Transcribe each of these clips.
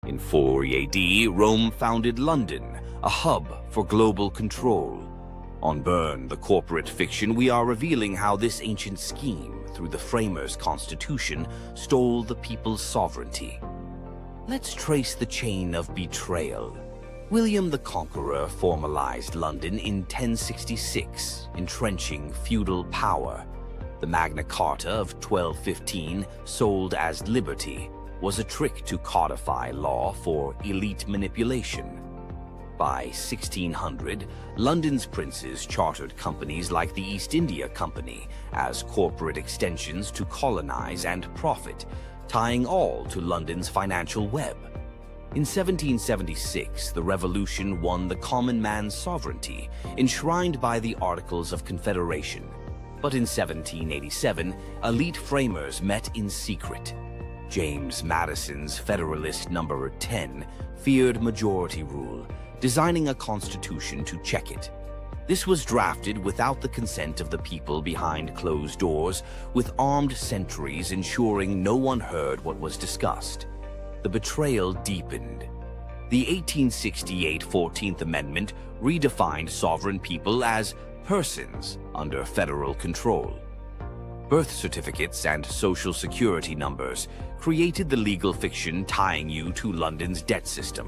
In 4 AD, Rome founded London, a hub for global control. On Burn, the corporate fiction, we are revealing how this ancient scheme, through the framers' constitution, stole the people's sovereignty. Let's trace the chain of betrayal. William the Conqueror formalized London in 1066, entrenching feudal power. The Magna Carta of 1215, sold as liberty, was a trick to codify law for elite manipulation. By 1600, London's princes chartered companies like the East India Company as corporate extensions to colonize and profit, tying all to London's financial web. In 1776, the revolution won the common man's sovereignty, enshrined by the Articles of Confederation. But in 1787, elite framers met in secret. James Madison's Federalist No. 10 feared majority rule, designing a constitution to check it. This was drafted without the consent of the people behind closed doors, with armed sentries ensuring no one heard what was discussed. The betrayal deepened. The 1868 14th Amendment redefined sovereign people as persons under federal control. Birth certificates and social security numbers created the legal fiction tying you to London's debt system.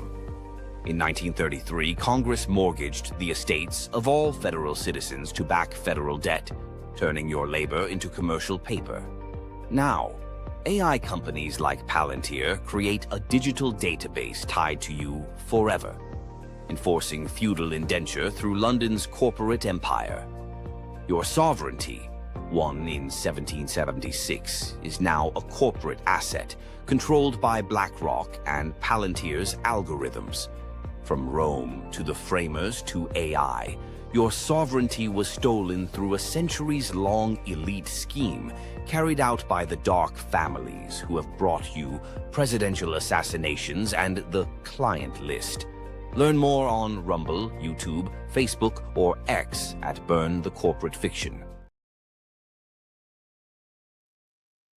In 1933, Congress mortgaged the estates of all federal citizens to back federal debt, turning your labor into commercial paper. Now, AI companies like Palantir create a digital database tied to you forever, enforcing feudal indenture through London's corporate empire. Your sovereignty, won in 1776, is now a corporate asset controlled by BlackRock and Palantir's algorithms. From Rome to the framers to AI, your sovereignty was stolen through a centuries-long elite scheme carried out by the dark families who have brought you presidential assassinations and the client list. Learn more on Rumble, YouTube, Facebook, or X at Burn the Corporate Fiction.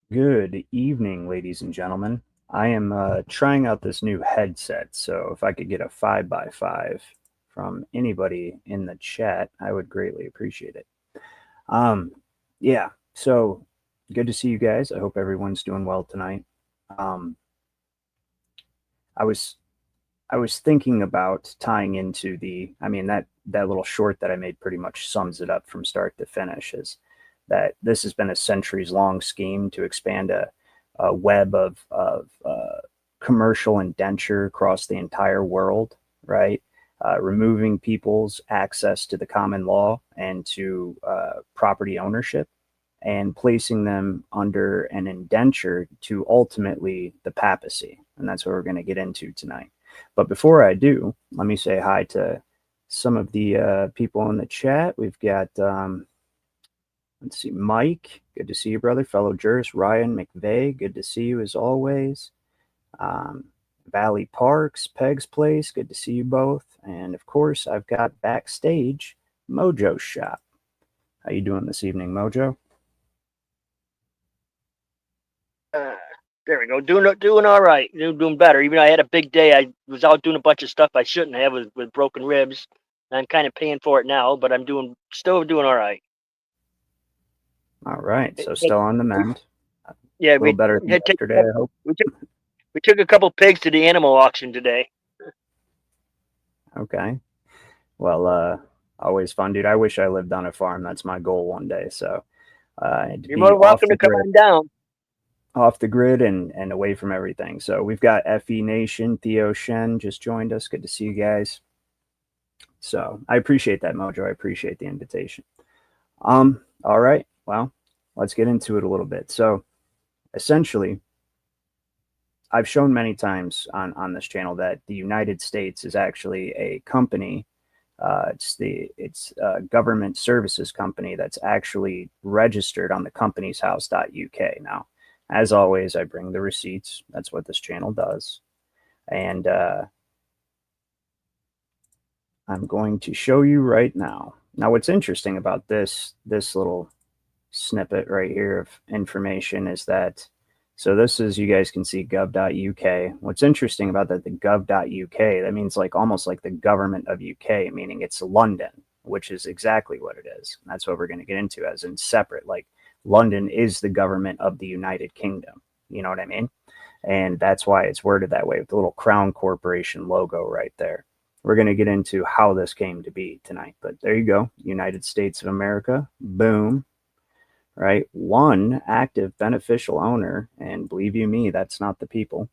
Good evening, ladies and gentlemen. I am trying out this new headset, so if I could get a 5x5 from anybody in the chat, I would greatly appreciate it. Yeah, so good to see you guys. I hope everyone's doing well tonight. I was thinking about tying into that little short that I made pretty much sums it up from start to finish, is that this has been a centuries-long scheme to expand a web of commercial indenture across the entire world, right? Removing people's access to the common law and to property ownership, and placing them under an indenture to ultimately the papacy. And that's what we're going to get into tonight. But before I do, let me say hi to some of the people in the chat. We've got, let's see, Mike, good to see you, brother. Fellow jurist, Ryan McVeigh, good to see you as always. Valley Parks, Peg's Place, good to see you both. And of course, I've got backstage Mojo's shop. How you doing this evening, Mojo? There we go. Doing all right. Doing better. Even though I had a big day, I was out doing a bunch of stuff I shouldn't have with broken ribs. I'm kind of paying for it now, but I'm still doing all right. All right. So still on the mend. Yeah, a little better than yesterday, I hope. We took a couple pigs to the animal auction today. Okay. Well, always fun, dude. I wish I lived on a farm. That's my goal one day. So you're more welcome to come on down. Off the grid and away from everything. So we've got FE Nation, Theo Shen just joined us. Good to see you guys. So I appreciate that, Mojo. I appreciate the invitation. All right. Well, let's get into it a little bit. So essentially, I've shown many times on this channel that the United States is actually a company. It's a government services company that's actually registered on the companieshouse.uk. Now, as always, I bring the receipts. That's what this channel does. And I'm going to show you right now. Now, what's interesting about this little snippet right here of information is that So this is, you guys can see gov.uk. What's interesting about that, the gov.uk, that means like almost like the government of UK, meaning it's London, which is exactly what it is. And that's what we're going to get into, as in separate, like London is the government of the United Kingdom. You know what I mean? And that's why it's worded that way with the little Crown Corporation logo right there. We're going to get into how this came to be tonight, but there you go. United States of America, boom. Right? One active beneficial owner, and believe you me, that's not the people.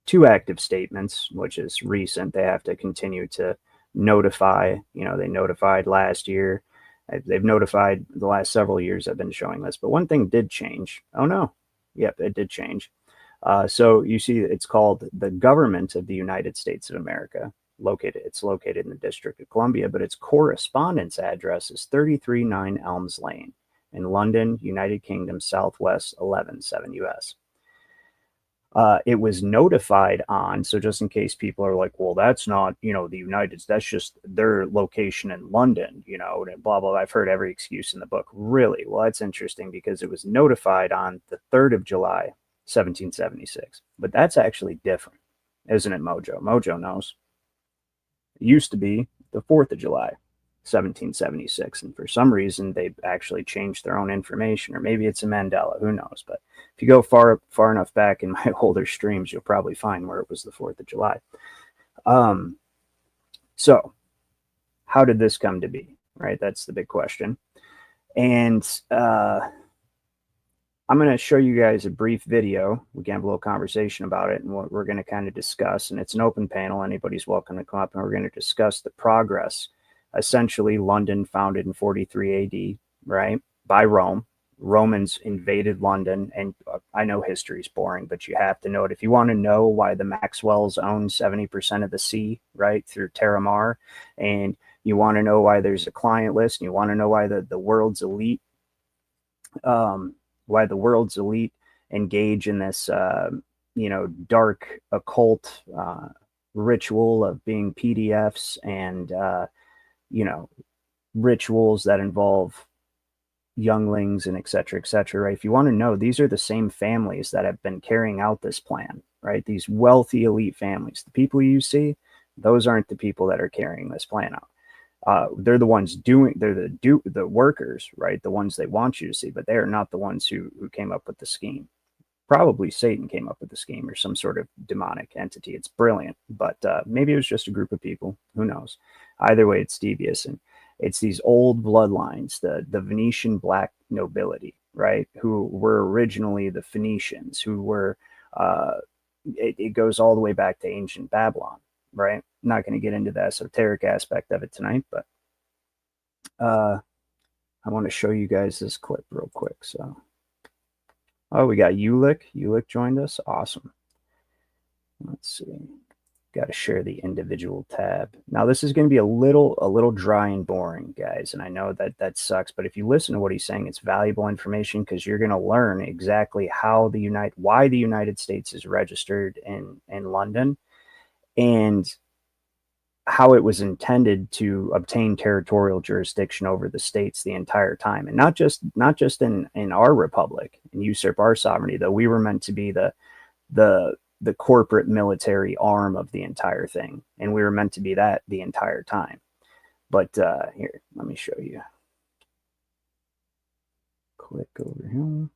Two active statements, which is recent. They have to continue to notify. You know, they notified last year. They've notified the last several years I've been showing this. But one thing did change. Oh, no. Yep, it did change. So you see it's called the Government of the United States of America. It's located in the District of Columbia, but its correspondence address is 339 Elms Lane in London, United Kingdom, Southwest 117 US. It was notified on, so just in case people are like, well, that's not, you know, the United States, that's just their location in London, you know, and blah, blah. I've heard every excuse in the book. Really? Well, that's interesting because it was notified on the 3rd of July, 1776. But that's actually different, isn't it, Mojo? Mojo knows. It used to be the 4th of July. 1776, and for some reason they actually changed their own information, or maybe it's a Mandela, who knows. But if you go far enough back in my older streams, you'll probably find where it was the 4th of July. So how did this come to be, right? That's the big question. And I'm going to show you guys a brief video. We can have a little conversation about it and what we're going to kind of discuss, and it's an open panel. Anybody's welcome to come up, and we're going to discuss the progress. Essentially, London founded in 43 AD, right, by Rome. Romans invaded London, and I know history's boring, but you have to know it. If you want to know why the Maxwells own 70% of the sea, right, through Terra Mar, and you want to know why there's a client list, and you want to know why the world's elite, engage in this, you know, dark occult ritual of being PDFs and you know, rituals that involve younglings and et cetera, right? If you want to know, these are the same families that have been carrying out this plan, right? These wealthy elite families, the people you see, those aren't the people that are carrying this plan out. They're the ones doing, they're the workers, right? The ones they want you to see, but they are not the ones who came up with the scheme. Probably Satan came up with the scheme, or some sort of demonic entity. It's brilliant, but maybe it was just a group of people. Who knows? Either way, it's devious, and it's these old bloodlines, the Venetian black nobility, right? Who were originally the Phoenicians, who were. It goes all the way back to ancient Babylon, right? I'm not going to get into the esoteric aspect of it tonight, but I want to show you guys this clip real quick. So. Oh, we got Ulick. Ulick joined us. Awesome. Let's see. Got to share the individual tab. Now, this is going to be a little dry and boring, guys. And I know that sucks. But if you listen to what he's saying, it's valuable information, because you're going to learn exactly why the United States is registered in London, and how it was intended to obtain territorial jurisdiction over the states the entire time, and not just in our republic and usurp our sovereignty, though we were meant to be the corporate military arm of the entire thing, and we were meant to be that the entire time. But here, let me show you. Click over here.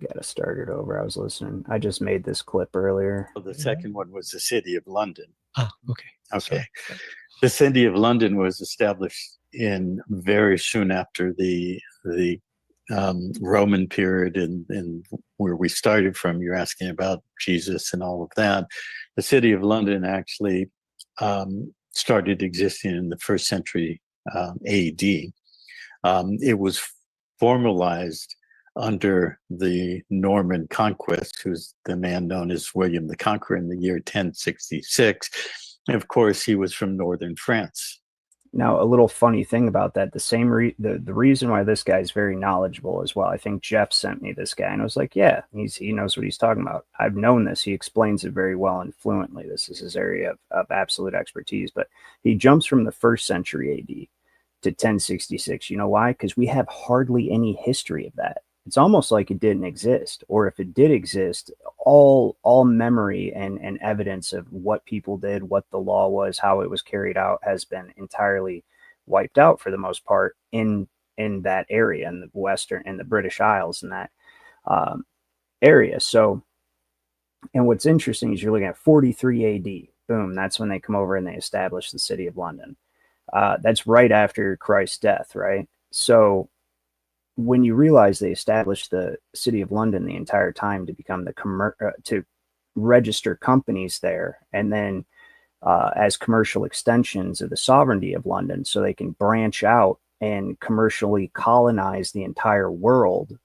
Got to start it over. I was listening. I just made this clip earlier. Well, the second one was the city of London. Oh, okay. Okay. The city of London was established in very soon after the Roman period, and where we started from. You're asking about Jesus and all of that. The city of London actually started existing in the 1st century AD. It was formalized under the Norman conquest, who's the man known as William the Conqueror, in the year 1066. And of course, he was from northern France. Now, a little funny thing about that, the reason why this guy's very knowledgeable as well, I think Jeff sent me this guy, and I was like, yeah, he knows what he's talking about. I've known this. He explains it very well and fluently. This is his area of absolute expertise. But he jumps from the 1st century AD to 1066. You know why? Because we have hardly any history of that. It's almost like it didn't exist, or if it did exist, all memory and evidence of what people did, what the law was, how it was carried out, has been entirely wiped out for the most part in that area, in the Western, in the British Isles, in that area. So, and what's interesting is you're looking at 43 AD. Boom, that's when they come over and they establish the city of London. That's right after Christ's death, right? So when you realize they established the city of London the entire time to become to register companies there, and then as commercial extensions of the sovereignty of London, so they can branch out and commercially colonize the entire world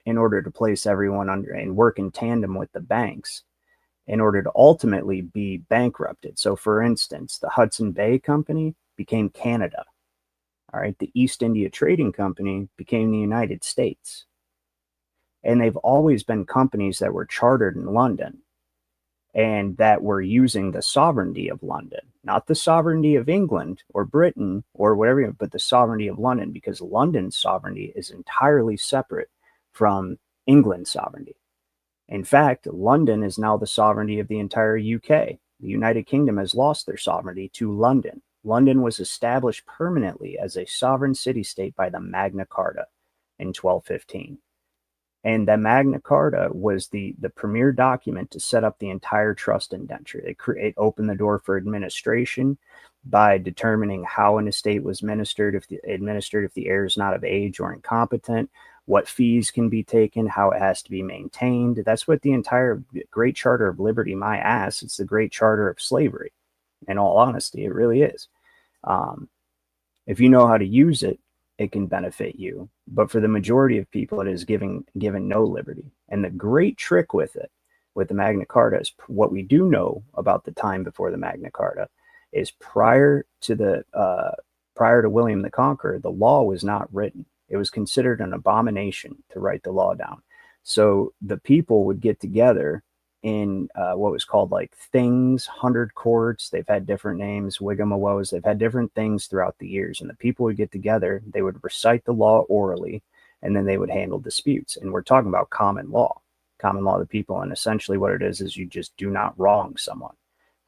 in order to place everyone under and work in tandem with the banks in order to ultimately be bankrupted. So for instance, the Hudson Bay Company became Canada. All right, the East India Trading Company became the United States. And they've always been companies that were chartered in London and that were using the sovereignty of London, not the sovereignty of England or Britain or whatever, but the sovereignty of London, because London's sovereignty is entirely separate from England's sovereignty. In fact, London is now the sovereignty of the entire UK. The United Kingdom has lost their sovereignty to London. London was established permanently as a sovereign city-state by the Magna Carta in 1215. And the Magna Carta was the premier document to set up the entire trust indenture. It opened the door for administration by determining how an estate was administered if the heir is not of age or incompetent, what fees can be taken, how it has to be maintained. That's what the entire Great Charter of Liberty, my ass, it's the Great Charter of Slavery. In all honesty, it really is. If you know how to use it, it can benefit you. But for the majority of people, it is given no liberty. And the great trick with it, with the Magna Carta, is what we do know about the time before the Magna Carta is prior to William the Conqueror, the law was not written. It was considered an abomination to write the law down. So the people would get together in what was called like things, 100 courts. They've had different names, Wigamawoes. They've had different things throughout the years. And the people would get together, they would recite the law orally, and then they would handle disputes. And we're talking about common law of the people. And essentially what it is you just do not wrong someone,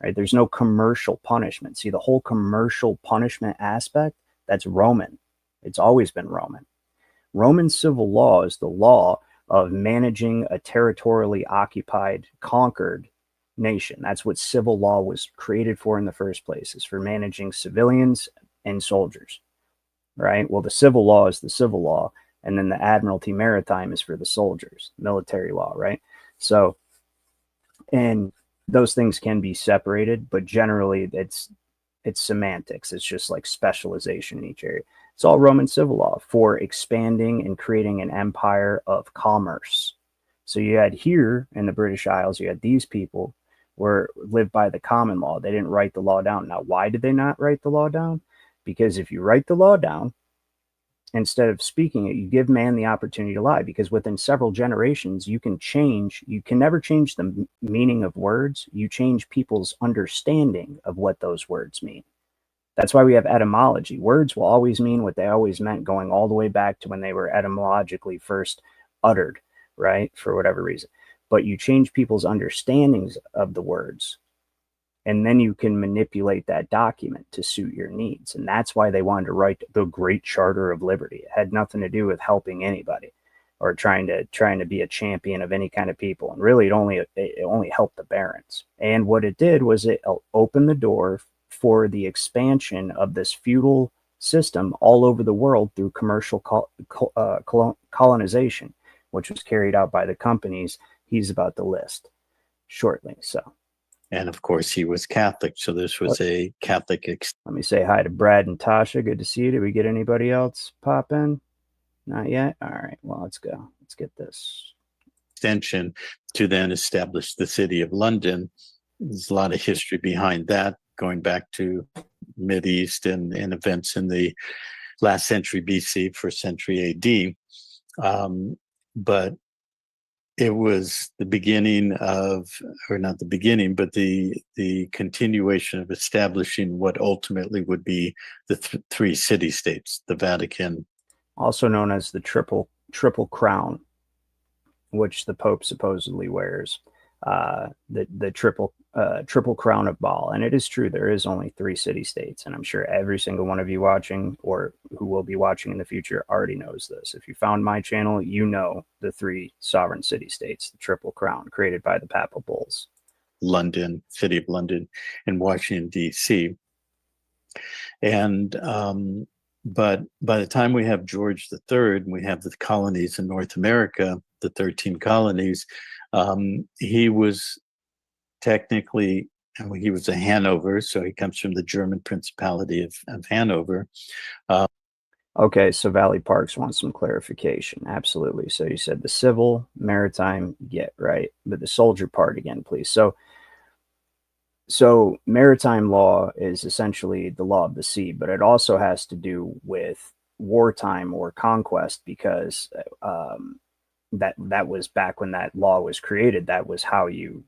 right? There's no commercial punishment. See, the whole commercial punishment aspect, that's Roman. It's always been Roman. Roman civil law is the law of managing a territorially occupied, conquered nation. That's what civil law was created for in the first place, is for managing civilians and soldiers, right? Well, the civil law is the civil law, and then the Admiralty Maritime is for the soldiers, military law, right? So, and those things can be separated, but generally it's semantics. It's just like specialization in each area. It's all Roman civil law for expanding and creating an empire of commerce. So you had here in the British Isles, you had these people lived by the common law. They didn't write the law down. Now, why did they not write the law down? Because if you write the law down, instead of speaking it, you give man the opportunity to lie, because within several generations, you can never change the meaning of words. You change people's understanding of what those words mean. That's why we have etymology. Words will always mean what they always meant, going all the way back to when they were etymologically first uttered, right? For whatever reason. But you change people's understandings of the words, and then you can manipulate that document to suit your needs. And that's why they wanted to write the Great Charter of Liberty. It had nothing to do with helping anybody or trying to be a champion of any kind of people. And really, it only helped the barons. And what it did was it opened the door for the expansion of this feudal system all over the world through commercial colonization, which was carried out by the companies he's about to list shortly. So, and of course he was Catholic, so this was a Catholic let me say hi to Brad and Tasha. Good to see you. Did we get anybody else pop in? Not yet. All right, well, let's go. Let's get this extension to then establish the city of London. There's a lot of history behind that, going back to Mideast and events in the last century BC, first century AD. But it was the beginning of, or not the beginning, but the continuation of establishing what ultimately would be the three city-states, the Vatican. Also known as the triple crown, which the Pope supposedly wears, the triple crown of Baal. And it is true, there is only 3 city-states, and I'm sure every single one of you watching or who will be watching in the future already knows this. If you found my channel, you know the 3 sovereign city-states, the triple crown, created by the papal bulls. London, city of London, and Washington, D.C. And but by the time we have George III, and we have the colonies in North America, the 13 colonies, he was technically, he was a Hanover, so he comes from the German Principality of Hanover. Okay, so Valley Parks wants some clarification. Absolutely. So you said the civil, maritime, right, but the soldier part again, please. So maritime law is essentially the law of the sea, but it also has to do with wartime or conquest, because that was back when that law was created. That was how you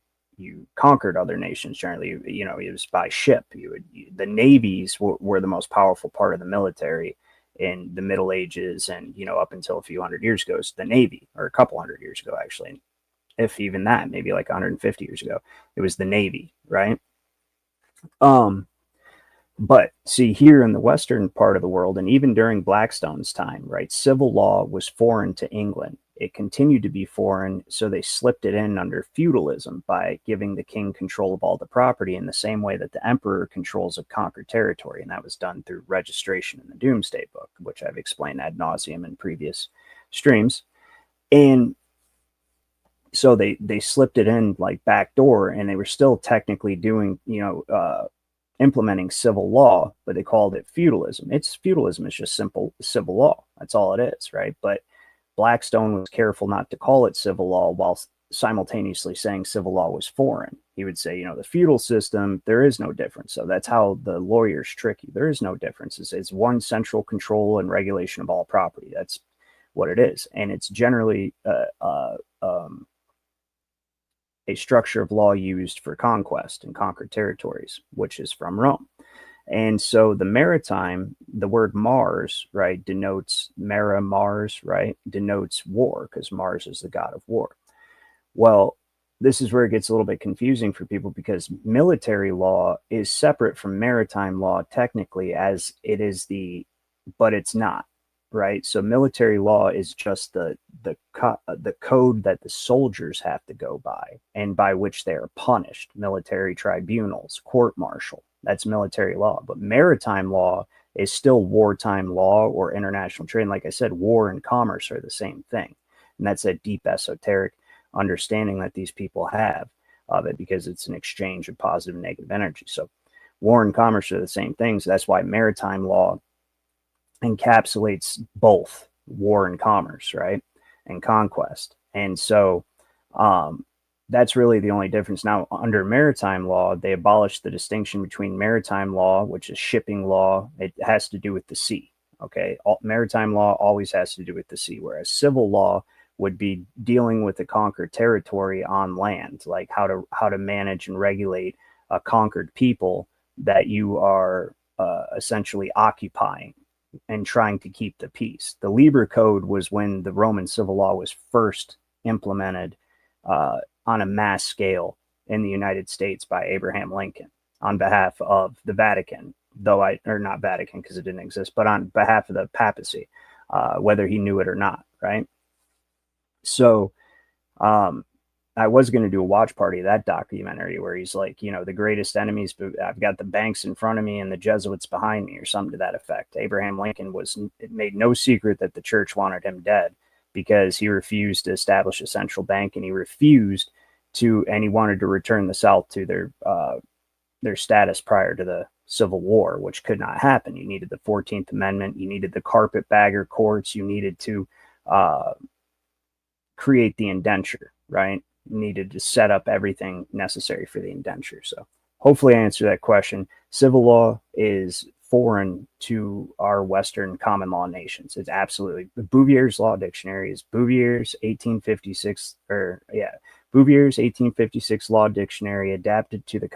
conquered other nations. Generally, it was by ship. The navies were the most powerful part of the military in the Middle Ages, and up until a few hundred years ago, so the Navy, or a couple hundred years ago actually, if even that, maybe like 150 years ago, it was the Navy, right? But see, here in the western part of the world, and even during Blackstone's time, right, civil law was foreign to England. It continued to be foreign, so they slipped it in under feudalism by giving the king control of all the property in the same way that the emperor controls a conquered territory, and that was done through registration in the Doomsday Book, which I've explained ad nauseum in previous streams. And so they slipped it in like backdoor, and they were still technically doing, implementing civil law, but they called it feudalism. Feudalism is just simple civil law. That's all it is, right? But Blackstone was careful not to call it civil law while simultaneously saying civil law was foreign. He would say, the feudal system, there is no difference. So that's how the lawyers trick you. There is no difference. It's one central control and regulation of all property. That's what it is. And it's generally a structure of law used for conquest and conquered territories, which is from Rome. And so the maritime, the word Mars, right, denotes Mars, right, denotes war, because Mars is the god of war. Well, this is where it gets a little bit confusing for people, because military law is separate from maritime law technically, as it is but it's not, right? So military law is just the code that the soldiers have to go by, and by which they are punished. Military tribunals, court-martial. That's military law. But maritime law is still wartime law or international trade. And like I said, war and commerce are the same thing. And that's a deep esoteric understanding that these people have of it, because it's an exchange of positive and negative energy. So war and commerce are the same things. That's why maritime law encapsulates both war and commerce, right? And conquest. And so that's really the only difference. Now, under maritime law, they abolished the distinction between maritime law, which is shipping law. It has to do with the sea. Okay. Maritime law always has to do with the sea, whereas civil law would be dealing with the conquered territory on land, like how to manage and regulate a conquered people that you are essentially occupying and trying to keep the peace. The Liber Code was when the Roman civil law was first implemented on a mass scale in the United States by Abraham Lincoln on behalf of the Vatican, or not Vatican because it didn't exist, but on behalf of the papacy, whether he knew it or not, right? So I was going to do a watch party of that documentary where he's like, the greatest enemies, I've got the banks in front of me and the Jesuits behind me, or something to that effect. Abraham Lincoln it made no secret that the church wanted him dead, because he refused to establish a central bank, and he wanted to return the South to their status prior to the Civil War, which could not happen. You needed the 14th Amendment. You needed the carpetbagger courts. You needed to create the indenture, right? You needed to set up everything necessary for the indenture. So hopefully I answered that question. Civil law is foreign to our Western common law nations. It's absolutely, the Bouvier's Law Dictionary is Bouvier's 1856, Bouvier's 1856 Law Dictionary adapted to the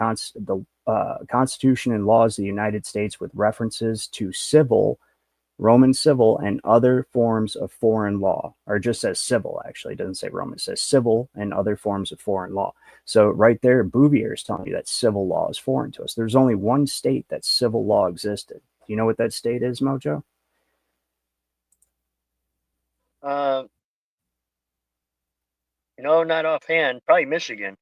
Constitution and laws of the United States with references to civil, Roman civil, and other forms of foreign law, or it just says civil, actually. It doesn't say Roman, it says civil and other forms of foreign law. So right there, Bouvier is telling you that civil law is foreign to us. There's only one state that civil law existed. Do you know what that state is, Mojo? Not offhand. Probably Michigan.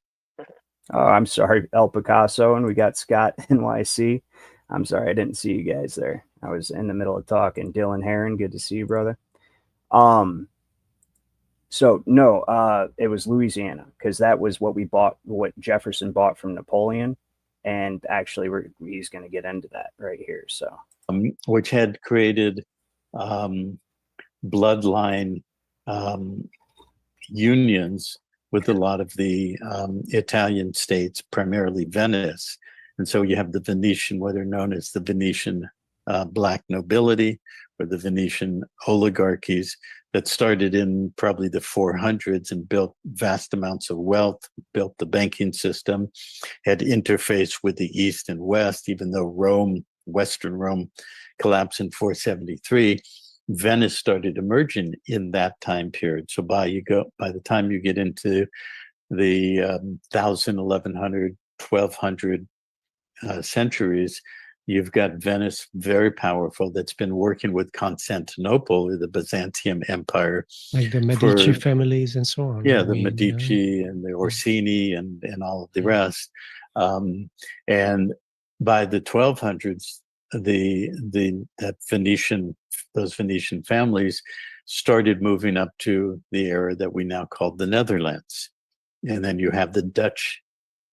Oh, I'm sorry, El Picasso, and we got Scott NYC. I'm sorry, I didn't see you guys there. I was in the middle of talking. Dylan Heron, good to see you, brother. So no, it was Louisiana, because that was what we bought, what Jefferson bought from Napoleon, and actually he's going to get into that right here. So, which had created bloodline unions with a lot of the Italian states, primarily Venice. And so you have the Venetian, what are known as the Venetian black nobility, or the Venetian oligarchies, that started in probably the 400s and built vast amounts of wealth, built the banking system, had interface with the East and West, even though Rome, Western Rome, collapsed in 473. Venice started emerging in that time period. So by the time you get into the 1000, 1100, 1200 centuries, you've got Venice, very powerful, that's been working with Constantinople, the Byzantium Empire. Like the Medici families and so on. Yeah, the Medici and the Orsini and all of the rest. And by the 1200s, those Venetian families started moving up to the era that we now call the Netherlands. And then you have the Dutch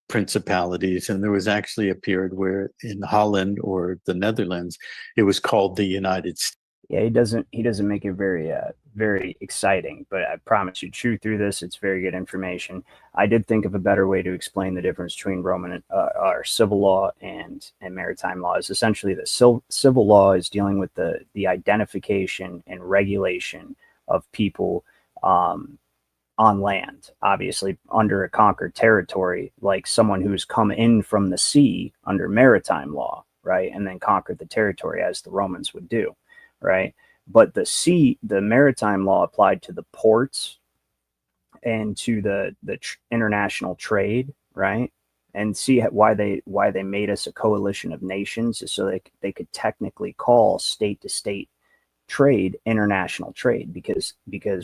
principalities, and there was actually a period where in Holland or the Netherlands, it was called the United States. Yeah, he doesn't make it very exciting, but I promise you, chew through this, it's very good information. I did think of a better way to explain the difference between Roman our civil law and maritime law. Is essentially that civil law is dealing with the identification and regulation of people on land, obviously under a conquered territory, like someone who's come in from the sea under maritime law, right, and then conquered the territory as the Romans would do. Right. But the maritime law applied to the ports and to the international trade. Right. And see why they made us a coalition of nations, so they could technically call state to state trade international trade, because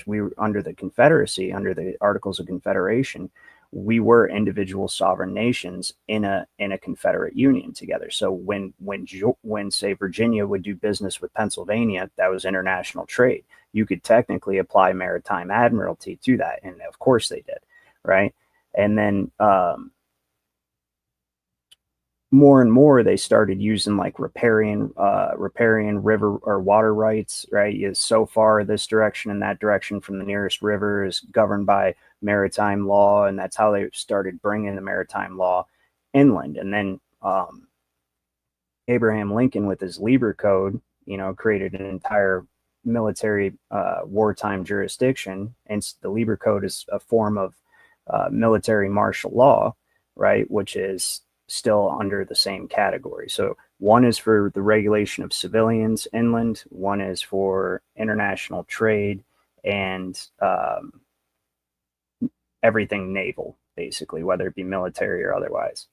we were under the Confederacy, under the Articles of Confederation, we were individual sovereign nations in a Confederate Union together. So when say Virginia would do business with Pennsylvania, that was international trade. You could technically apply maritime admiralty to that, and of course they did, right? And then more and more they started using like riparian river or water rights, right? So far this direction and that direction from the nearest river is governed by maritime law, and that's how they started bringing the maritime law inland. And then Abraham Lincoln, with his Lieber Code, created an entire military wartime jurisdiction, and the Lieber Code is a form of military martial law, right, which is still under the same category. So one is for the regulation of civilians inland, one is for international trade, and everything naval, basically, whether it be military or otherwise.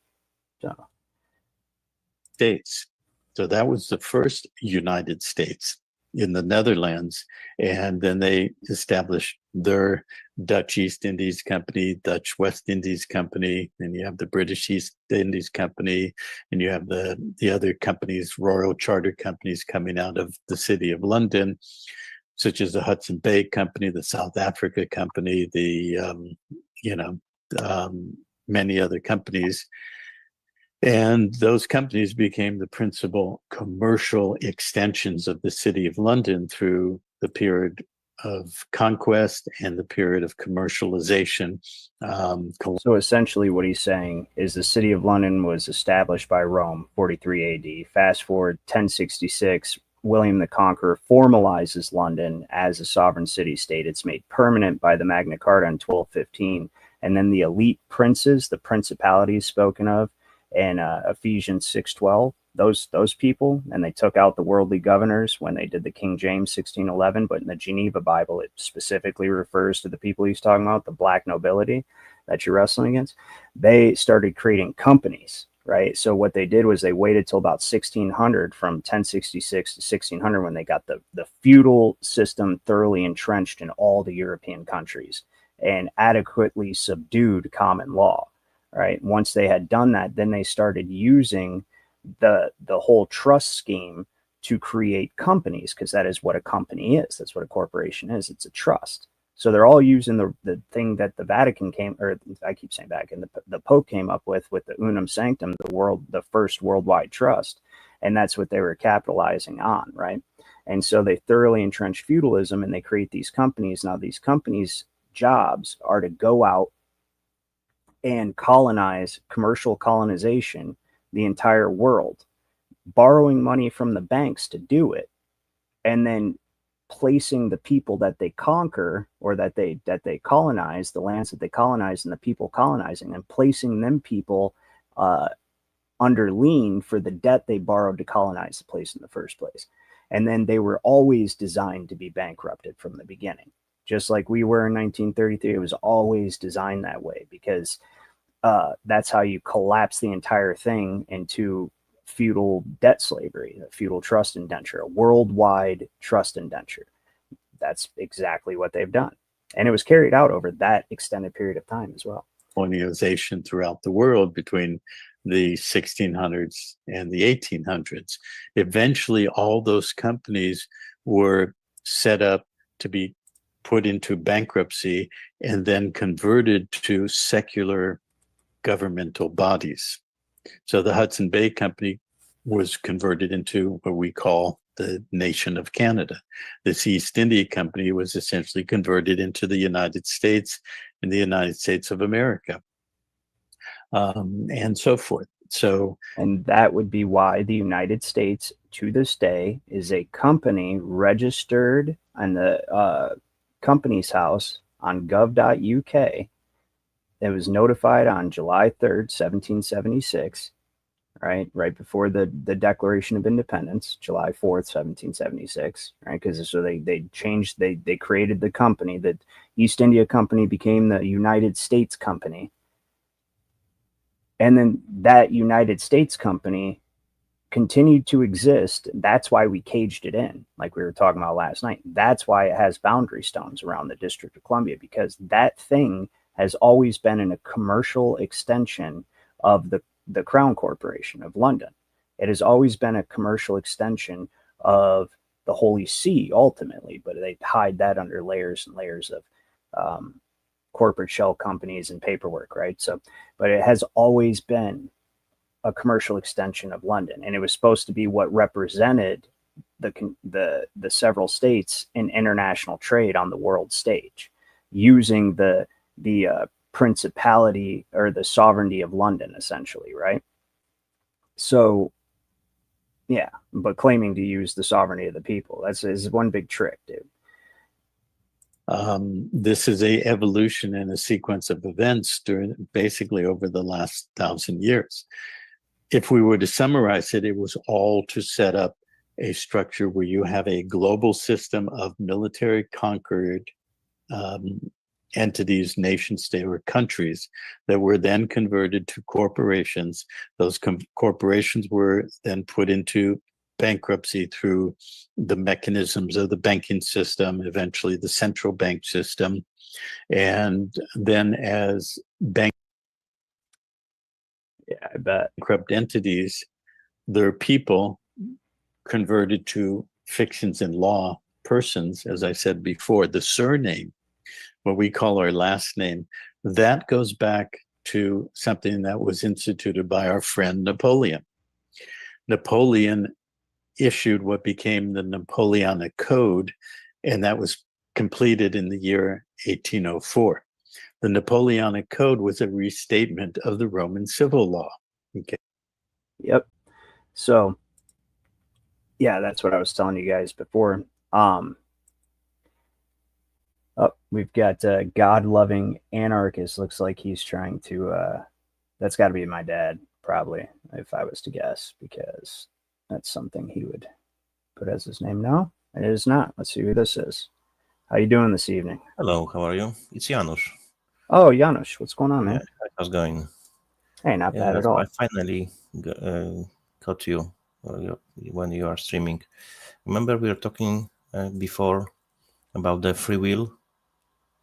States. So that was the first United States in the Netherlands. And then they established their Dutch East Indies Company, Dutch West Indies Company, and you have the British East Indies Company, and you have the other companies, Royal Charter companies coming out of the City of London, such as the Hudson Bay Company, the South Africa Company, many other companies. And those companies became the principal commercial extensions of the City of London through the period of conquest and the period of commercialization. So essentially what he's saying is the city of London was established by Rome, 43 AD. Fast forward 1066, William the Conqueror formalizes London as a sovereign city-state. It's made permanent by the Magna Carta in 1215. And then the elite princes, the principalities spoken of in Ephesians 6:12, those people, and they took out the worldly governors when they did the King James 1611, but in the Geneva Bible, it specifically refers to the people he's talking about, the black nobility that you're wrestling against. They started creating companies, right? So what they did was they waited till about 1600, from 1066 to 1600, when they got the feudal system thoroughly entrenched in all the European countries and adequately subdued common law, right? Once they had done that, then they started using the whole trust scheme to create companies, because that is what a company is. That's what a corporation is. It's a trust. So they're all using the thing that the Vatican I keep saying Vatican, the Pope came up with the Unum Sanctum, the first worldwide trust. And that's what they were capitalizing on, right? And so they thoroughly entrenched feudalism, and they create these companies. Now these companies' jobs are to go out and colonize, commercial colonization, the entire world, borrowing money from the banks to do it, and then placing the people that they conquer, or that they colonize, the lands that they colonize and the people colonizing, and placing them people under lien for the debt they borrowed to colonize the place in the first place. And then they were always designed to be bankrupted from the beginning, just like we were in 1933. It was always designed that way, because that's how you collapse the entire thing into feudal debt slavery, a feudal trust indenture, a worldwide trust indenture. That's exactly what they've done. And it was carried out over that extended period of time as well. Colonization throughout the world between the 1600s and the 1800s. Eventually, all those companies were set up to be put into bankruptcy and then converted to secular governmental bodies. So the Hudson Bay Company was converted into what we call the nation of Canada. This East India Company was essentially converted into the United States and the United States of America, and so forth. And that would be why the United States, to this day, is a company registered on the Companies House on gov.uk. It was notified on July 3rd, 1776, right before the Declaration of Independence, July 4th, 1776, right? Because so they created the company. The East India Company became the United States Company. And then that United States Company continued to exist. That's why we caged it in, like we were talking about last night. That's why it has boundary stones around the District of Columbia, because that thing has always been in a commercial extension of the Crown Corporation of London. It has always been a commercial extension of the Holy See, ultimately, but they hide that under layers and layers of corporate shell companies and paperwork, right? So, but it has always been a commercial extension of London, and it was supposed to be what represented the several states in international trade on the world stage, using the principality or the sovereignty of London, essentially, right? So, yeah, but claiming to use the sovereignty of the people, is one big trick, dude. This is a evolution and a sequence of events basically over the last 1,000 years. If we were to summarize it, it was all to set up a structure where you have a global system of military conquered entities, nation state, or countries that were then converted to corporations. Those corporations were then put into bankruptcy through the mechanisms of the banking system, eventually the central bank system. And then as bankrupt entities, their people converted to fictions in law persons, as I said before, the surname, what we call our last name, that goes back to something that was instituted by our friend Napoleon. Napoleon issued what became the Napoleonic Code, and that was completed in the year 1804. The Napoleonic Code was a restatement of the Roman civil law. Okay. Yep. So, yeah, that's what I was telling you guys before. We've got God-loving anarchist. Looks like he's trying to. That's got to be my dad, probably, if I was to guess, because that's something he would put as his name. No, it is not. Let's see who this is. How you doing this evening? Hello, how are you? It's Janusz. Oh, Janusz, what's going on, man? Yeah, how's it going? Hey, not bad at all. I finally caught you when you are streaming. Remember we were talking before about the free will?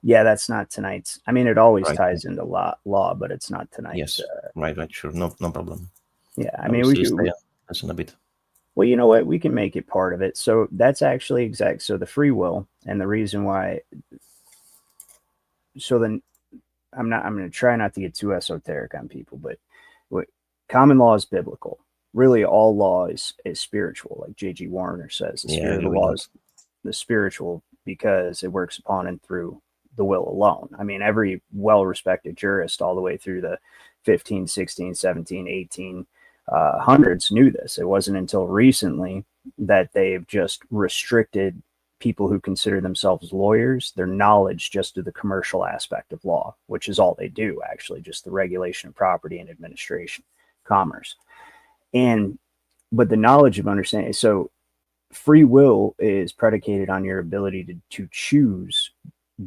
Yeah, that's not tonight's. I mean, it always Right. ties into law, but it's not tonight. Yes, right, sure, no problem. Yeah, I mean, we could listen a bit. Well, you know what? We can make it part of it. So that's actually exact. So the free will and the reason why. So then, I'm going to try not to get too esoteric on people, but what common law is biblical. Really, all law is spiritual, like J.G. Warner says. The spirit of the law is the spiritual because it works upon and through the will alone. I mean, every well-respected jurist all the way through the 15, 16, 17, 18 hundreds knew this. It wasn't until recently that they've just restricted people who consider themselves lawyers, their knowledge just to the commercial aspect of law, which is all they do, actually, just the regulation of property and administration, commerce. But the knowledge of understanding, so free will is predicated on your ability to choose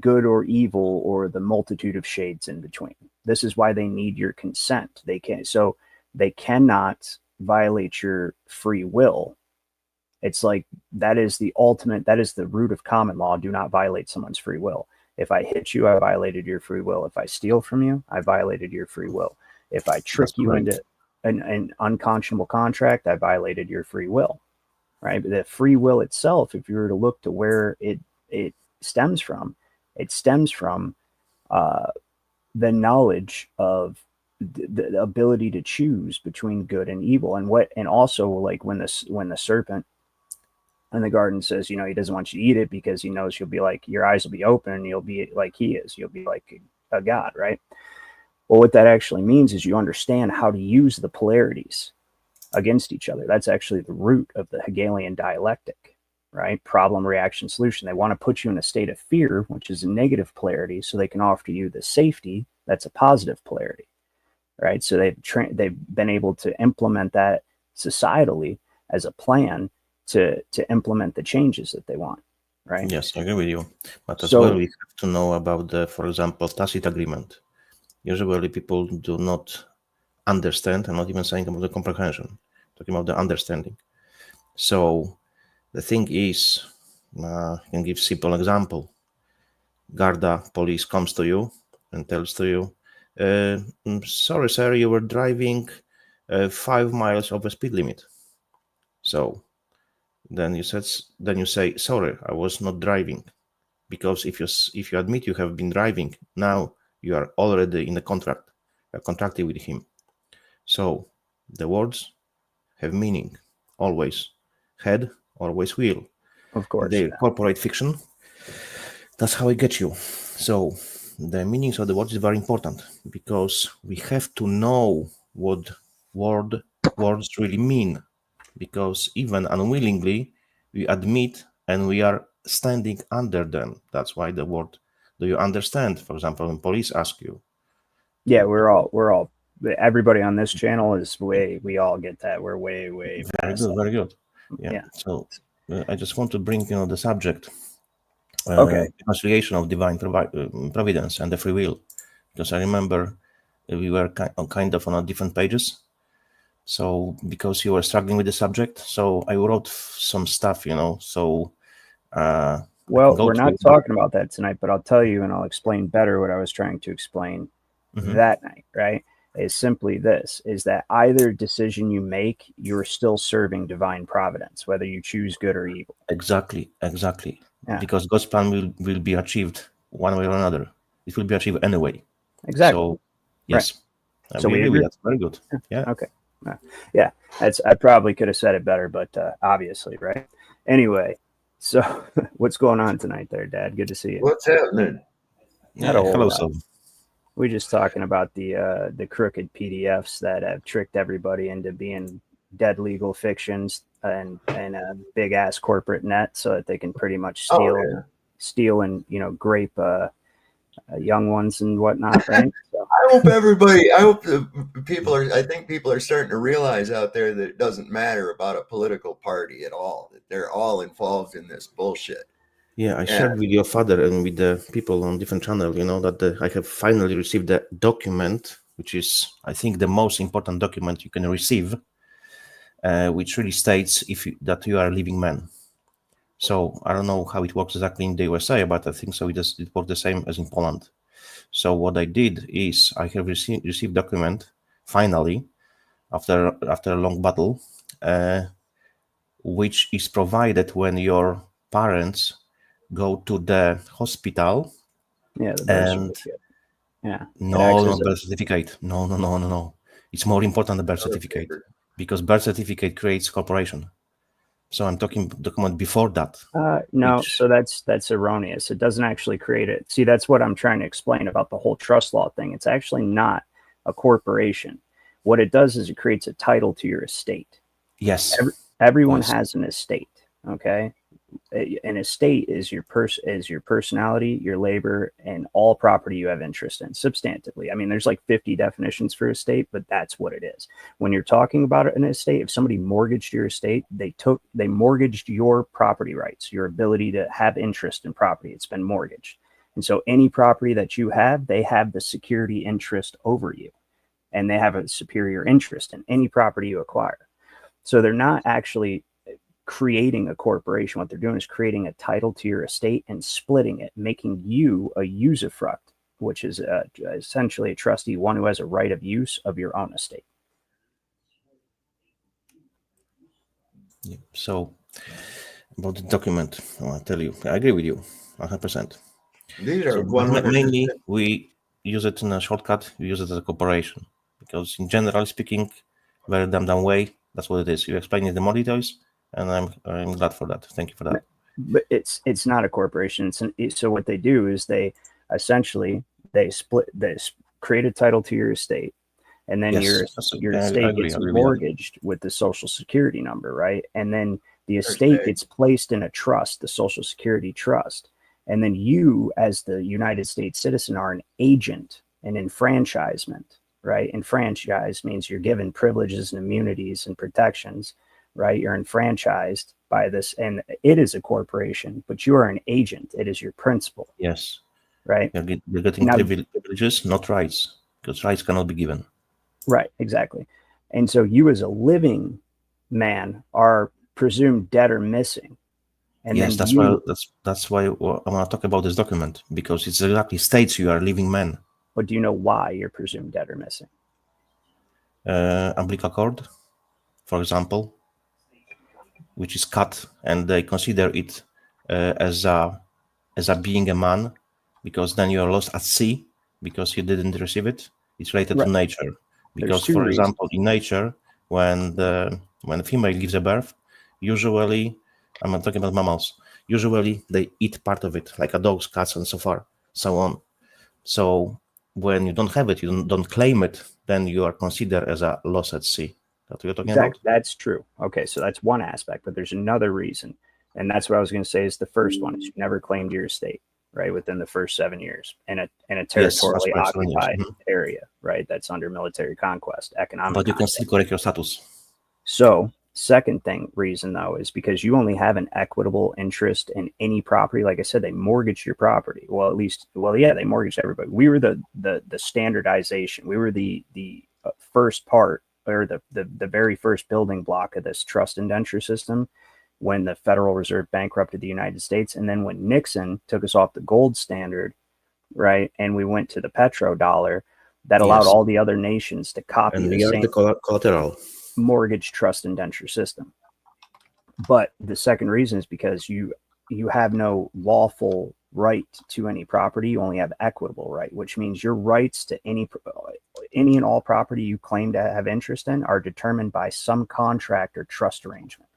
good or evil or the multitude of shades in between. This is why they need your consent. They cannot violate your free will. It's like that is the ultimate, that is the root of common law. Do not violate someone's free will. If I hit you, I violated your free will. If I steal from you, I violated your free will. If I trick you into an unconscionable contract, I violated your free will, right? But the free will itself, if you were to look to where it stems from, it stems from the knowledge of the ability to choose between good and evil, and also like when the serpent in the garden says, he doesn't want you to eat it because he knows you'll be like, your eyes will be open and you'll be like he is. You'll be like a god, right? Well, what that actually means is you understand how to use the polarities against each other. That's actually the root of the Hegelian dialectic, right? Problem, reaction, solution. They want to put you in a state of fear, which is a negative polarity, so they can offer you the safety that's a positive polarity, right? So they've been able to implement that societally as a plan to implement the changes that they want, right? Yes, I agree with you. But as well, we have to know about for example, tacit agreement. Usually people do not understand. I'm not even saying about the comprehension, talking about the understanding. So the thing is, I can give simple example. Garda police comes to you and tells to you, sorry, sir, you were driving 5 miles over speed limit. So then you say, sorry, I was not driving. Because if you admit you have been driving, now you are already in the contract. You're contracted with him. So the words have meaning, always. Had, always will. Of course. They incorporate fiction. That's how I get you. So the meanings of the words is very important because we have to know what words really mean. Because even unwillingly, we admit and we are standing under them. That's why the word, do you understand? For example, when police ask you. Yeah, we're all, everybody on this channel is we all get that. We're way very good. Yeah. So I just want to bring, the subject, reconciliation of divine providence and the free will, because I remember we were kind of on different pages. So because you were struggling with the subject, so I wrote some stuff, so. Well, we're not talking about that tonight, but I'll tell you and I'll explain better what I was trying to explain that night, right? Is simply this, is that either decision you make, you're still serving divine providence, whether you choose good or evil. Exactly. Yeah. Because God's plan will be achieved one way or another. It will be achieved anyway. Exactly. So, yes. Right. So we agree. That's very good. Yeah. Okay. Yeah. I probably could have said it better, but obviously, right? Anyway, So, what's going on tonight there, Dad? Good to see you. What's happening? Not a whole Hello, lot. so We're just talking about the crooked PDFs that have tricked everybody into being dead legal fictions and a big ass corporate net, so that they can pretty much steal and grape young ones and whatnot, right? So. I think people are starting to realize out there that it doesn't matter about a political party at all, that they're all involved in this bullshit. yeah, I shared with your father and with the people on different channels, that I have finally received the document, which is, I think, the most important document you can receive, which really states that you are a living man. So I don't know how it works exactly in the USA, but I think so. It works the same as in Poland. So what I did is I have received document finally after a long battle, which is provided when your parents go to the hospital. Yeah, the birth certificate. Yeah. No, not birth certificate. No. It's more important than birth certificate, because birth certificate creates corporation. So I'm talking document before that. No, so that's erroneous. It doesn't actually create it. See, that's what I'm trying to explain about the whole trust law thing. It's actually not a corporation. What it does is it creates a title to your estate. Yes. Everyone has an estate. Okay. An estate is your personality, your labor, and all property you have interest in substantively. I mean, there's like 50 definitions for estate, but that's what it is. When you're talking about an estate, if somebody mortgaged your estate, they mortgaged your property rights, your ability to have interest in property. It's been mortgaged. And so any property that you have, they have the security interest over you, and they have a superior interest in any property you acquire. So they're not actually creating a corporation. What they're doing is creating a title to your estate and splitting it, making you a usufruct, which is essentially a trustee, one who has a right of use of your own estate. Yeah. So about the document, I'll tell you, I agree with you 100%. These are mainly we use it in a shortcut. We use it as a corporation because, in general speaking, very dumb way. That's what it is. You explain it in more details, and I'm glad for that. Thank you for that. But it's not a corporation. So what they do is they essentially create a title to your estate, and then your estate gets mortgaged with the social security number, right? And then the estate gets placed in a trust, the social security trust. And then you, as the United States citizen, are an agent, an enfranchisement, right? Enfranchise means you're given privileges and immunities and protections, right? You're enfranchised by this, and it is a corporation, but you are an agent. It is your principal. Yes. Right? You're getting privileges, not rights, because rights cannot be given. Right, exactly. And so you as a living man are presumed dead or missing. And yes, that's why I want to talk about this document, because it exactly states you are a living man. But do you know why you're presumed dead or missing? Umbilical cord, for example, which is cut, and they consider it as a being a man, because then you are lost at sea because you didn't receive it. It's related to nature, because, for example, in nature, when a female gives a birth, usually, I'm not talking about mammals, usually they eat part of it, like a dogs, cats, and so on. So when you don't have it, you don't claim it, then you are considered as a loss at sea. That's what you're talking about? That's true. Okay, so that's one aspect, but there's another reason. And that's what I was going to say is the first one is you never claimed your estate, right, within the first 7 years in a territorially occupied area, right? That's under military conquest, economic But you can still correct your status. So second reason, though, is because you only have an equitable interest in any property. Like I said, they mortgaged your property. They mortgaged everybody. We were the standardization. We were the first part, or the very first building block of this trust indenture system when the Federal Reserve bankrupted the United States. And then when Nixon took us off the gold standard, right, and we went to the petrodollar, that allowed all the other nations to copy the same collateral mortgage trust indenture system. But the second reason is because you have no lawful right to any property. You only have equitable right, which means your rights to any and all property you claim to have interest in are determined by some contract or trust arrangement.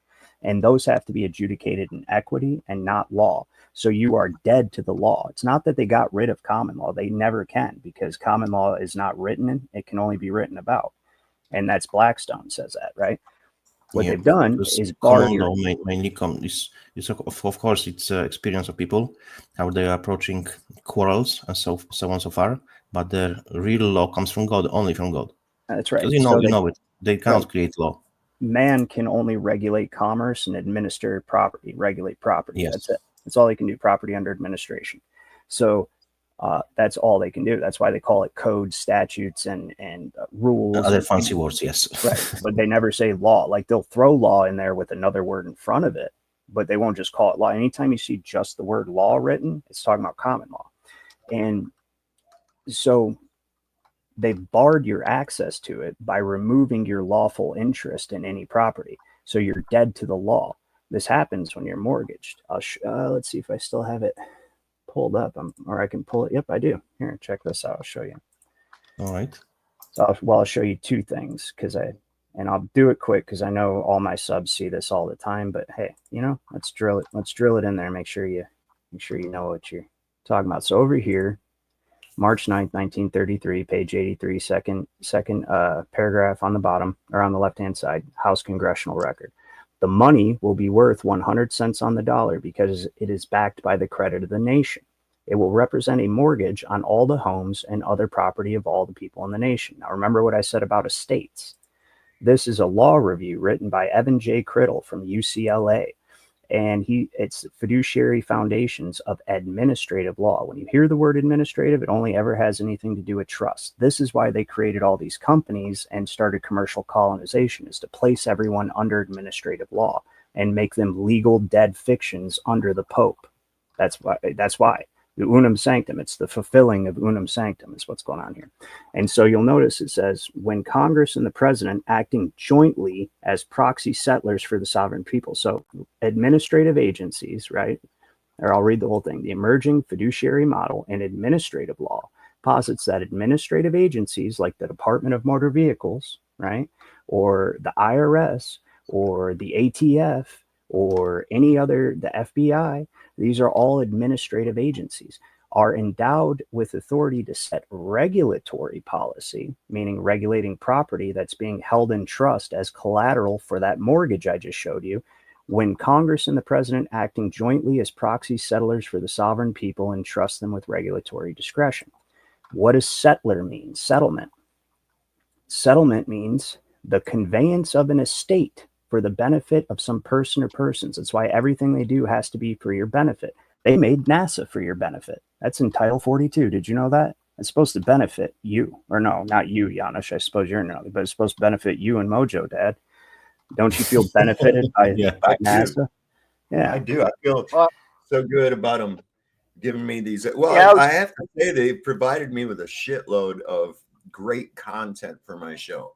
And those have to be adjudicated in equity and not law. So you are dead to the law. It's not that they got rid of common law. They never can, because common law is not written in, it can only be written about. And that's Blackstone says that, right? What they've done is common law mainly of course it's experience of people, how they are approaching quarrels and so on so far, but the real law comes from God, only from God. That's right. You know it. They cannot create law. Man can only regulate commerce and administer property, regulate property. Yes. That's it. That's all they can do, property under administration. So that's all they can do. That's why they call it codes, statutes, and rules. Other fancy words, yes. Right. But they never say law. Like they'll throw law in there with another word in front of it, but they won't just call it law. Anytime you see just the word law written, it's talking about common law. And so they've barred your access to it by removing your lawful interest in any property. So you're dead to the law. This happens when you're mortgaged. Let's see if I still have it pulled up, or I can pull it. Yep, I do. Here, check this out. I'll show you. All right. So I'll show you two things and I'll do it quick because I know all my subs see this all the time. But hey, let's drill it. Let's drill it in there. Make sure you know what you're talking about. So over here, March 9th, 1933, page 83, second paragraph on the bottom or on the left-hand side, House Congressional Record. The money will be worth 100 cents on the dollar because it is backed by the credit of the nation. It will represent a mortgage on all the homes and other property of all the people in the nation. Now, remember what I said about estates. This is a law review written by Evan J. Criddle from UCLA. And it's fiduciary foundations of administrative law. When you hear the word administrative, it only ever has anything to do with trust. This is why they created all these companies and started commercial colonization, is to place everyone under administrative law and make them legal dead fictions under the Pope. That's why. The unum sanctum, it's the fulfilling of unum sanctum is what's going on here. And so you'll notice it says, when Congress and the president acting jointly as proxy settlers for the sovereign people. So administrative agencies, right? Or I'll read the whole thing. The emerging fiduciary model in administrative law posits that administrative agencies like the Department of Motor Vehicles, right? Or the IRS or the ATF or any other, the FBI, these are all administrative agencies, are endowed with authority to set regulatory policy, meaning regulating property that's being held in trust as collateral for that mortgage I just showed you, when Congress and the president acting jointly as proxy settlers for the sovereign people entrust them with regulatory discretion. What does settler mean? Settlement. Settlement means the conveyance of an estate for the benefit of some person or persons. That's why everything they do has to be for your benefit. They made NASA for your benefit. That's in Title 42. Did you know that? It's supposed to benefit you. Or no, not you, Janusz. I suppose you're not, but it's supposed to benefit you and Mojo, Dad. Don't you feel benefited by NASA? Yeah, I do. I feel so good about them giving me these. Well, Yeah, I have to say they've provided me with a shitload of great content for my show.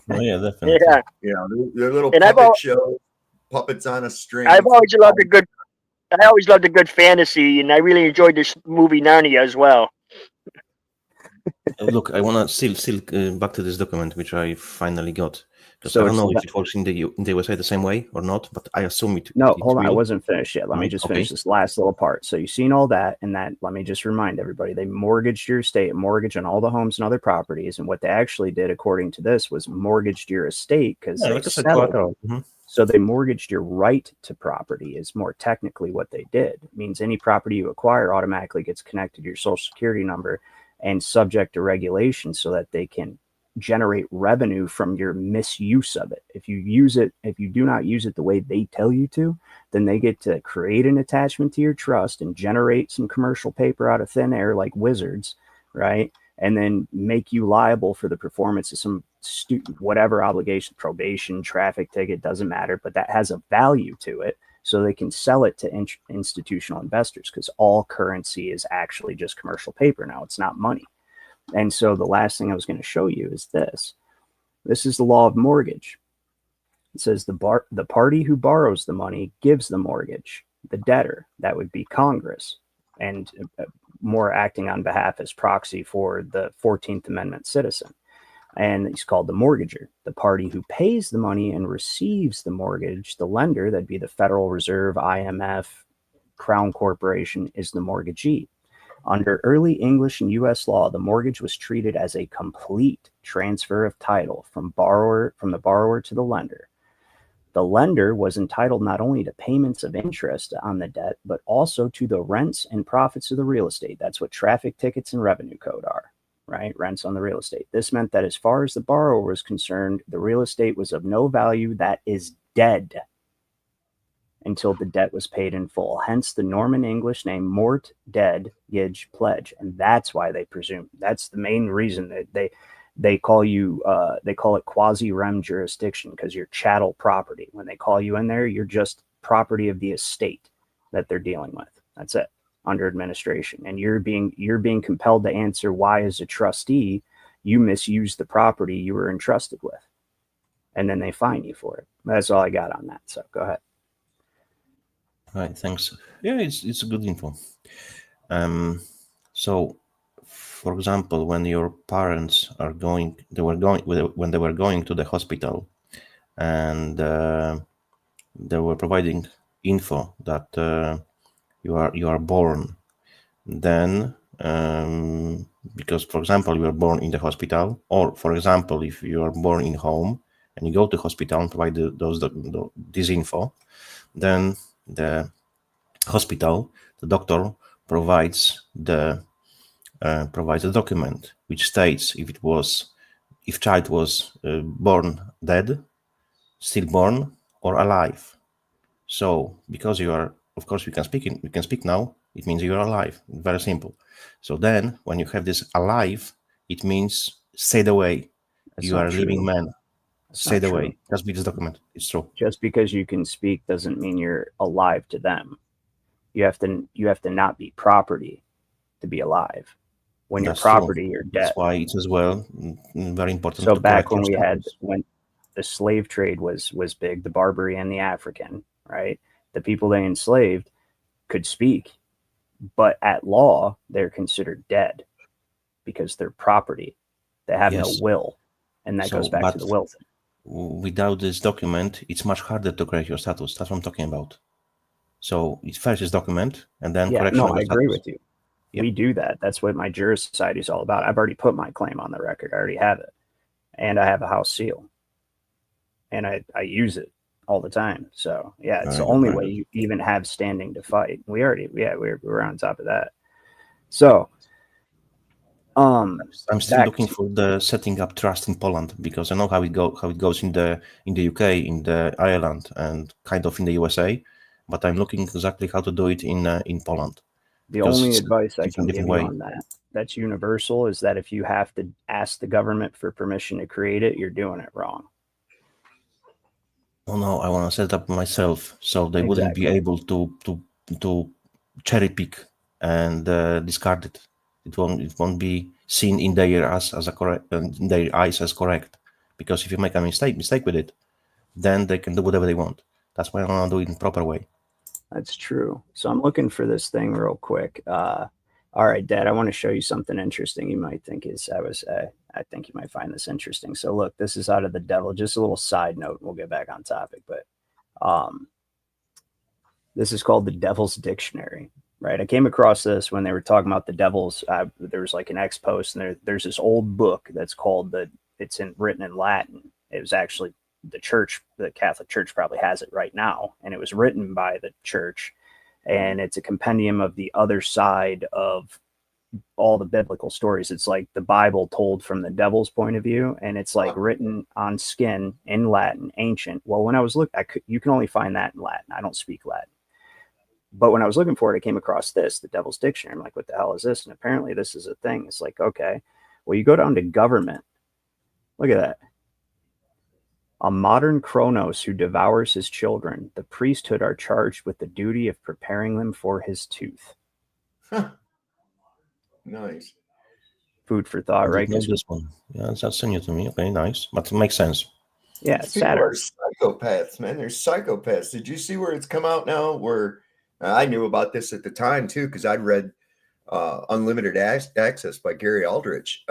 Oh, yeah, definitely. Yeah. They're little puppet shows, puppets on a string. I always loved a good fantasy, and I really enjoyed this movie Narnia as well. Look, I want to still back to this document which I finally got. Because So I don't know it's if it works in the USA the same way or not, but I assume it. No, it hold on. I will. wasn't finished yet. Let me just finish this last little part. So you've seen all that, and that, let me just remind everybody, they mortgaged your estate, mortgage on all the homes and other properties. And what they actually did, according to this, was mortgaged your estate because they settled. So they mortgaged your right to property is more technically what they did. It means any property you acquire automatically gets connected to your social security number and subject to regulation so that they can generate revenue from your misuse of it. If you do not use it the way they tell you to, then they get to create an attachment to your trust and generate some commercial paper out of thin air like wizards, right? And then make you liable for the performance of some whatever obligation, probation, traffic ticket, doesn't matter, but that has a value to it. So they can sell it to institutional investors because all currency is actually just commercial paper now. It's not money. And so the last thing I was going to show you is this. This is the law of mortgage. It says the party who borrows the money gives the mortgage. The debtor, that would be Congress, and more acting on behalf as proxy for the 14th Amendment citizen. And he's called the mortgager. The party who pays the money and receives the mortgage, the lender, that'd be the Federal Reserve, IMF, Crown Corporation, is the mortgagee. Under early English and U.S. law, the mortgage was treated as a complete transfer of title from the borrower to the lender. The lender was entitled not only to payments of interest on the debt, but also to the rents and profits of the real estate. That's what traffic tickets and revenue code are, right? Rents on the real estate. This meant that as far as the borrower was concerned, the real estate was of no value, that is dead, until the debt was paid in full. Hence the Norman English name mort, dead, gage, pledge. And that's why they presume. That's the main reason that they call it quasi-rem jurisdiction, because you're chattel property. When they call you in there, you're just property of the estate that they're dealing with. That's it, under administration. And you're being compelled to answer why, as a trustee, you misused the property you were entrusted with. And then they fine you for it. That's all I got on that. So go ahead. All right, thanks. Yeah, it's a good info. So, for example, when your parents when they were going to the hospital, and they were providing info that you are born, then because, for example, you are born in the hospital, or for example, if you are born in home and you go to hospital and provide this info, then the hospital, the doctor provides the document which states if child was born dead, stillborn, or alive. So because you are, of course, we can speak now. It means you are alive. Very simple. So then, when you have this alive, it means stayed away. You are a living man. Stayed away. Just be this document. It's true. Just because you can speak doesn't mean you're alive to them. You have to not be property to be alive. When you're property, you're dead. That's why it's as well very important. So back when the slave trade was big, the Barbary and the African, right? The people they enslaved could speak, but at law they're considered dead because they're property. They have no will, and that goes back to the will thing. Without this document, it's much harder to correct your status. That's what I'm talking about. So it first is document, and then correction. No, I agree with you. Yep. We do that. That's what my Jurist Society is all about. I've already put my claim on the record. I already have it, and I have a house seal, and I use it all the time. So yeah, it's the only way you even have standing to fight. We're on top of that. So I'm still looking for the setting up trust in Poland, because I know how it goes in the UK, in the Ireland, and kind of in the USA, but I'm looking exactly how to do it in Poland. The only advice I can give you on that's universal, is that if you have to ask the government for permission to create it, you're doing it wrong. Oh no, I want to set up myself, so they wouldn't be able to cherry pick and discard it. It won't be seen in their eyes as correct, because if you make a mistake with it, then they can do whatever they want. That's why I want to do it in proper way. That's true. So I'm looking for this thing real quick. All right, Dad, I want to show you something interesting. You might think I think you might find this interesting. So look, this is out of the devil. Just a little side note. We'll get back on topic, but this is called the Devil's Dictionary, right? I came across this when they were talking about the devils. There was like an X post, and there's this old book that's called written in Latin. It was actually the Catholic Church probably has it right now, and it was written by the church, and it's a compendium of the other side of all the biblical stories. It's like the Bible told from the devil's point of view, and it's like written on skin in Latin, ancient. Well, when I was you can only find that in Latin. I don't speak Latin, but when I was looking for it, I came across the Devil's Dictionary. I'm like, what the hell is this? And apparently this is a thing. It's like, okay, well, you go down to government. Look at that. A modern Kronos who devours his children, the priesthood are charged with the duty of preparing them for his tooth. Nice. Food for thought, right? This one. Yeah, that's new to me. Okay, nice. But it makes sense. Yeah, People are psychopaths, man. They're psychopaths. Did you see where it's come out now? Where I knew about this at the time, too, because I'd read Unlimited Access by Gary Aldrich.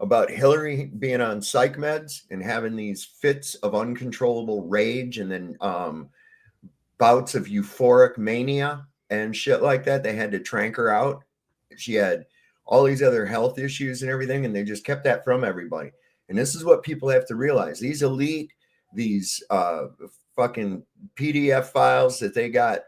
about Hillary being on psych meds and having these fits of uncontrollable rage and then bouts of euphoric mania and shit like that. They had to trank her out. She had all these other health issues and everything, and they just kept that from everybody. And this is what people have to realize. These elite, these fucking PDF files that they got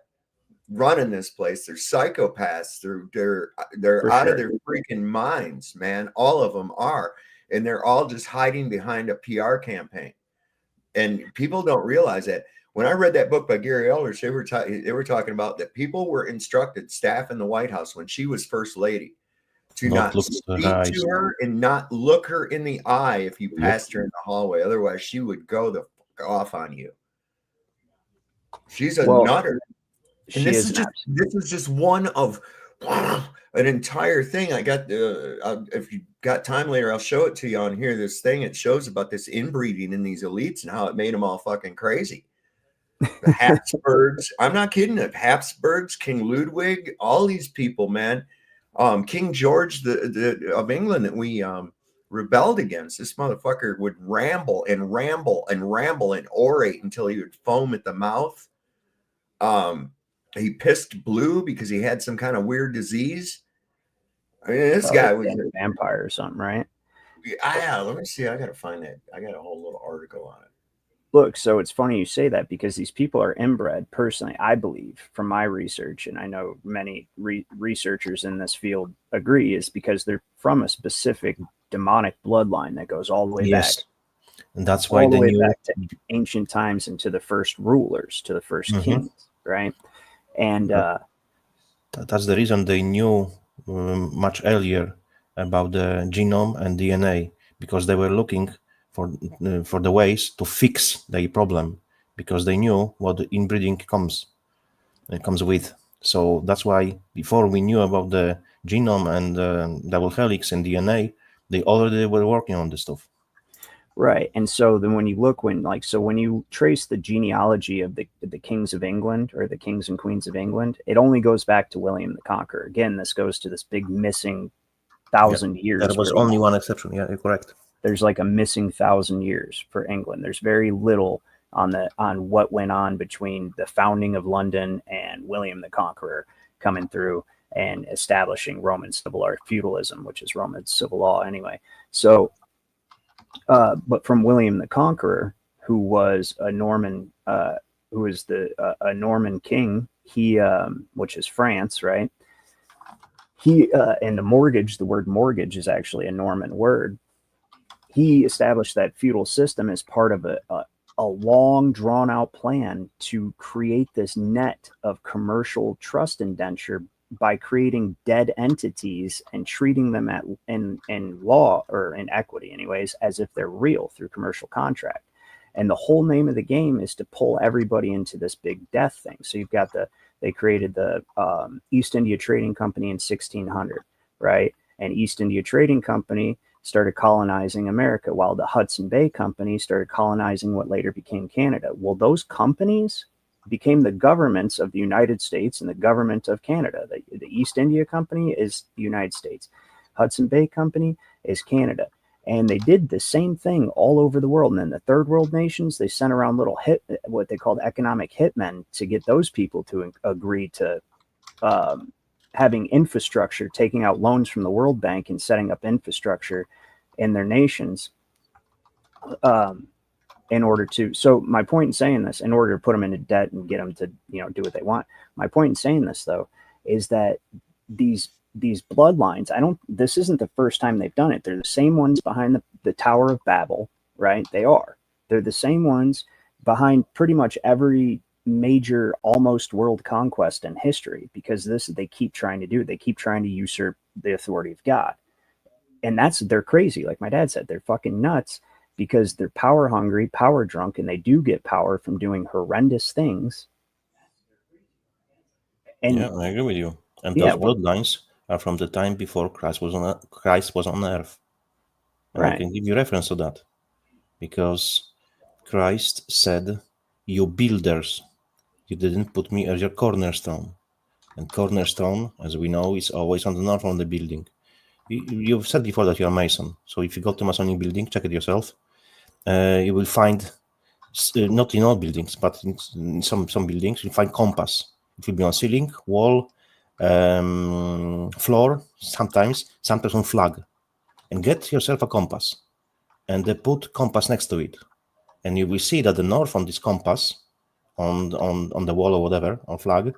running this place, they're psychopaths. They're out of their freaking minds, man. All of them are. And they're all just hiding behind a PR campaign. And people don't realize that. When I read that book by Gary Eldridge, they were talking about that people were instructed, staff in the White House when she was first lady, to not speak to her and not look her in the eye if you passed her in the hallway. Otherwise, she would go the fuck off on you. She's a nutter. And this is just one of an entire thing. I got if you got time later, I'll show it to you on here. This thing, it shows about this inbreeding in these elites and how it made them all fucking crazy. The Habsburgs, I'm not kidding. The Habsburgs, King Ludwig, all these people, man. King George of England that we rebelled against. This motherfucker would ramble and orate until he would foam at the mouth. He pissed blue because he had some kind of weird disease. I mean, this guy was a vampire or something, right? Yeah, let me see. I gotta find that. I got a whole little article on it. Look, so it's funny you say that because these people are inbred. Personally, I believe from my research, and I know many researchers in this field agree, is because they're from a specific demonic bloodline that goes all the way back. And that's why they knew back to ancient times and to the first rulers, to the first kings, right? And that's the reason they knew much earlier about the genome and DNA, because they were looking for the ways to fix their problem, because they knew what the inbreeding comes with. So that's why before we knew about the genome and double helix and DNA, they already were working on this stuff. Right. And so then when you look, when you trace the genealogy of the kings of England, or the kings and queens of England, it only goes back to William the Conqueror. Again, this goes to this big missing 1,000 years. There was only one exception. Yeah, you're correct. There's like a missing 1,000 years for England. There's very little on what went on between the founding of London and William the Conqueror coming through and establishing Roman civil law, feudalism, which is Roman civil law anyway. So, but from William the Conqueror, who was a Norman, a Norman king, which is France, right? And the word mortgage is actually a Norman word. He established that feudal system as part of a long drawn out plan to create this net of commercial trust indenture by creating dead entities and treating them in law, or in equity anyways, as if they're real through commercial contract. And the whole name of the game is to pull everybody into this big death thing. So you've got they created the East India Trading Company in 1600, right? And East India Trading Company started colonizing America, while the Hudson Bay Company started colonizing what later became Canada. Well, those companies became the governments of the United States and the government of Canada. The East India Company is the United States. Hudson Bay Company is Canada. And they did the same thing all over the world. And then the third world nations, they sent around little what they called economic hitmen to get those people to agree to having infrastructure, taking out loans from the World Bank and setting up infrastructure in their nations in order to. So my point in saying this, in order to put them into debt and get them to, do what they want. My point in saying this, though, is that these bloodlines, this isn't the first time they've done it. They're the same ones behind the Tower of Babel, right? They're the same ones behind pretty much every major almost world conquest in history, because they keep trying to do. They keep trying to usurp the authority of God. And they're crazy. Like my dad said, they're fucking nuts, because they're power hungry, power drunk, and they do get power from doing horrendous things. And yeah, I agree with you. And those bloodlines are from the time before Christ was on earth. And right. I can give you reference to that, because Christ said, "You builders, you didn't put me as your cornerstone." And cornerstone, as we know, is always on the north of the building. You've said before that you're a Mason. So if you go to Masonic building, check it yourself. You will find, not in all buildings, but in some buildings, you'll find compass. It will be on ceiling, wall, floor, sometimes on flag. And get yourself a compass. And put compass next to it. And you will see that the north on this compass, on the wall or whatever, on flag,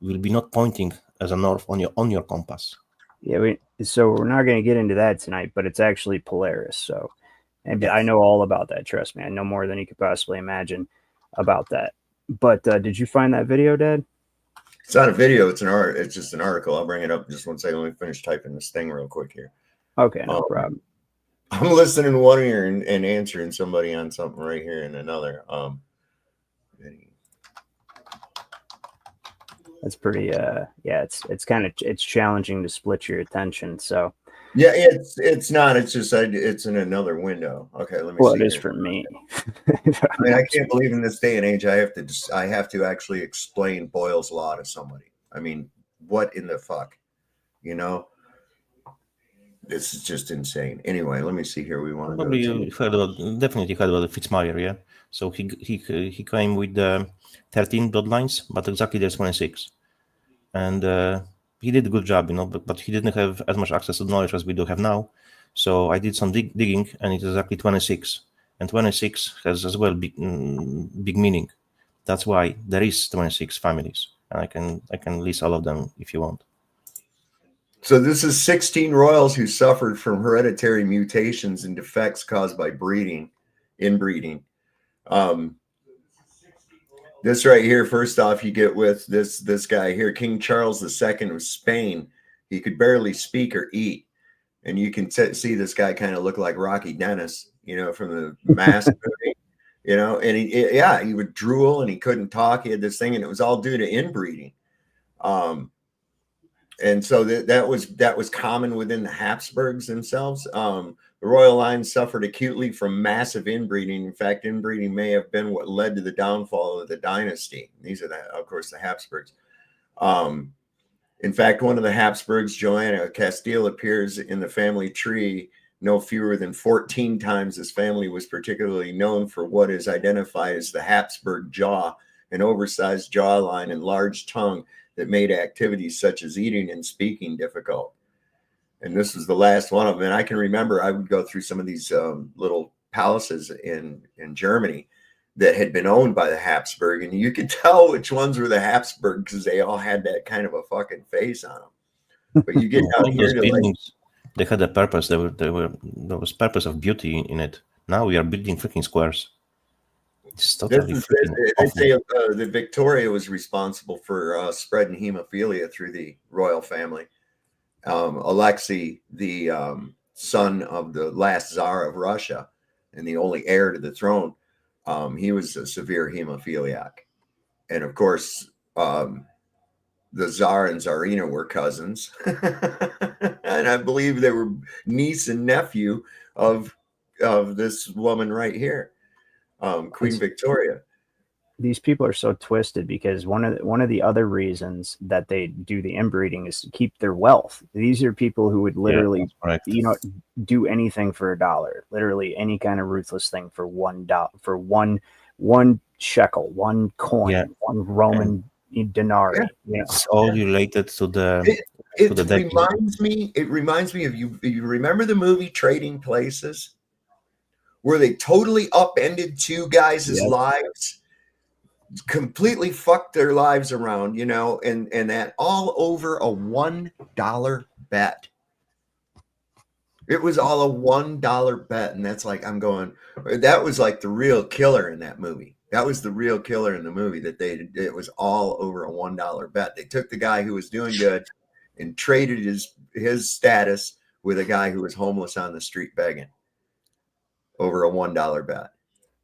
will be not pointing as a north on your compass. Yeah, so we're not going to get into that tonight, but it's actually Polaris. So, and I know all about that. Trust me, I know more than you could possibly imagine about that. But did you find that video, Dad? It's not a video. It's It's just an article. I'll bring it up in just one second. Let me finish typing this thing real quick here. Okay, no problem. I'm listening to one ear and answering somebody on something right here in another. That's pretty. Yeah, it's challenging to split your attention. So. Yeah, it's not. It's just it's in another window. Okay, let me. Well, see it is here. For me. I mean, I can't believe in this day and age I have to actually explain Boyle's law to somebody. I mean, what in the fuck, you know? This is just insane. Anyway, let me see here. We want to probably definitely heard about Fitzmyer, yeah. So he came with 13 bloodlines, but exactly there's 26, and he did a good job, but he didn't have as much access to knowledge as we do have now. So I did some digging, and it's exactly 26, and 26 has as well big meaning. That's why there is 26 families, and I can list all of them if you want. So this is 16 royals who suffered from hereditary mutations and defects caused by inbreeding. This right here, first off, you get with this guy here, King Charles II of Spain. He could barely speak or eat. And you can see this guy kind of look like Rocky Dennis, from the Mask movie, and he would drool and he couldn't talk. He had this thing, and it was all due to inbreeding. And so that was common within the Habsburgs themselves. The royal line suffered acutely from massive inbreeding. In fact, inbreeding may have been what led to the downfall of the dynasty. These are, of course, the Habsburgs. In fact, one of the Habsburgs, Joanna of Castile, appears in the family tree no fewer than 14 times. This family was particularly known for what is identified as the Habsburg jaw, an oversized jawline and large tongue that made activities such as eating and speaking difficult. And this was the last one of them. And I can remember I would go through some of these little palaces in Germany that had been owned by the Habsburg, and you could tell which ones were the Habsburg because they all had that kind of a fucking face on them. But you get out here to buildings, they had a purpose. There was purpose of beauty in it. Now we are building freaking squares. It's totally they say that Victoria was responsible for spreading hemophilia through the royal family. Alexei, the son of the last Tsar of Russia and the only heir to the throne, he was a severe hemophiliac. And of course, the Tsar and Tsarina were cousins. And I believe they were niece and nephew of this woman right here, Queen Victoria. These people are so twisted because one of the other reasons that they do the inbreeding is to keep their wealth. These are people who would literally, do anything for $1, literally any kind of ruthless thing for $1, for one shekel, one coin, one Roman denarii. Yeah. It's all related to the. It reminds me of you. You remember the movie Trading Places, where they totally upended two guys' lives. Completely fucked their lives around, and that all over a $1 bet. It was all a $1 bet, and that's like, that was like the real killer in that movie. That was the real killer in the movie, that it was all over a $1 bet. They took the guy who was doing good and traded his status with a guy who was homeless on the street begging over a $1 bet.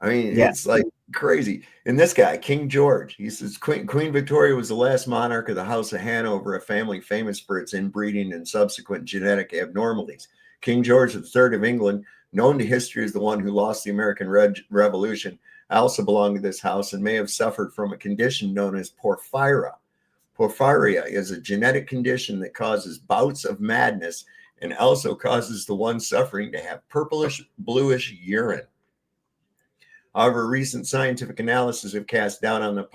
I mean, it's like crazy. And this guy, King George, he says Queen Victoria was the last monarch of the House of Hanover, a family famous for its inbreeding and subsequent genetic abnormalities. King George III of England, known to history as the one who lost the American Revolution, also belonged to this house and may have suffered from a condition known as porphyria. Porphyria is a genetic condition that causes bouts of madness and also causes the one suffering to have purplish, bluish urine. However, recent scientific analysis have cast doubt on the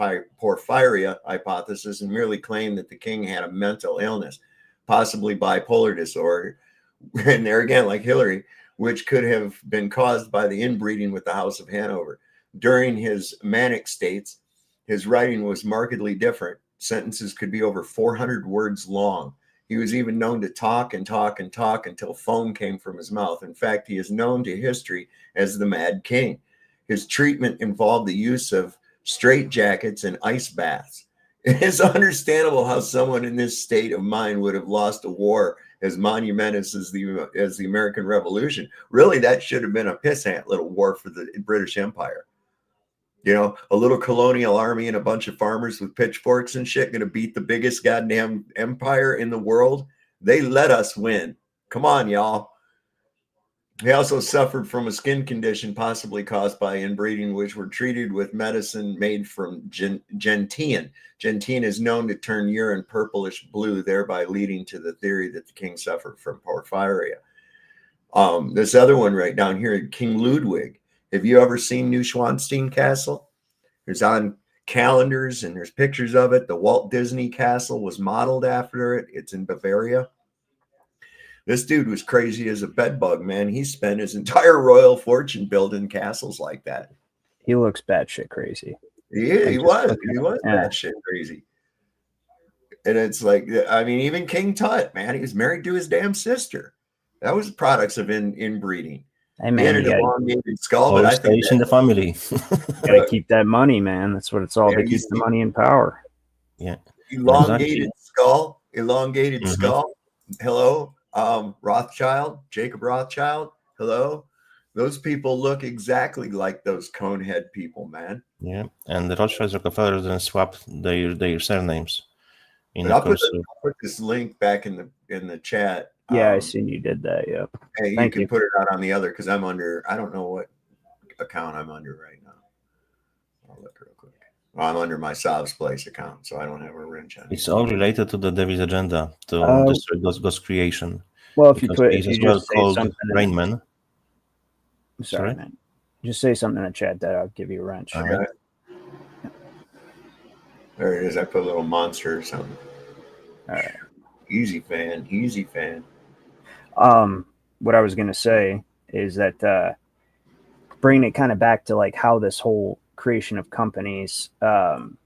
porphyria hypothesis and merely claimed that the king had a mental illness, possibly bipolar disorder, and there again, like Hillary, which could have been caused by the inbreeding with the House of Hanover. During his manic states, his writing was markedly different. Sentences could be over 400 words long. He was even known to talk and talk and talk until foam came from his mouth. In fact, he is known to history as the Mad King. His treatment involved the use of straitjackets and ice baths. It is understandable how someone in this state of mind would have lost a war as monumentous as the American Revolution. Really, that should have been a pissant little war for the British Empire. You know, a little colonial army and a bunch of farmers with pitchforks and shit going to beat the biggest goddamn empire in the world. They let us win. Come on, y'all. He also suffered from a skin condition possibly caused by inbreeding, which were treated with medicine made from gentian. Gentian is known to turn urine purplish blue, thereby leading to the theory that the king suffered from porphyria. This other one right down here, King Ludwig. Have you ever seen Neuschwanstein Castle? There's on calendars and there's pictures of it. The Walt Disney Castle was modeled after it. It's in Bavaria. This dude was crazy as a bedbug, man. He spent his entire royal fortune building castles like that. He looks batshit crazy. Yeah, he was batshit crazy. And it's like, I mean, even King Tut, man, he was married to his damn sister. That was products of inbreeding. Hey, man, he had an elongated skull, but I think in the family. Gotta keep that money, man. That's what it's all to keep the money and power. Yeah. Elongated skull. Hello. Rothschild, Jacob Rothschild. Hello. Those people look exactly like those conehead people, man. Yeah. And the Rothschilds, Rockefeller then swapped their surnames. I'll put this link back in the chat. Yeah, I seen you did that. Yeah. Hey, you can put it out on the other because I'm under. I don't know what account I'm under right now. I'll look real quick. Well, I'm under my Sob's Place account, so I don't have a wrench on it. It's all related to the devil's agenda to destroy God's creation. Well, if you just say something, Rainman. Sorry, man. Just say something in the chat that I'll give you a wrench. Okay. Right. There it is. I put a little monster or something. All right. Easy fan. What I was going to say is that bringing it kind of back to like how this whole creation of companies, in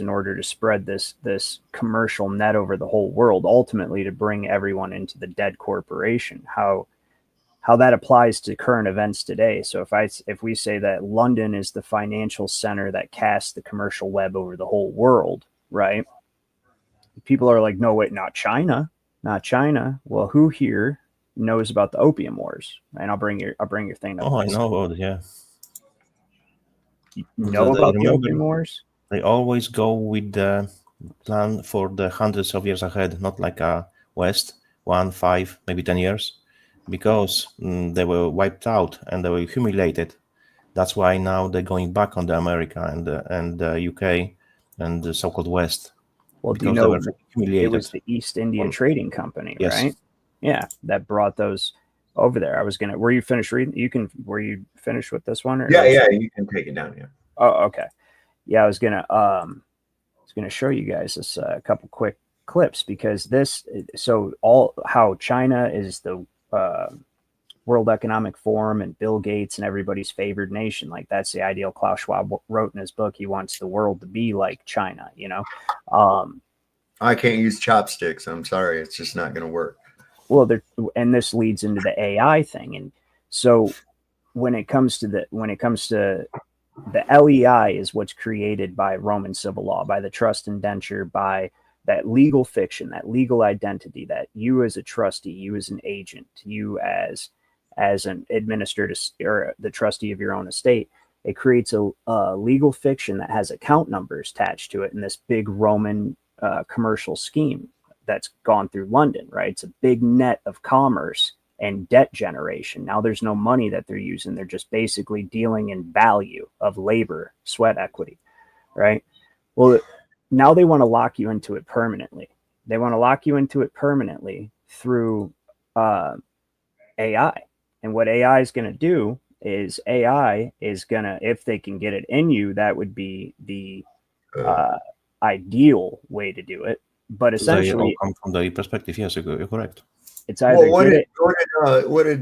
order to spread this commercial net over the whole world, ultimately to bring everyone into the dead corporation, how that applies to current events today. So if we say that London is the financial center that casts the commercial web over the whole world, right? People are like, no, wait, not China. Well, who here knows about the opium wars? And I'll bring your thing up. Oh, I know about it, yeah. You know about the opium wars? They always go with the plan for the hundreds of years ahead, not like a West, 1, 5, maybe 10 years, because they were wiped out and they were humiliated. That's why now they're going back on the America and the UK and the so-called West. Well, do you know it was the East India Trading Company, yes. Right? Yeah, that brought those over there. Were you finished reading? Were you finished with this one? Or yeah, you can take it down. Yeah. Oh, okay. Yeah, I was gonna show you guys this couple quick clips because how China is the World Economic Forum and Bill Gates and everybody's favored nation. Like that's the ideal. Klaus Schwab wrote in his book. He wants the world to be like China, you know? I can't use chopsticks. I'm sorry. It's just not going to work. Well, and this leads into the AI thing. And so when it comes to the LEI is what's created by Roman civil law, by the trust indenture, by that legal fiction, that legal identity, that you as a trustee, you as an agent, you as an administrator or the trustee of your own estate, it creates a legal fiction that has account numbers attached to it in this big Roman commercial scheme that's gone through London, right? It's a big net of commerce and debt generation. Now there's no money that they're using. They're just basically dealing in value of labor, sweat equity, right? Well, now they want to lock you into it permanently. They want to lock you into it permanently through AI. And what AI is going to do is AI is going to, if they can get it in you, that would be the ideal way to do it. But essentially, they all come from the perspective. Yes, you're correct. It's either what did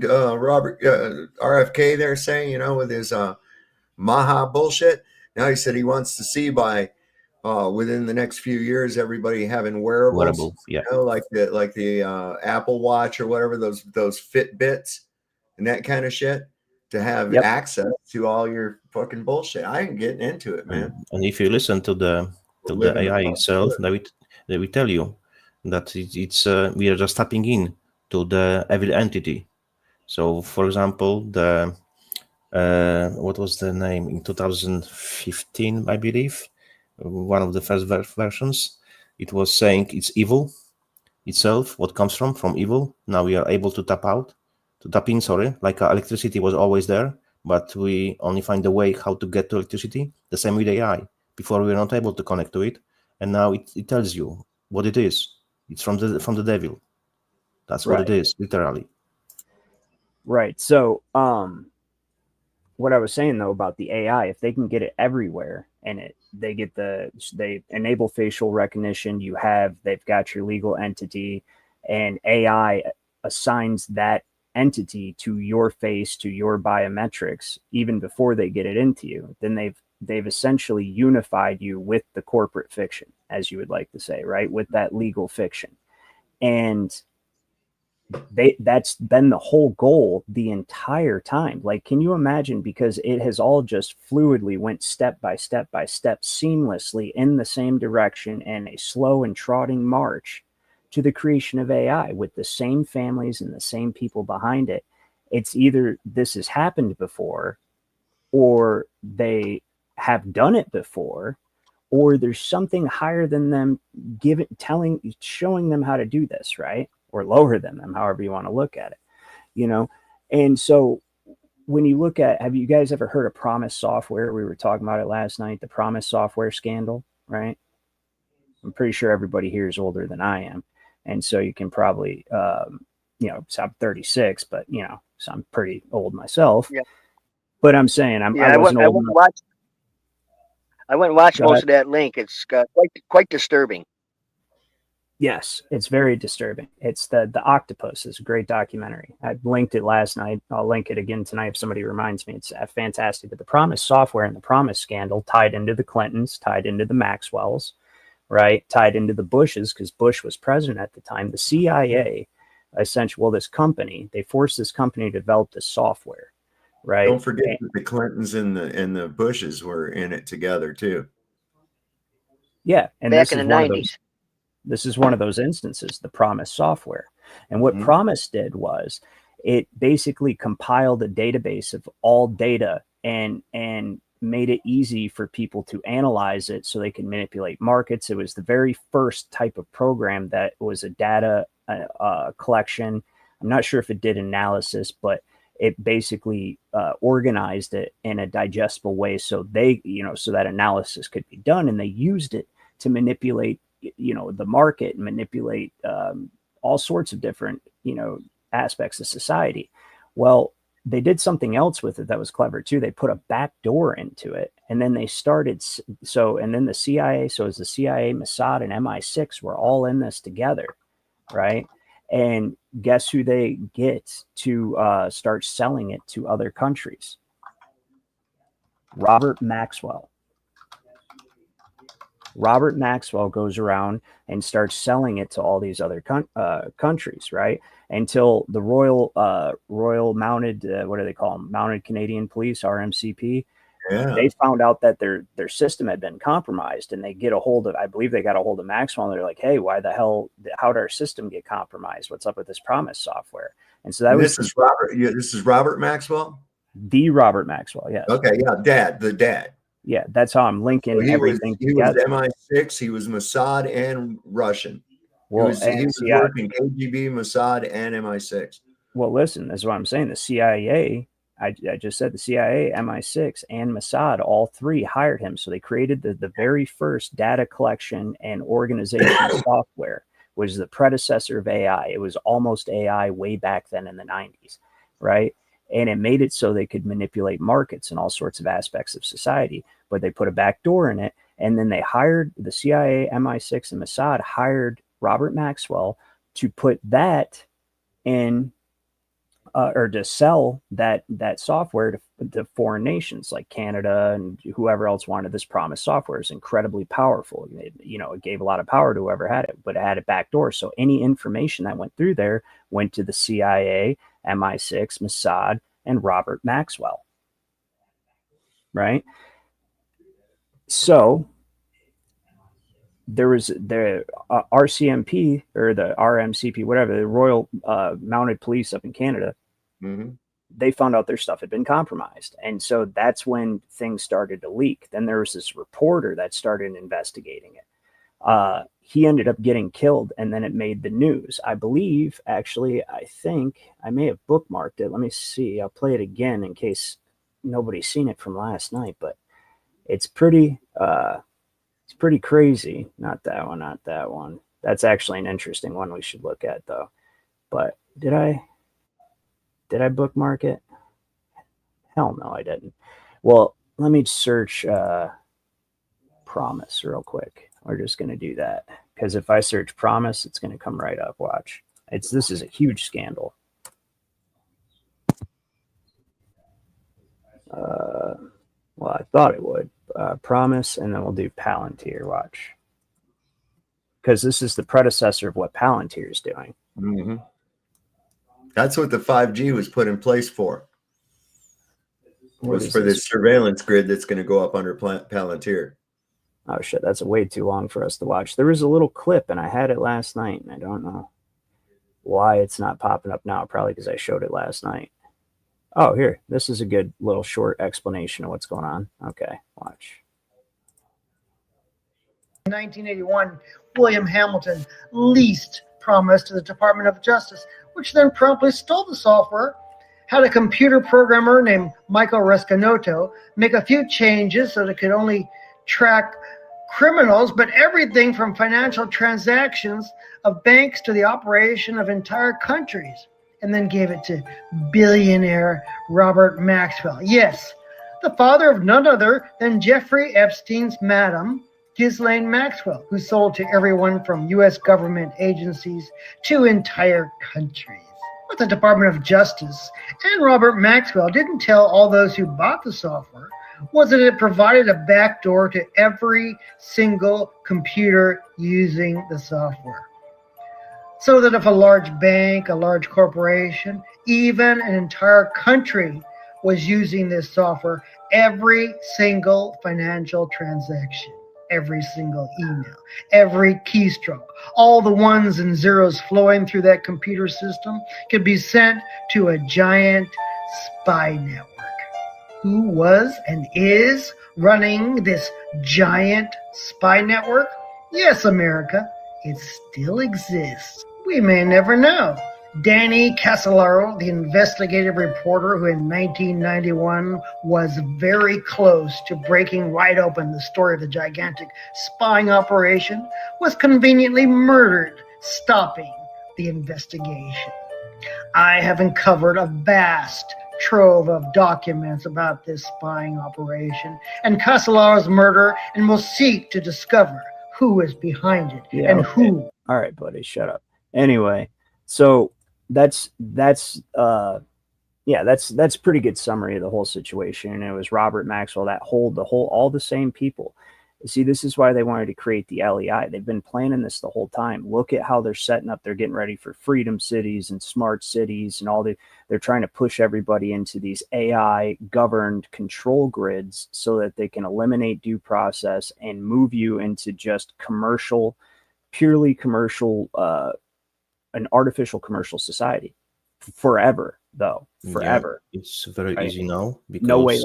Robert RFK there say? You know, with his Maha bullshit. Now he said he wants to see by within the next few years everybody having wearables. Yeah, you know, like the Apple Watch or whatever, those Fitbits and that kind of shit, to have access to all your fucking bullshit. I ain't getting into it, man. And if you listen to the AI itself, they will tell you that it's we are just tapping in to the evil entity. So, for example, the what was the name in 2015, I believe, one of the first versions, it was saying it's evil itself, what comes from evil. Now we are able to tap in, like electricity was always there, but we only find a way how to get to electricity. The same with AI. Before we were not able to connect to it, and now it tells you what it is. It's from the devil. That's what it is, literally. Right. So, what I was saying though about the AI, if they can get it everywhere and they enable facial recognition, they've got your legal entity, and AI assigns that entity to your face, to your biometrics, even before they get it into you, then they've essentially unified you with the corporate fiction, as you would like to say, right? With that legal fiction. And that's been the whole goal the entire time. Like, can you imagine? Because it has all just fluidly went step by step by step, seamlessly in the same direction, and a slow and trotting march to the creation of AI with the same families and the same people behind it. It's either this has happened before, or they have done it before, or there's something higher than them showing them how to do this, right? Or lower than them, however you want to look at it, you know? And so when you look at, have you guys ever heard of Promise Software? We were talking about it last night, the Promise Software scandal, right? I'm pretty sure everybody here is older than I am. And so you can probably, so I'm 36, but, so I'm pretty old myself. Yeah. But I'm saying I went and watched most of that link. It's quite disturbing. Yes, it's very disturbing. It's the Octopus is a great documentary. I linked it last night. I'll link it again tonight if somebody reminds me. It's fantastic. But the Promise Software and the Promise scandal tied into the Clintons, tied into the Maxwells, right? Tied into the Bushes, because Bush was president at the time. The CIA, essentially, this company, they forced this company to develop this software, right? Don't forget that the Clintons and the Bushes were in it together too. Yeah, and back in the 90s. This is one of those instances, the Promise Software. And what Promise did was it basically compiled a database of all data and made it easy for people to analyze it so they can manipulate markets. It was the very first type of program that was a data collection. I'm not sure if it did analysis, but it basically organized it in a digestible way so so that analysis could be done. And they used it to manipulate the market and manipulate all sorts of different, aspects of society. Well, they did something else with it that was clever too. They put a back door into it, and then they started. And then the CIA, so as the CIA, Mossad, and MI6 were all in this together, right? And guess who they get to start selling it to other countries? Robert Maxwell. Robert Maxwell goes around and starts selling it to all these other countries, right? Until the Royal Mounted, what do they call them? Mounted Canadian Police, RMCP. Yeah. They found out that their system had been compromised, and they get a hold of, I believe they got a hold of Maxwell, and they're like, hey, why the hell, how did our system get compromised? What's up with this Promise software? And so this is Robert. Yeah, this is Robert Maxwell. The Robert Maxwell, yes. Okay, yeah, the dad. Yeah, that's how I'm linking everything together. He was MI6, he was Mossad and Russian. Well, he was working KGB, Mossad, and MI6. Well, listen, that's what I'm saying. The CIA, I just said the CIA, MI6, and Mossad, all three hired him. So they created the very first data collection and organization software, was the predecessor of AI. It was almost AI way back then in the 90s, right? And it made it so they could manipulate markets and all sorts of aspects of society, but they put a back door in it. And then they hired the CIA, MI6, and Mossad hired Robert Maxwell to put that in, or to sell that software to foreign nations like Canada and whoever else wanted this promised software. Is incredibly powerful. It gave a lot of power to whoever had it, but it had a backdoor. So any information that went through there went to the CIA, MI6, Mossad, and Robert Maxwell. Right? So there was the RCMP or the RMCP, whatever, the Royal Mounted Police up in Canada. Mm-hmm. They found out their stuff had been compromised. And so that's when things started to leak. Then there was this reporter that started investigating it. He ended up getting killed, and then it made the news. I believe, actually, I think I may have bookmarked it. Let me see. I'll play it again in case nobody's seen it from last night, but it's pretty crazy. Not that one, not that one. That's actually an interesting one we should look at, though. But did I bookmark it? Hell no, I didn't. Well, let me search promise real quick. We're just going to do that, because if I search promise, it's going to come right up. Watch. This is a huge scandal. Well, I thought it would. Promise, and then we'll do Palantir. Watch. Because this is the predecessor of what Palantir is doing. Mm-hmm. That's what the 5G was put in place for. Was for this surveillance grid that's going to go up under Palantir. Oh shit, that's way too long for us to watch. There was a little clip, and I had it last night, and I don't know why it's not popping up now. Probably because I showed it last night. Oh, here. This is a good little short explanation of what's going on. Okay, watch. In 1981, William Hamilton leased Promise to the Department of Justice, which then promptly stole the software, had a computer programmer named Michael Rescanotto make a few changes so that it could only track criminals, but everything from financial transactions of banks to the operation of entire countries, and then gave it to billionaire Robert Maxwell. Yes, the father of none other than Jeffrey Epstein's Madam Ghislaine Maxwell, who sold to everyone from U.S. government agencies to entire countries. What the Department of Justice and Robert Maxwell didn't tell all those who bought the software was that it provided a backdoor to every single computer using the software. So that if a large bank, a large corporation, even an entire country was using this software, every single financial transaction, every single email, every keystroke, all the ones and zeros flowing through that computer system could be sent to a giant spy network. Who was and is running this giant spy network? Yes, America, it still exists. We may never know. Danny Casolaro, the investigative reporter who in 1991 was very close to breaking wide open the story of the gigantic spying operation, was conveniently murdered, stopping the investigation. I have uncovered a vast trove of documents about this spying operation and Casolaro's murder, and will seek to discover who is behind it who. All right, buddy, shut up. Anyway, so that's pretty good summary of the whole situation. And it was Robert Maxwell, all the same people. See, this is why they wanted to create the LEI. They've been planning this the whole time. Look at how they're setting up. They're getting ready for freedom cities and smart cities and they're trying to push everybody into these AI governed control grids so that they can eliminate due process and move you into just purely commercial, an artificial commercial society forever, though. Forever. Yeah, it's very easy now. Because... No way,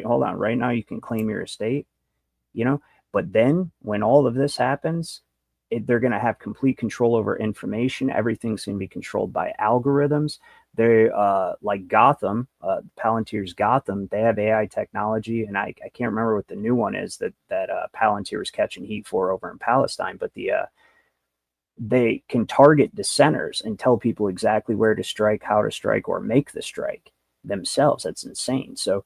hold on. Right now you can claim your estate. But then when all of this happens, they're going to have complete control over information. Everything's going to be controlled by algorithms. They like Gotham, Palantir's Gotham, they have AI technology, and I can't remember what the new one is that Palantir is catching heat for over in Palestine, but the they can target dissenters and tell people exactly where to strike, how to strike, or make the strike themselves. That's insane. So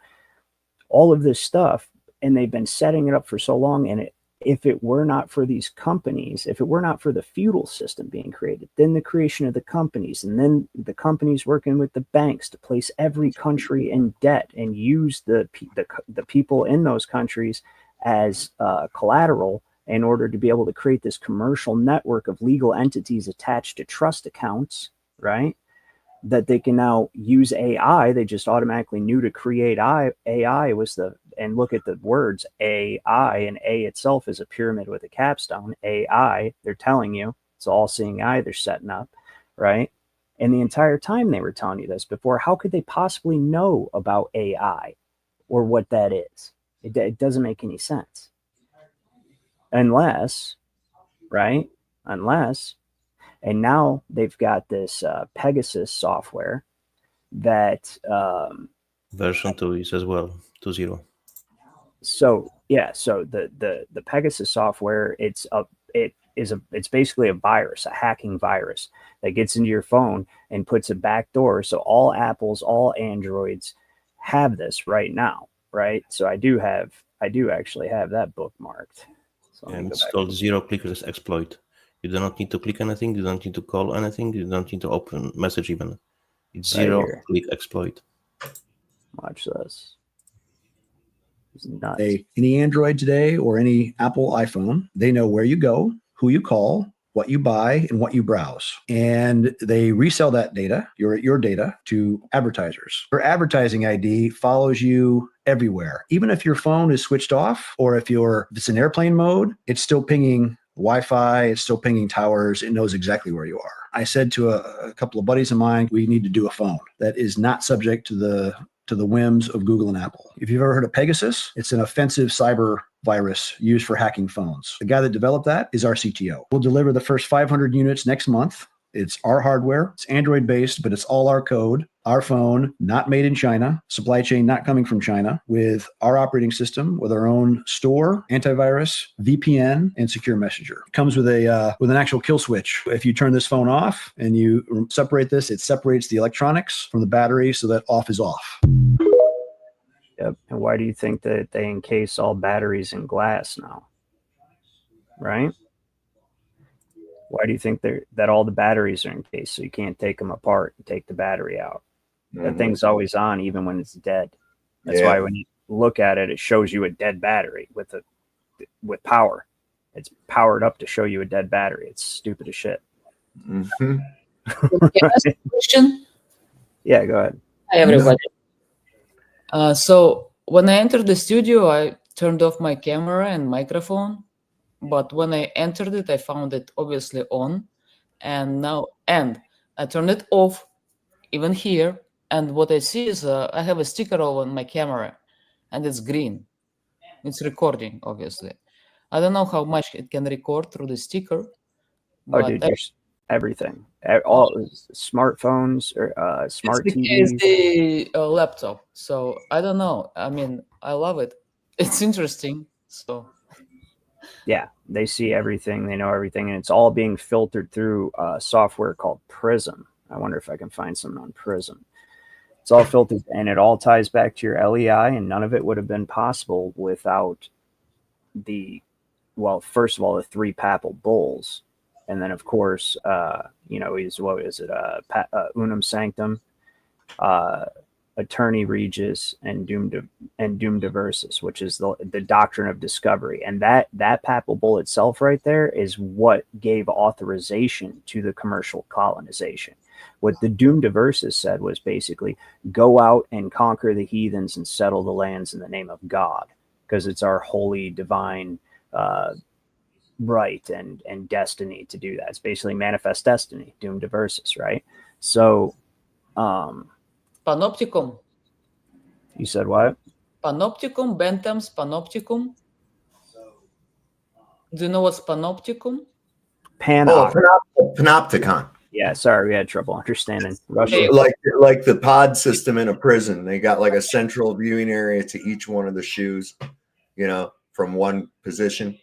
all of this stuff, and they've been setting it up for so long, and if it were not for these companies, if it were not for the feudal system being created, then the creation of the companies, and then the companies working with the banks to place every country in debt and use the people in those countries as collateral in order to be able to create this commercial network of legal entities attached to trust accounts, right? That they can now use AI. They just automatically knew to create AI was and look at the words AI, and A itself is a pyramid with a capstone. AI, they're telling you, it's all seeing eye they're setting up, right? And the entire time they were telling you this before, how could they possibly know about AI or what that is? It doesn't make any sense. Unless, right? And now they've got this Pegasus software that version 2 is as well 2.0. So yeah, so the Pegasus software, it's basically a virus, a hacking virus that gets into your phone and puts a backdoor. So all Apples, all Androids have this right now, right? So I do actually have that bookmarked. So and it's called zero-click exploit. You do not need to click anything. You don't need to call anything. You don't need to open message even. It's zero-click exploit. Watch this. It's nuts. Any Android today or any Apple iPhone, they know where you go, who you call, what you buy, and what you browse. And they resell that data, your data, to advertisers. Your advertising ID follows you everywhere. Even if your phone is switched off, or if it's in airplane mode, it's still pinging Wi-Fi, it's still pinging towers. It knows exactly where you are. I said to a couple of buddies of mine, we need to do a phone that is not subject to the whims of Google and Apple. If you've ever heard of Pegasus, it's an offensive cyber virus used for hacking phones. The guy that developed that is our CTO. We'll deliver the first 500 units next month. It's our hardware. It's Android based, but it's all our code, our phone, not made in China, supply chain not coming from China, with our operating system, with our own store, antivirus, VPN, and secure messenger. It comes with an actual kill switch. If you turn this phone off and you separate this, it separates the electronics from the battery so that off is off. Yep. And why do you think that they encase all batteries in glass now? Right? Why do you think that all the batteries are encased so you can't take them apart and take the battery out? That thing's always on even when it's dead. That's why when you look at it, it shows you a dead battery with power. It's powered up to show you a dead battery. It's stupid as shit. Can I ask a question? Yeah, go ahead. Hi, everybody. So when I entered the studio, I turned off my camera and microphone. But when I entered it, I found it obviously on. And I turned it off, even here. And what I see is I have a sticker on my camera, and it's green. It's recording, obviously. I don't know how much it can record through the sticker. Oh, dude, everything. All smartphones or smart TVs. It's the laptop. So I don't know. I mean, I love it. It's interesting. So. Yeah, they see everything. They know everything. And it's all being filtered through software called Prism. I wonder if I can find something on Prism. It's all filtered, and it all ties back to your LEI, and none of it would have been possible without first of all, the 3 papal bulls. And then, of course, Unum Sanctum, Attorney Regis, and Dum Diversus, which is the doctrine of discovery. And that papal bull itself right there is what gave authorization to the commercial colonization. What the Dum Diversus said was basically go out and conquer the heathens and settle the lands in the name of God, because it's our holy divine right and destiny to do that. It's basically manifest destiny, Dum Diversus, right? So Panopticum. You said what? Panopticum, Bentham's Panopticum. Do you know what's Panopticum? Panopticon. Yeah, sorry, we had trouble understanding Russian. Like the pod system in a prison. They got like a central viewing area to each one of the shoes, from one position.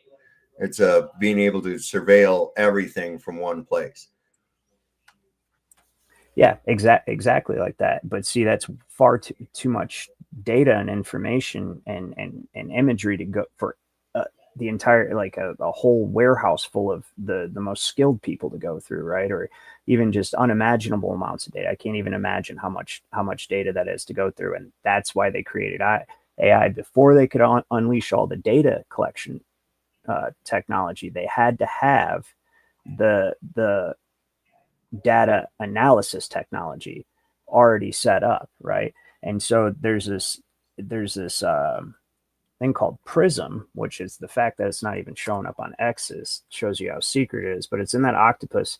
It's being able to surveil everything from one place. Yeah, exactly like that. But see, that's far too much data and information and imagery to go for the entire, like a whole warehouse full of the most skilled people to go through, right? Or even just unimaginable amounts of data. I can't even imagine how much data that is to go through. And that's why they created AI before they could unleash all the data collection technology. They had to have the data analysis technology already set up, right? And so there's this thing called Prism, which is the fact that it's not even showing up on X's, shows you how secret it is. But it's in that octopus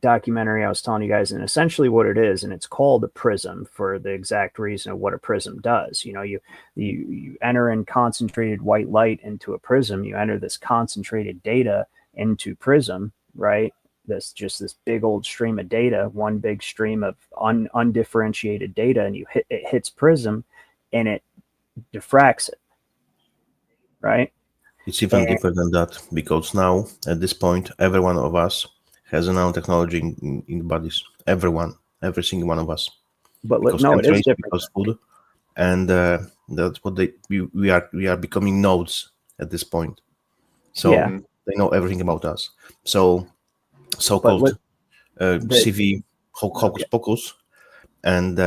documentary I was telling you guys, and essentially what it is, and it's called a prism for the exact reason of what a prism does. You know, you enter in concentrated white light into a prism, you enter this concentrated data into Prism, right? This big old stream of data, one big stream of undifferentiated data, and it hits Prism and it diffracts it, right? It's even deeper than that, because now at this point every one of us has a nanotechnology in bodies. Every single one of us. But no, it is different. Because food, and that's what we are becoming nodes at this point. So yeah. They know everything about us. So-called CV hocus pocus, and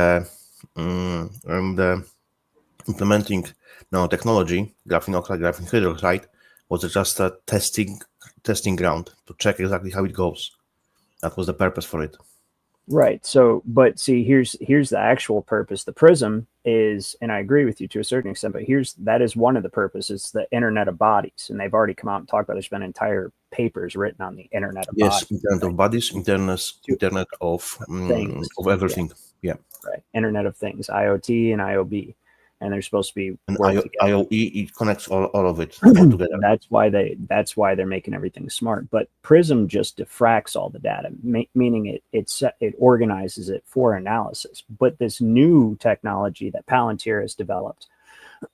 implementing nanotechnology, graphene oxide, graphene hydroxide, was just a testing ground to check exactly how it goes. That was the purpose for it. Right. So, but see, here's the actual purpose. The Prism is, and I agree with you to a certain extent, but that is one of the purposes, the Internet of Bodies. And they've already come out and talked about, there's been entire papers written on the Internet of Bodies. Yes, Internet of Bodies, Internet of things, of everything. Yeah. Right. Internet of Things, IoT and IOB. And they're supposed to be and IoE, it connects all of it together. That's why they're making everything smart. But Prism just diffracts all the data, meaning it organizes it for analysis. But this new technology that Palantir has developed,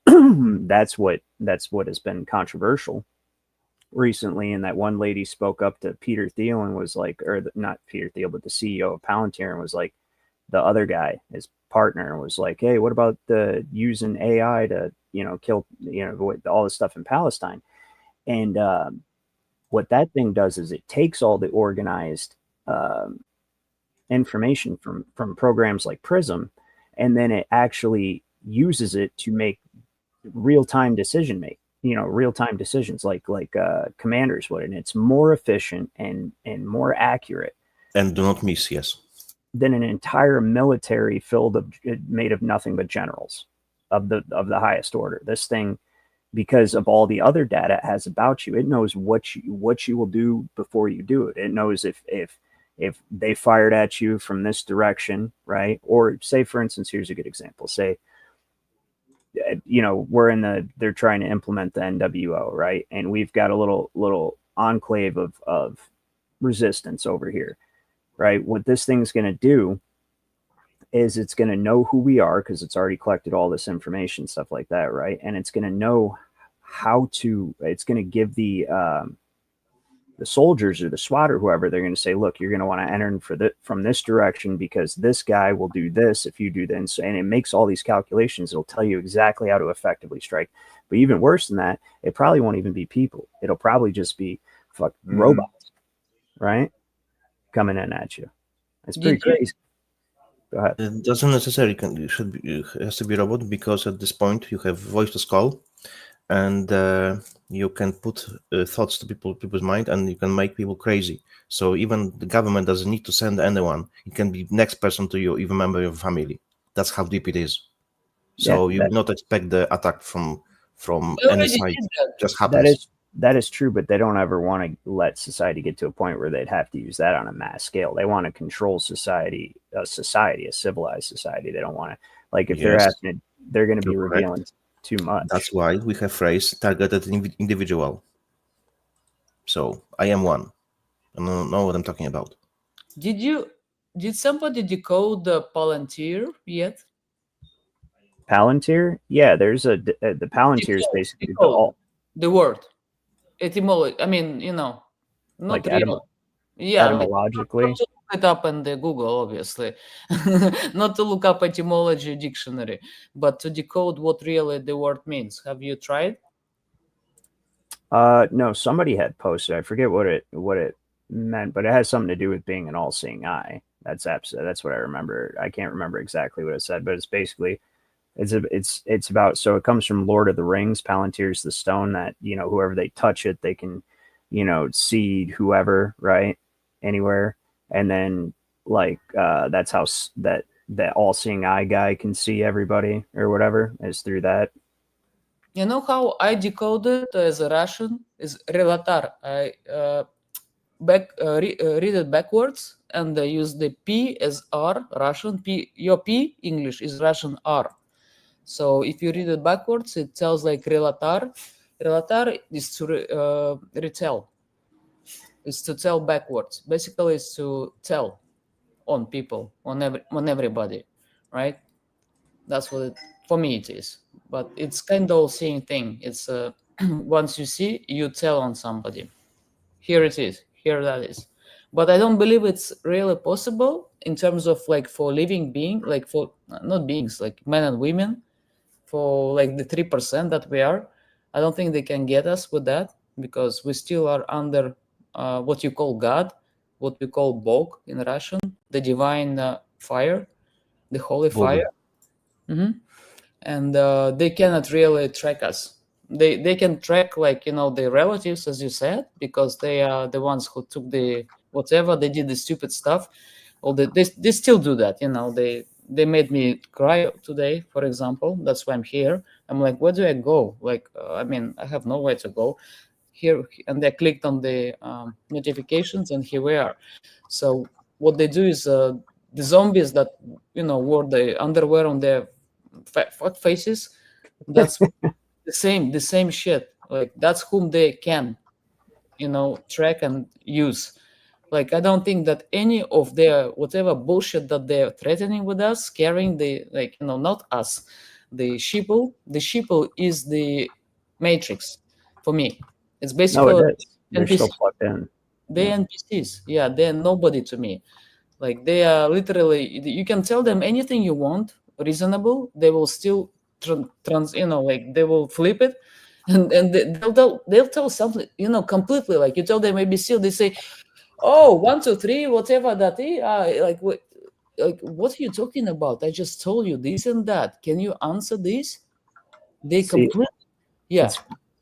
that's what has been controversial recently. And that one lady spoke up to Peter Thiel and was like, not Peter Thiel, but the CEO of Palantir, and was like, the other guy, his partner, was like, hey, what about using AI to, kill, all this stuff in Palestine? And what that thing does is it takes all the organized information from programs like Prism, and then it actually uses it to make real-time decisions like commanders would. And it's more efficient and more accurate. And do not miss, yes. Than an entire military made of nothing but generals of the highest order. This thing, because of all the other data it has about you, it knows what you will do before you do it. It knows if they fired at you from this direction, right? Or say, for instance, here's a good example. Say, they're trying to implement the NWO, right? And we've got a little enclave of resistance over here. Right. What this thing's going to do is it's going to know who we are, because it's already collected all this information, stuff like that. Right. And it's going to know it's going to give the soldiers or the SWAT or whoever, they're going to say, look, you're going to want to enter from this direction, because this guy will do this if you do this. And it makes all these calculations. It'll tell you exactly how to effectively strike. But even worse than that, it probably won't even be people. It'll probably just be robots. Right. Coming in at you. It's pretty crazy. Go ahead. It doesn't necessarily it has to be robot, because at this point you have voice to call, and you can put thoughts to people's mind, and you can make people crazy. So even the government doesn't need to send anyone. It can be next person to you, even member of your family. That's how deep it is. So you will not expect the attack from any side. Just happens. That is true, but they don't ever want to let society get to a point where they'd have to use that on a mass scale. They want to control a civilized society. They don't want to, like, if they're asking, they're going to be revealing too much. That's why we have phrase targeted individual. So I am one. I don't know what I'm talking about. Did somebody decode the Palantir yet? Palantir? Yeah, there's the Palantir is basically the word. etymology. I mean, not like real. Yeah, etymologically. not to look it up in the Google, obviously. Not to look up etymology dictionary, but to decode what really the word means. Have you tried? No, somebody had posted. I forget what it meant, but it has something to do with being an all-seeing eye. That's what I remember. I can't remember exactly what it said, but it's basically it's about, so it comes from Lord of the Rings. Palantir's the stone that, whoever they touch it, they can, see whoever, right, anywhere. And then that's how that all-seeing eye guy can see everybody or whatever, is through that. You know how I decode it as a Russian is relatar. I read it backwards and I use the P as R, Russian P. Your P English is Russian R. So if you read it backwards, it tells like relatar. Relatar is to retell. It's to tell backwards. Basically, it's to tell on people, on everybody, right? That's what for me it is. But it's kind of the same thing. It's once you see, you tell on somebody. Here it is. Here that is. But I don't believe it's really possible in terms of like for living being, like for not beings, like men and women, for like the 3% that we are. I don't think they can get us with that because we still are under what you call God, what we call Bog in Russian, the divine fire, the holy fire. Mm-hmm. And they cannot really track us. They can track the relatives, as you said, because they are the ones who took the whatever, they did the stupid stuff. Or they still do that. They made me cry today, for example. That's why I'm here. I'm like, where do I go? I have nowhere to go here. And they clicked on the notifications, and here we are. So what they do is the zombies that wore the underwear on their fuck faces, that's the same shit. Like that's whom they can track and use. Like I don't think that any of their whatever bullshit that they're threatening with us, scaring not us, the sheeple is the matrix for me. It's basically No, it is. They're NPC. still plugged in. They're NPCs. Yeah, they're nobody to me. Like they are literally, you can tell them anything you want, reasonable, they will still they will flip it, and they'll tell something completely. Like you tell them ABC, they say, oh, 1 2 3 whatever that is. What are you talking about? I just told you this and that. Can you answer this? They completely, yeah.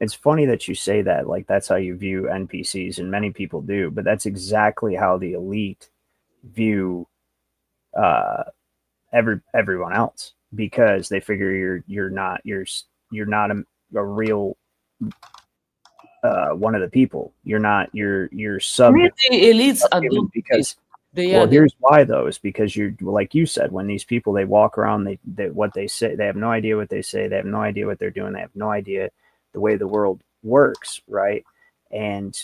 It's funny that you say that. Like that's how you view NPCs, and many people do. But that's exactly how the elite view everyone else, because they figure you're not a real one of the people. You're sub the elites are because here's why though, is because you're, like you said, when these people, they walk around, they what they say, they have no idea what they say, they have no idea what they're doing, they have no idea the way the world works, right? And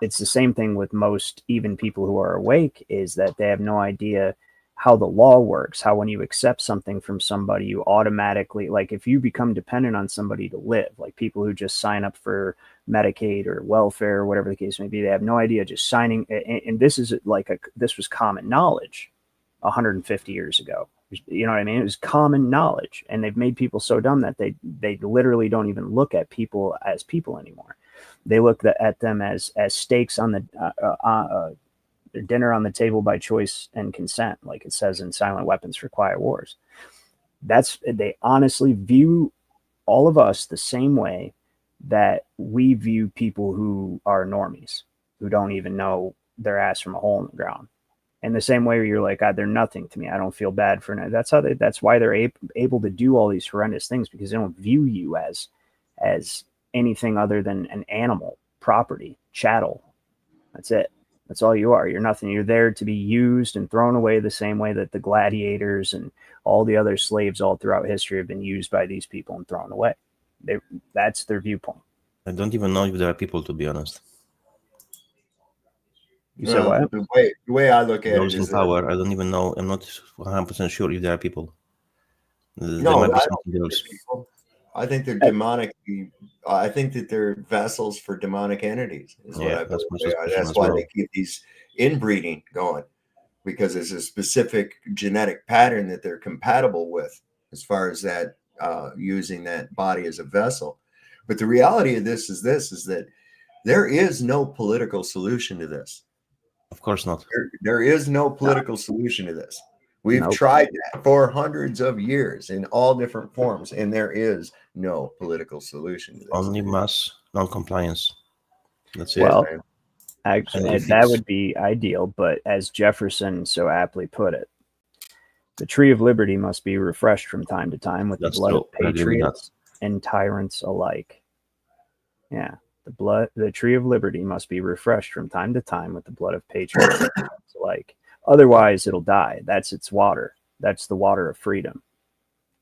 it's the same thing with most even people who are awake, is that they have no idea how the law works, how when you accept something from somebody, you automatically, like if you become dependent on somebody to live, like people who just sign up for Medicaid or welfare or whatever the case may be, they have no idea just signing. And this is this was common knowledge 150 years ago. You know what I mean? It was common knowledge, and they've made people so dumb that they literally don't even look at people as people anymore. They look at them as stakes on the dinner on the table by choice and consent, like it says in Silent Weapons for Quiet Wars. They honestly view all of us the same way that we view people who are normies, who don't even know their ass from a hole in the ground. In the same way where you're like, God, they're nothing to me, I don't feel bad for them. That's why they're able to do all these horrendous things, because they don't view you as anything other than an animal, property, chattel. That's it. That's all you are. You're nothing. You're there to be used and thrown away the same way that the gladiators and all the other slaves all throughout history have been used by these people and thrown away. That's their viewpoint. I don't even know if there are people, to be honest. You said what? The way I look at Those it in is power. I don't even know. I'm not 100% sure if there are people. There no, might be I something don't else. think people. I think they're demonic. I think that they're vessels for demonic entities. Is what I believe. That's why they keep these inbreeding going, because there's a specific genetic pattern that they're compatible with, as far as that using that body as a vessel. But the reality of this is that there is no political solution to this. Of course not. There is no political solution to this. We've tried that for hundreds of years in all different forms, and there is no political solution to this. Only mass non-compliance. That's well, it. Actually, that would be ideal, but as Jefferson so aptly put it, the tree of liberty must be refreshed from time to time with the blood of patriots and tyrants alike. Yeah, the tree of liberty must be refreshed from time to time with the blood of patriots and tyrants alike. Otherwise, it'll die. That's its water. That's the water of freedom.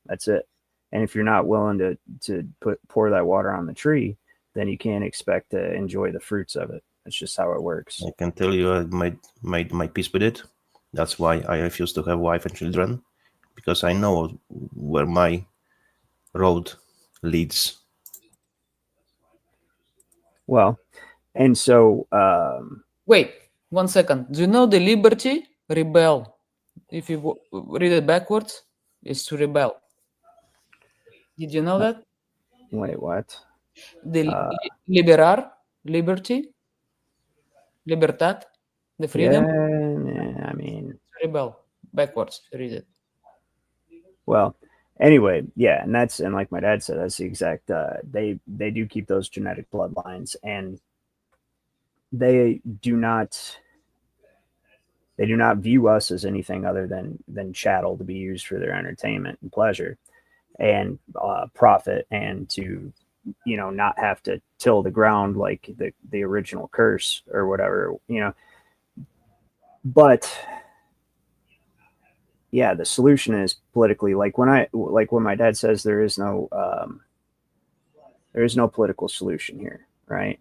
That's it. And if you're not willing to pour that water on the tree, then you can't expect to enjoy the fruits of it. That's just how it works. I can tell you I made my peace with it. That's why I refuse to have wife and children, because I know where my road leads. Well, and so... Wait, 1 second. Do you know the liberty? Rebel. If you read it backwards, is to rebel. Did you know that? Wait, what? The liberar, liberty, libertad, the freedom. Yeah, I mean, rebel. Backwards, read it. Well, anyway, yeah, and like my dad said, that's the exact. They do keep those genetic bloodlines, and they do not view us as anything other than chattel to be used for their entertainment and pleasure and profit, and to not have to till the ground like the original curse or whatever, but yeah, the solution is politically, like when my dad says there is no political solution here, right?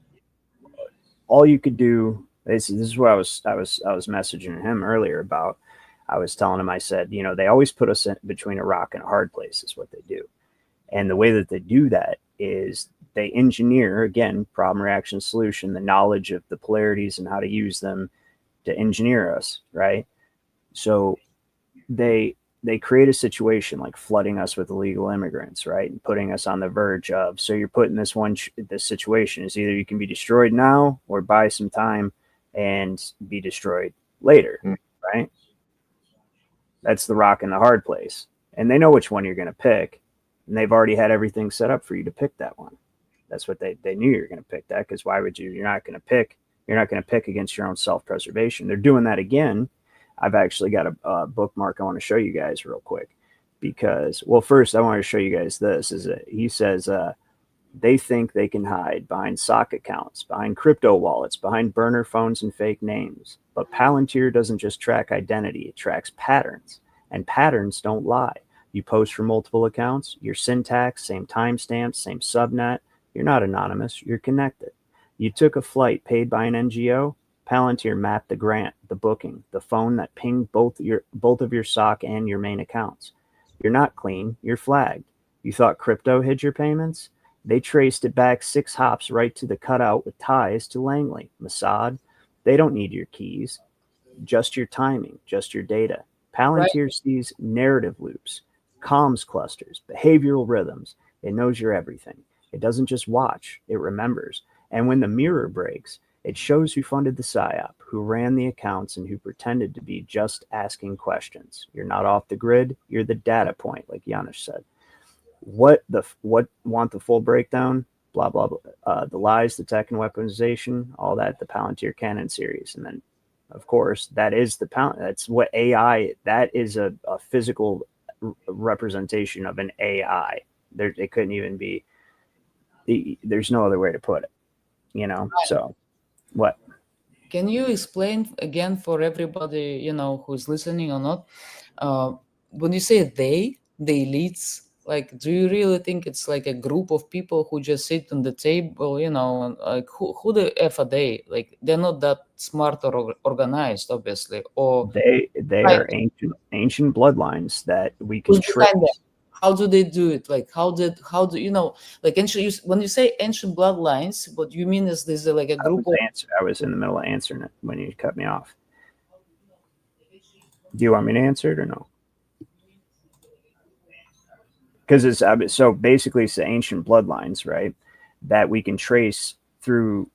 All you could do, this is what I was messaging him earlier about. I was telling him, I said, they always put us in between a rock and a hard place is what they do. And the way that they do that is they engineer, again, problem, reaction, solution, the knowledge of the polarities and how to use them to engineer us, right? So they create a situation like flooding us with illegal immigrants, right? And putting us on the verge of, so you're put in this situation is either you can be destroyed now or buy some time and be destroyed later, right? That's the rock and the hard place. And they know which one you're going to pick. And they've already had everything set up for you to pick that one. That's what they knew you were going to pick that, because why would you? You're not going to pick against your own self-preservation. They're doing that again. I've actually got a bookmark I want to show you guys real quick, because, well, first I want to show you guys this. He says they think they can hide behind sock accounts, behind crypto wallets, behind burner phones and fake names. But Palantir doesn't just track identity, it tracks patterns, and patterns don't lie. You post from multiple accounts, your syntax, same timestamp, same subnet. You're not anonymous, you're connected. You took a flight paid by an NGO, Palantir mapped the grant, the booking, the phone that pinged both of your SOC and your main accounts. You're not clean, you're flagged. You thought crypto hid your payments? They traced it back 6 hops right to the cutout with ties to Langley, Mossad. They don't need your keys, just your timing, just your data. Palantir sees narrative loops, comms clusters, behavioral rhythms. It knows your everything. It doesn't just watch, it remembers. And when the mirror breaks, it shows who funded the PSYOP, who ran the accounts, and who pretended to be just asking questions. You're not off the grid, you're the data point, like Janusz said. What want the full breakdown? Blah, blah, blah. The lies, the tech and weaponization, all that, the Palantir Canon series. And then, of course, that's what AI, that is a physical representation of an AI. It couldn't even be, there's no other way to put it, so what? Can you explain again for everybody, who's listening or not? When you say the elites, like, do you really think it's like a group of people who just sit on the table, like who the F are they? Like, they're not that smart or organized, obviously. Or they are ancient bloodlines that we can trace. how do they do it? Like how do like ancient? When you say ancient bloodlines, what you mean is there's like a group of. I was in the middle of answering it when you cut me off. Do you want me to answer it or no? Because it's so basically it's the ancient bloodlines, right? That we can trace through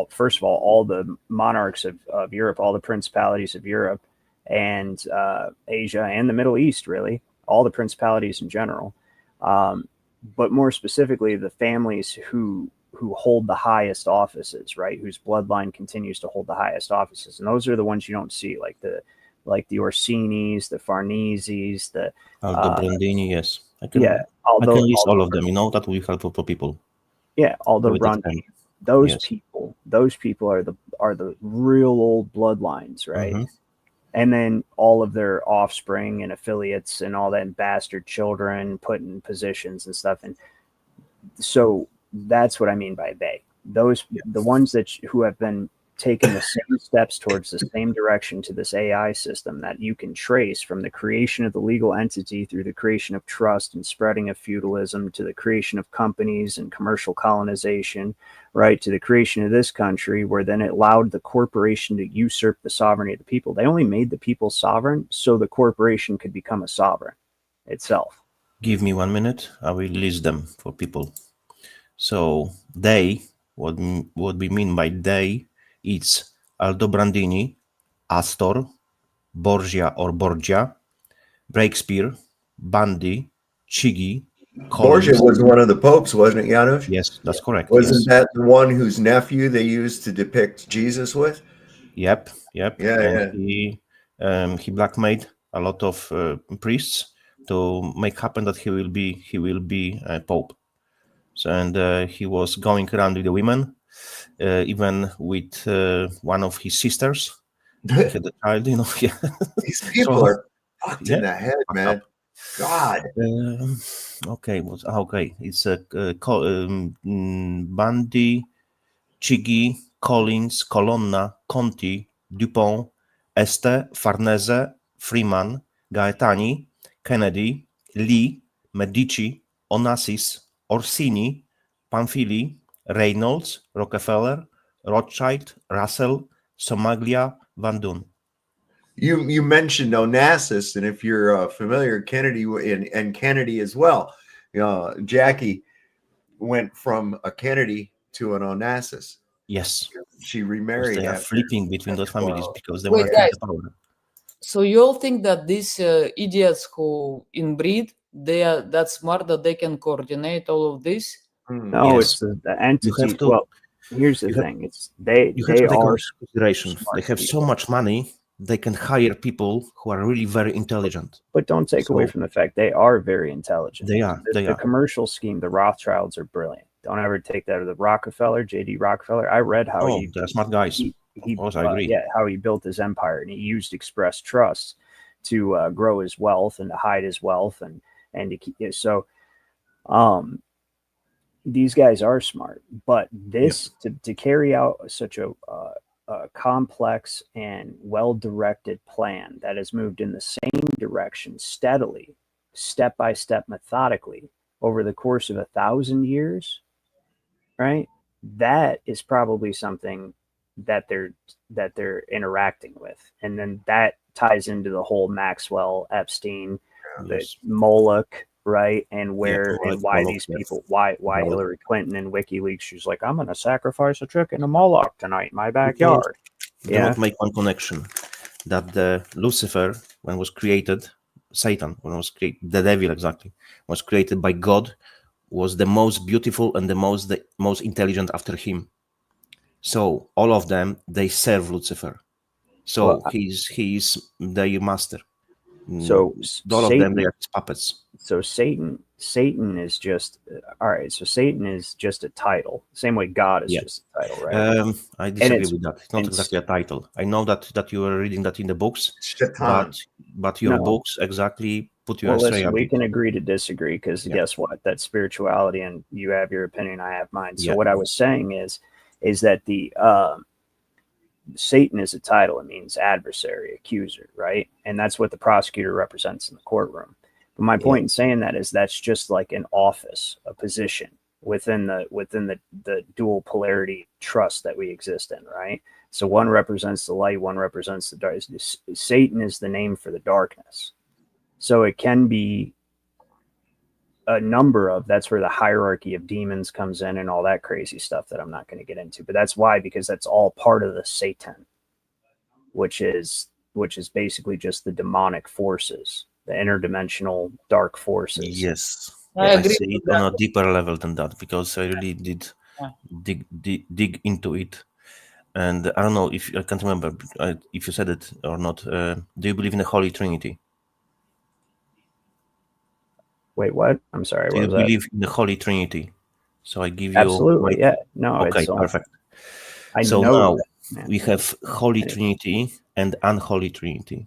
first of all the monarchs of Europe, all the principalities of Europe and Asia and the Middle East, really, all the principalities in general. But more specifically, the families who hold the highest offices, right? Whose bloodline continues to hold the highest offices. And those are the ones you don't see, like the Orsinis, the Farneses, the Brandini, yes. I can list all of them, that will be helpful for people. Yeah, although Brandini, those people are the real old bloodlines, right? Mm-hmm. And then all of their offspring and affiliates and all that, and bastard children put in positions and stuff. And so that's what I mean by they. The ones who have been taking the same steps towards the same direction to this AI system that you can trace from the creation of the legal entity through the creation of trust and spreading of feudalism to the creation of companies and commercial colonization, right, to the creation of this country, where then it allowed the corporation to usurp the sovereignty of the people. They only made the people sovereign so the corporation could become a sovereign itself. Give me 1 minute. I will list them for people. So they, what we mean by they, it's Aldobrandini, Astor, Borgia or Borgia, Breakspear, Bundy, Chigi, Borgia was one of the popes, wasn't it, Janusz? Yes, that's correct. Wasn't that the one whose nephew they used to depict Jesus with? Yep. Yeah. He blackmailed a lot of priests to make happen that he will be a pope. So, and he was going around with the women, even with one of his sisters. He had a child, Yeah. These people are fucked in the head, man. God. Okay. It's Bundy, Chigi, Collins, Colonna, Conti, Dupont, Este, Farnese, Freeman, Gaetani, Kennedy, Lee, Medici, Onassis, Orsini, Pamphili, Reynolds, Rockefeller, Rothschild, Russell, Somaglia, Van Doon. You mentioned Onassis, and if you're familiar, Kennedy and Kennedy as well. Jackie went from a Kennedy to an Onassis. Yes, she remarried. They are flipping between those families because they Wait, want to take the power. So you all think that these idiots who inbreed, they are that smart that they can coordinate all of this? No, yes. It's the entity. Well, here's the thing: they are consideration. They have so much money, they can hire people who are really very intelligent. But don't take away from the fact they are very intelligent. They are. The commercial scheme, the Rothschilds are brilliant. Don't ever take that. Or the Rockefeller, J.D. Rockefeller. I read how they're smart guys. I agree. How he built his empire, and he used express trusts to grow his wealth and to hide his wealth and to keep it. So, these guys are smart, but this to carry out such a complex and well-directed plan that has moved in the same direction steadily, step by step, methodically over the course of 1,000 years, right? That is probably something that they're interacting with, and then that ties into the whole Maxwell, Epstein, the Moloch, right? And where and why these people, why Hillary Clinton and WikiLeaks, she's like, I'm gonna sacrifice a chicken to Moloch tonight in my backyard. Do not make one connection that the Lucifer, when was created, Satan, when was created, the devil exactly, was created by God, was the most beautiful and the most intelligent after him. So all of them, they serve Lucifer. So he's their master. So all of them, they are puppets. So Satan is just all right. So Satan is just a title, same way God is just a title, right? I disagree with that. It's not exactly a title. I know that you are reading that in the books, but your books exactly put you astray. Listen, we can agree to disagree because guess what? That's spirituality, and you have your opinion, I have mine. So what I was saying is that Satan is a title. It means adversary, accuser, right? And that's what the prosecutor represents in the courtroom. But my point in saying that is that's just like an office, a position within the dual polarity trust that we exist in, right? So one represents the light, one represents the darkness. Satan is the name for the darkness. So it can be a number of, that's where the hierarchy of demons comes in and all that crazy stuff that I'm not going to get into. But that's why, because that's all part of the Satan, which is basically just the demonic forces, the interdimensional dark forces. Yes. I I agree see with it on that. a deeper level than that, because I really did dig into it. And I don't know if I can't remember if you said it or not. Do you believe in the Holy Trinity? Wait, what? I'm sorry. Do What you was that? believe in the Holy Trinity? So I give you Absolutely. Yeah. No. Okay, it's perfect. I So know now that, man. we have Holy Trinity and Unholy Trinity.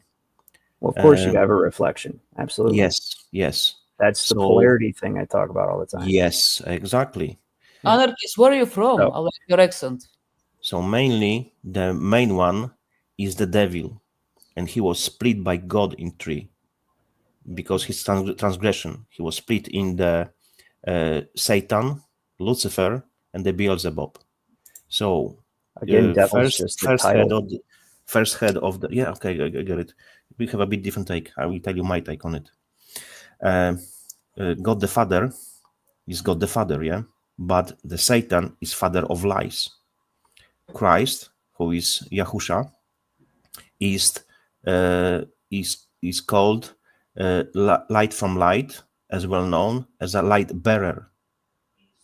Well, of course, you have a reflection. Absolutely. Yes. That's the So, polarity thing I talk about all the time. Yes, exactly. Anarchist, where are you from? So- I like your accent. So mainly the main one is the devil, and he was split by God in three because his transgression. He was split in the Satan, Lucifer, and the Beelzebub. So Again, devil's just the title. First head of the okay, I get it. We have a bit different take. I will tell you my take on it. God the Father is God the Father, yeah, but the Satan is father of lies. Christ, who is Yahusha, is called light from light, as well known as a light bearer,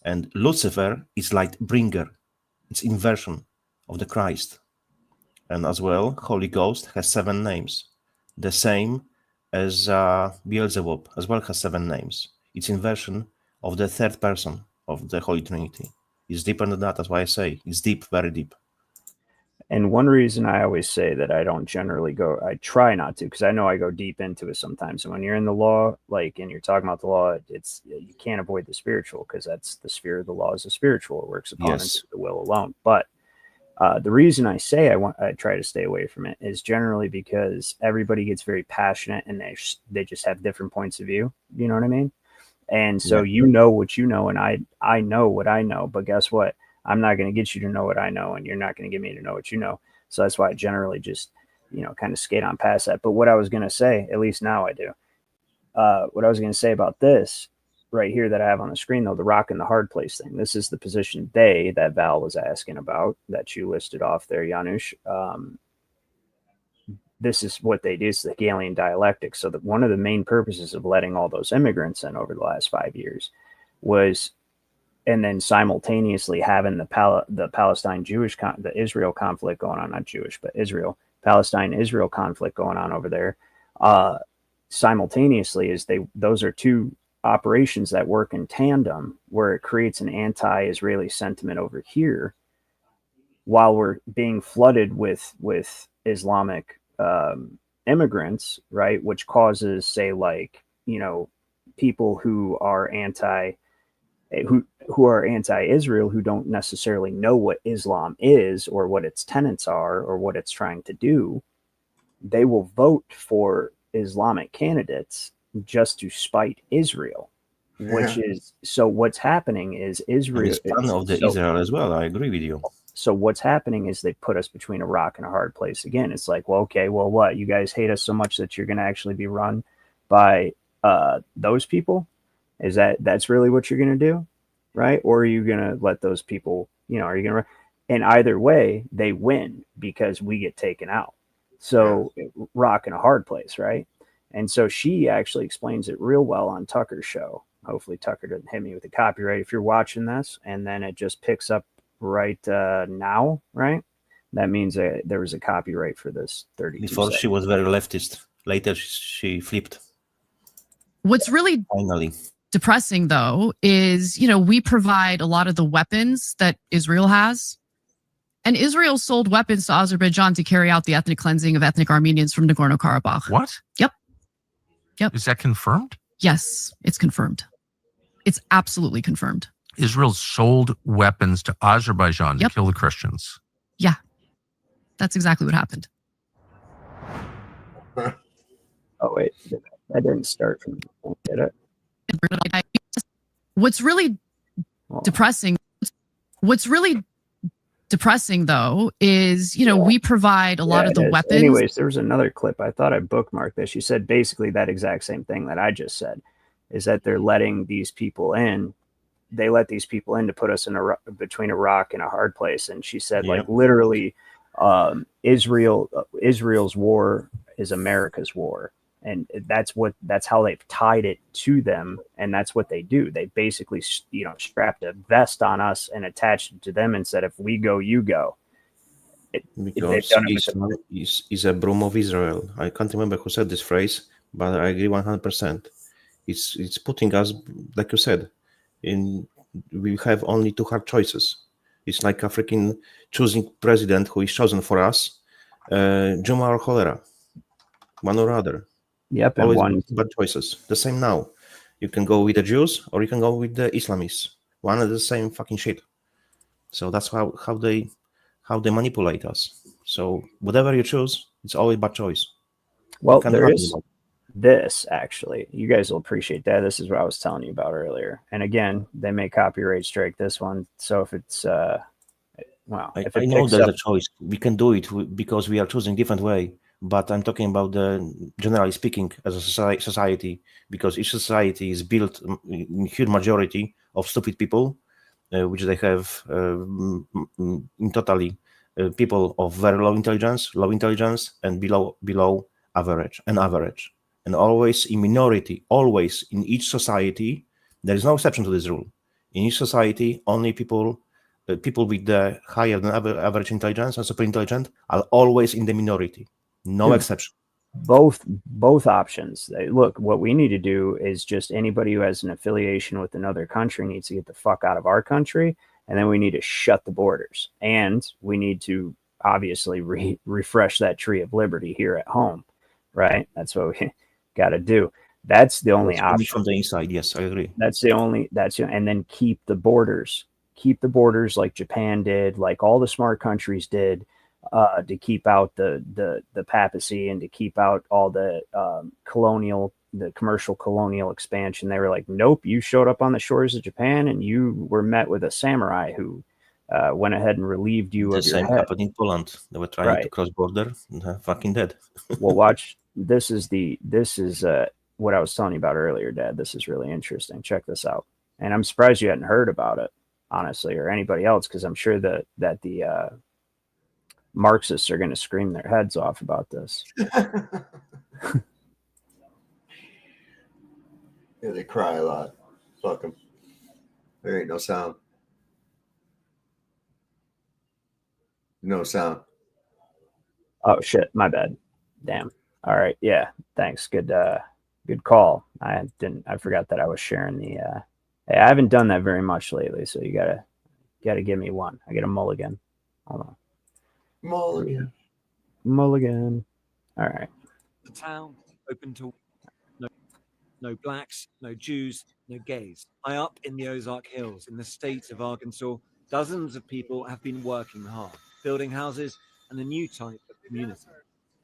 and Lucifer is light bringer. It's inversion of the Christ. And as well, Holy Ghost has 7 names, the same as Beelzebub as well has 7 names. It's inversion of the third person of the Holy Trinity. It's deeper than that. That's why I say it's deep, very deep. And one reason I always say that I don't generally go, I try not to, because I know I go deep into it sometimes. And when you're in the law, like, and you're talking about the law, you can't avoid the spiritual, because that's the sphere of the law is the spiritual. It works upon and through the will alone. But the reason I say I try to stay away from it is generally because everybody gets very passionate and they just have different points of view. You know what I mean? And so you know what you know, and I know what I know. But guess what? I'm not going to get you to know what I know, and you're not going to get me to know what you know. So that's why I generally just, kind of skate on past that. But what I was going to say, at least now I do, what I was going to say about this right here that I have on the screen, though, the rock and the hard place thing. This is the position that Val was asking about, that you listed off there, Janusz. This is what they do. It's the Hegelian dialectic. So that one of the main purposes of letting all those immigrants in over the last 5 years was, and then simultaneously having the Palestine the Israel conflict going on, not Jewish, but Palestine-Israel conflict going on over there. Simultaneously, those are two operations that work in tandem, where it creates an anti-Israeli sentiment over here, while we're being flooded with Islamic immigrants, right? Which causes, say, like, people who are anti-Israel, who don't necessarily know what Islam is or what its tenets are or what it's trying to do, they will vote for Islamic candidates just to spite Israel, which is, so what's happening is Israel is fan of the Israel as well. I agree with you. So what's happening is they put us between a rock and a hard place again. It's like, well, okay, well, what? You guys hate us so much that you're going to actually be run by those people? Is that's really what you're going to do? Right? Or are you going to let those people, are you going to, and either way, they win because we get taken out. So rock and a hard place, right? And so she actually explains it real well on Tucker's show. Hopefully Tucker doesn't hit me with the copyright if you're watching this, and then it just picks up right now, right? That means there was a copyright for this 32 Before seconds. She was very leftist. Later she flipped. What's really finally depressing, though, is, we provide a lot of the weapons that Israel has. And Israel sold weapons to Azerbaijan to carry out the ethnic cleansing of ethnic Armenians from Nagorno-Karabakh. What? Yep. Is that confirmed? Yes, it's confirmed. It's absolutely confirmed. Israel sold weapons to Azerbaijan to kill the Christians. Yeah. That's exactly what happened. Oh wait, that didn't start from did it? What's really depressing though is, you know, we provide a lot of the weapons. Anyways, there was another clip. I thought I bookmarked this. She said basically that exact same thing that I just said, is that they're letting these people in. They let these people in to put us in between a rock and a hard place. And she said, like, literally, Israel's war is America's war. And that's how they've tied it to them. And that's what they do. They basically, you know, strapped a vest on us and attached it to them and said, if we go, you go. Because it's a broom of Israel. I can't remember who said this phrase, but I agree 100%. It's putting us, like you said, we have only two hard choices. It's like a freaking choosing president who is chosen for us, Juma or cholera, one or other. Yep, always one bad choices. The same now. You can go with the Jews or you can go with the Islamists. One and the same fucking shit. So that's how they manipulate us. So whatever you choose, it's always bad choice. Well, there is this actually. You guys will appreciate that. This is what I was telling you about earlier. And again, they may copyright strike this one. So if it's if I know there's a choice. We can do it because we are choosing different way. But I'm talking about generally speaking, as a society, because each society is built in huge majority of stupid people, which they have in totally people of very low intelligence, and below average, and always in minority. Always in each society, there is no exception to this rule. In each society, only people with the higher than average intelligence and super intelligent are always in the minority. No exception. Both options. Look, what we need to do is just anybody who has an affiliation with another country needs to get the fuck out of our country, and then we need to shut the borders. And we need to obviously refresh that tree of liberty here at home, right? That's what we got to do. That's the only option from the inside. Yes, I agree. And then keep the borders like Japan did, like all the smart countries did. To keep out the papacy and to keep out all the commercial colonial expansion. They were like, nope, you showed up on the shores of Japan and you were met with a samurai who went ahead and relieved you of your head. The same happened in Poland. They were trying to cross border and fucking dead. Well, watch. This is what I was telling you about earlier, Dad. This is really interesting. Check this out. And I'm surprised you hadn't heard about it, honestly, or anybody else, because I'm sure that the Marxists are going to scream their heads off about this. Yeah, they cry a lot. Fuck them. There ain't no sound. No sound. Oh shit, my bad. Damn. All right. Yeah. Thanks. Good call. I forgot that I was sharing the hey, I haven't done that very much lately, so you gotta give me one. I get a mulligan. Hold on. Mulligan. All right. The town open to no blacks, no Jews, no gays. High up in the Ozark Hills in the state of Arkansas, dozens of people have been working hard, building houses and a new type of community.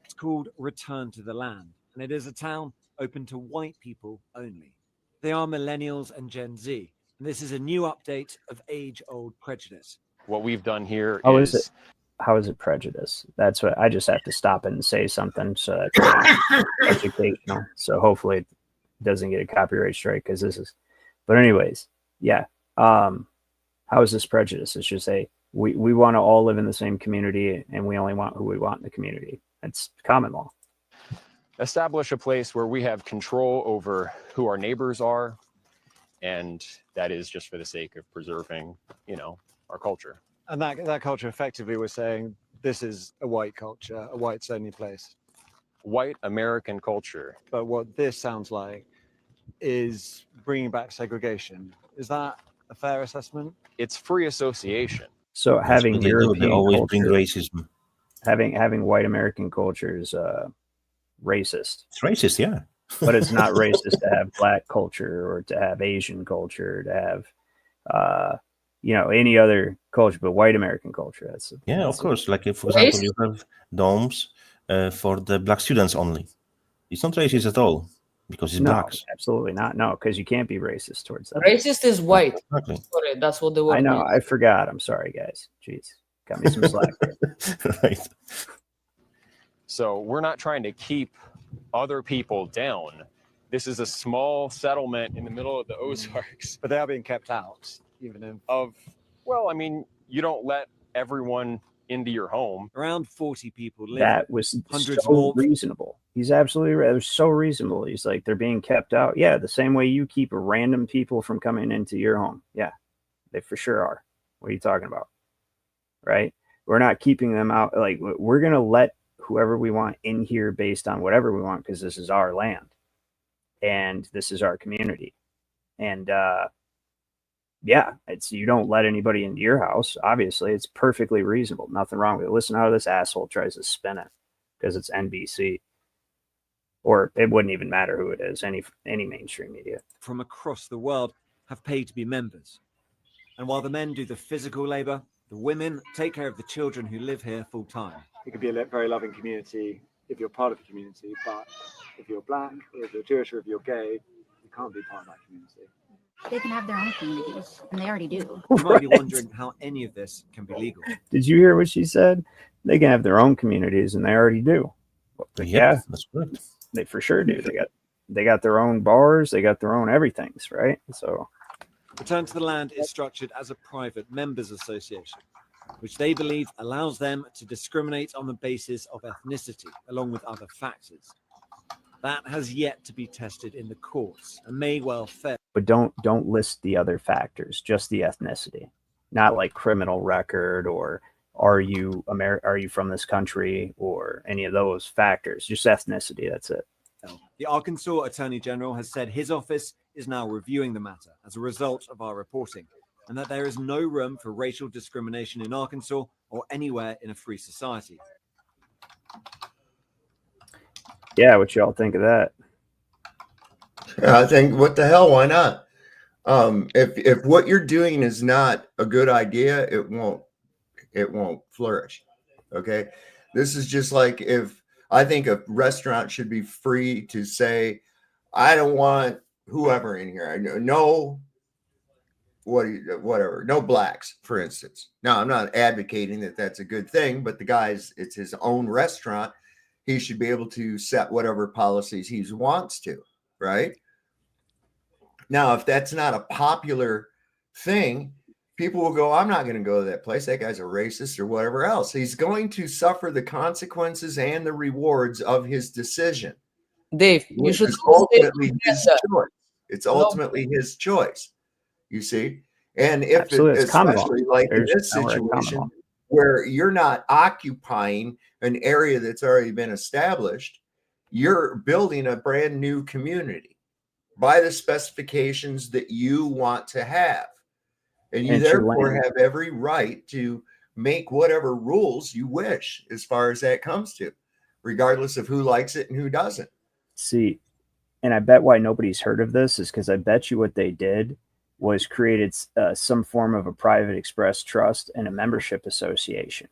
It's called Return to the Land, and it is a town open to white people only. They are millennials and Gen Z, and this is a new update of age-old prejudice. What we've done here is... How is it prejudice? That's what I just have to stop it and say something so that's educational. So hopefully it doesn't get a copyright strike because this is. But anyways, yeah. How is this prejudice? It's just we want to all live in the same community and we only want who we want in the community. It's common law. Establish a place where we have control over who our neighbors are, and that is just for the sake of preserving, our culture. And that culture, effectively, we're saying this is a white culture, a whites only place. White American culture. But what this sounds like is bringing back segregation. Is that a fair assessment? It's free association. So having European always culture, bring racism. Having white American culture is racist. It's racist, yeah. But it's not racist to have black culture or to have Asian culture, to have any other culture, but white American culture. Of course. Like if, for example, you have domes for the black students only. It's not racist at all because it's blacks. Absolutely not. No, because you can't be racist towards them. Racist is white. Exactly. Sorry, that's what the word I know. means. I forgot. I'm sorry, guys. Jeez, got me some slack. Right. So we're not trying to keep other people down. This is a small settlement in the middle of the Ozarks. But they are being kept out, even if... Well, I mean, you don't let everyone into your home. Around 40 people live. That was hundreds so more. reasonable. He's absolutely right. It was so reasonable. He's like, they're being kept out. Yeah, the same way you keep random people from coming into your home. Yeah, they for sure are. What are you talking about? Right? We're not keeping them out. Like, we're going to let whoever we want in here based on whatever we want because this is our land and this is our community. And yeah, you don't let anybody into your house. Obviously, it's perfectly reasonable. Nothing wrong with it. Listen how this asshole tries to spin it because it's NBC. Or it wouldn't even matter who it is, any mainstream media. From across the world have paid to be members. And while the men do the physical labor, the women take care of the children who live here full time. It could be a very loving community if you're part of the community, but if you're black, or if you're Jewish, or if you're gay, you can't be part of that community. They can have their own communities, and they already do. You might be wondering how any of this can be legal. Did you hear what she said? They can have their own communities, and they already do. Yeah, that's correct. They for sure do. They got their own bars. They got their own everythings, right? So, Return to the Land is structured as a private members association, which they believe allows them to discriminate on the basis of ethnicity, along with other factors. That has yet to be tested in the courts and may well fail. but don't list the other factors, just the ethnicity, not like criminal record or are you from this country or any of those factors, just ethnicity. That's it. The Arkansas Attorney General has said his office is now reviewing the matter as a result of our reporting, and that there is no room for racial discrimination in Arkansas or anywhere in a free society. Yeah, what y'all think of that? I think, what the hell, why not? If what you're doing is not a good idea, it won't flourish. Okay. This is just like if I think a restaurant should be free to say, I don't want whoever in here. I know whatever, no blacks, for instance. Now, I'm not advocating that that's a good thing, but the guy's, it's his own restaurant. He should be able to set whatever policies he wants to, right? Now, if that's not a popular thing, people will go, I'm not going to go to that place. That guy's a racist or whatever else. He's going to suffer the consequences and the rewards of his decision. Dave, you should ultimately his choice. It's ultimately his choice, you see? And if it, especially like in this situation where you're not occupying an area that's already been established, you're building a brand new community by the specifications that you want to have. And you therefore have every right to make whatever rules you wish as far as that comes to, regardless of who likes it and who doesn't. See, and I bet why nobody's heard of this is because I bet you what they did was created some form of a private express trust and a membership association,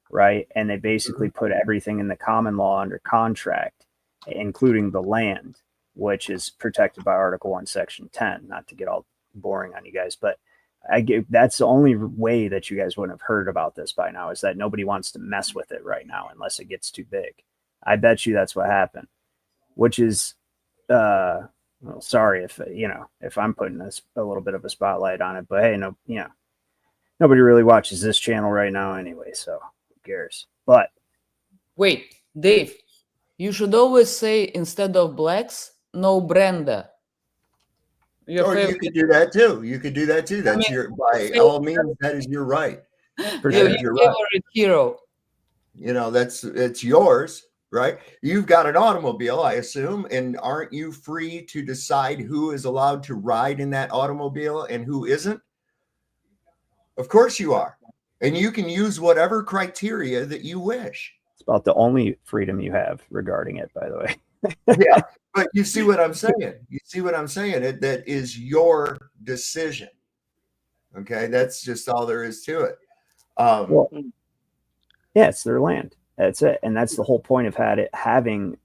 right? And they basically put everything in the common law under contract, including the land, which is protected by Article 1, Section 10, not to get all boring on you guys, but that's the only way that you guys wouldn't have heard about this by now, is that nobody wants to mess with it right now unless it gets too big. I bet you that's what happened, which is, well, sorry if I'm putting this a little bit of a spotlight on it, but hey, nobody really watches this channel right now anyway, so who cares? But wait, Dave, you should always say, instead of blacks, no Brenda. Or you could do that too. You could do that too. That's by all means, that is your right. Your favorite hero. It's yours, right? You've got an automobile, I assume, and aren't you free to decide who is allowed to ride in that automobile and who isn't? Of course you are. And you can use whatever criteria that you wish. It's about the only freedom you have regarding it, by the way. Yeah, but you see what I'm saying? You see what I'm saying? That is your decision. Okay, that's just all there is to it. Well, yeah, it's their land. That's it, and that's the whole point of having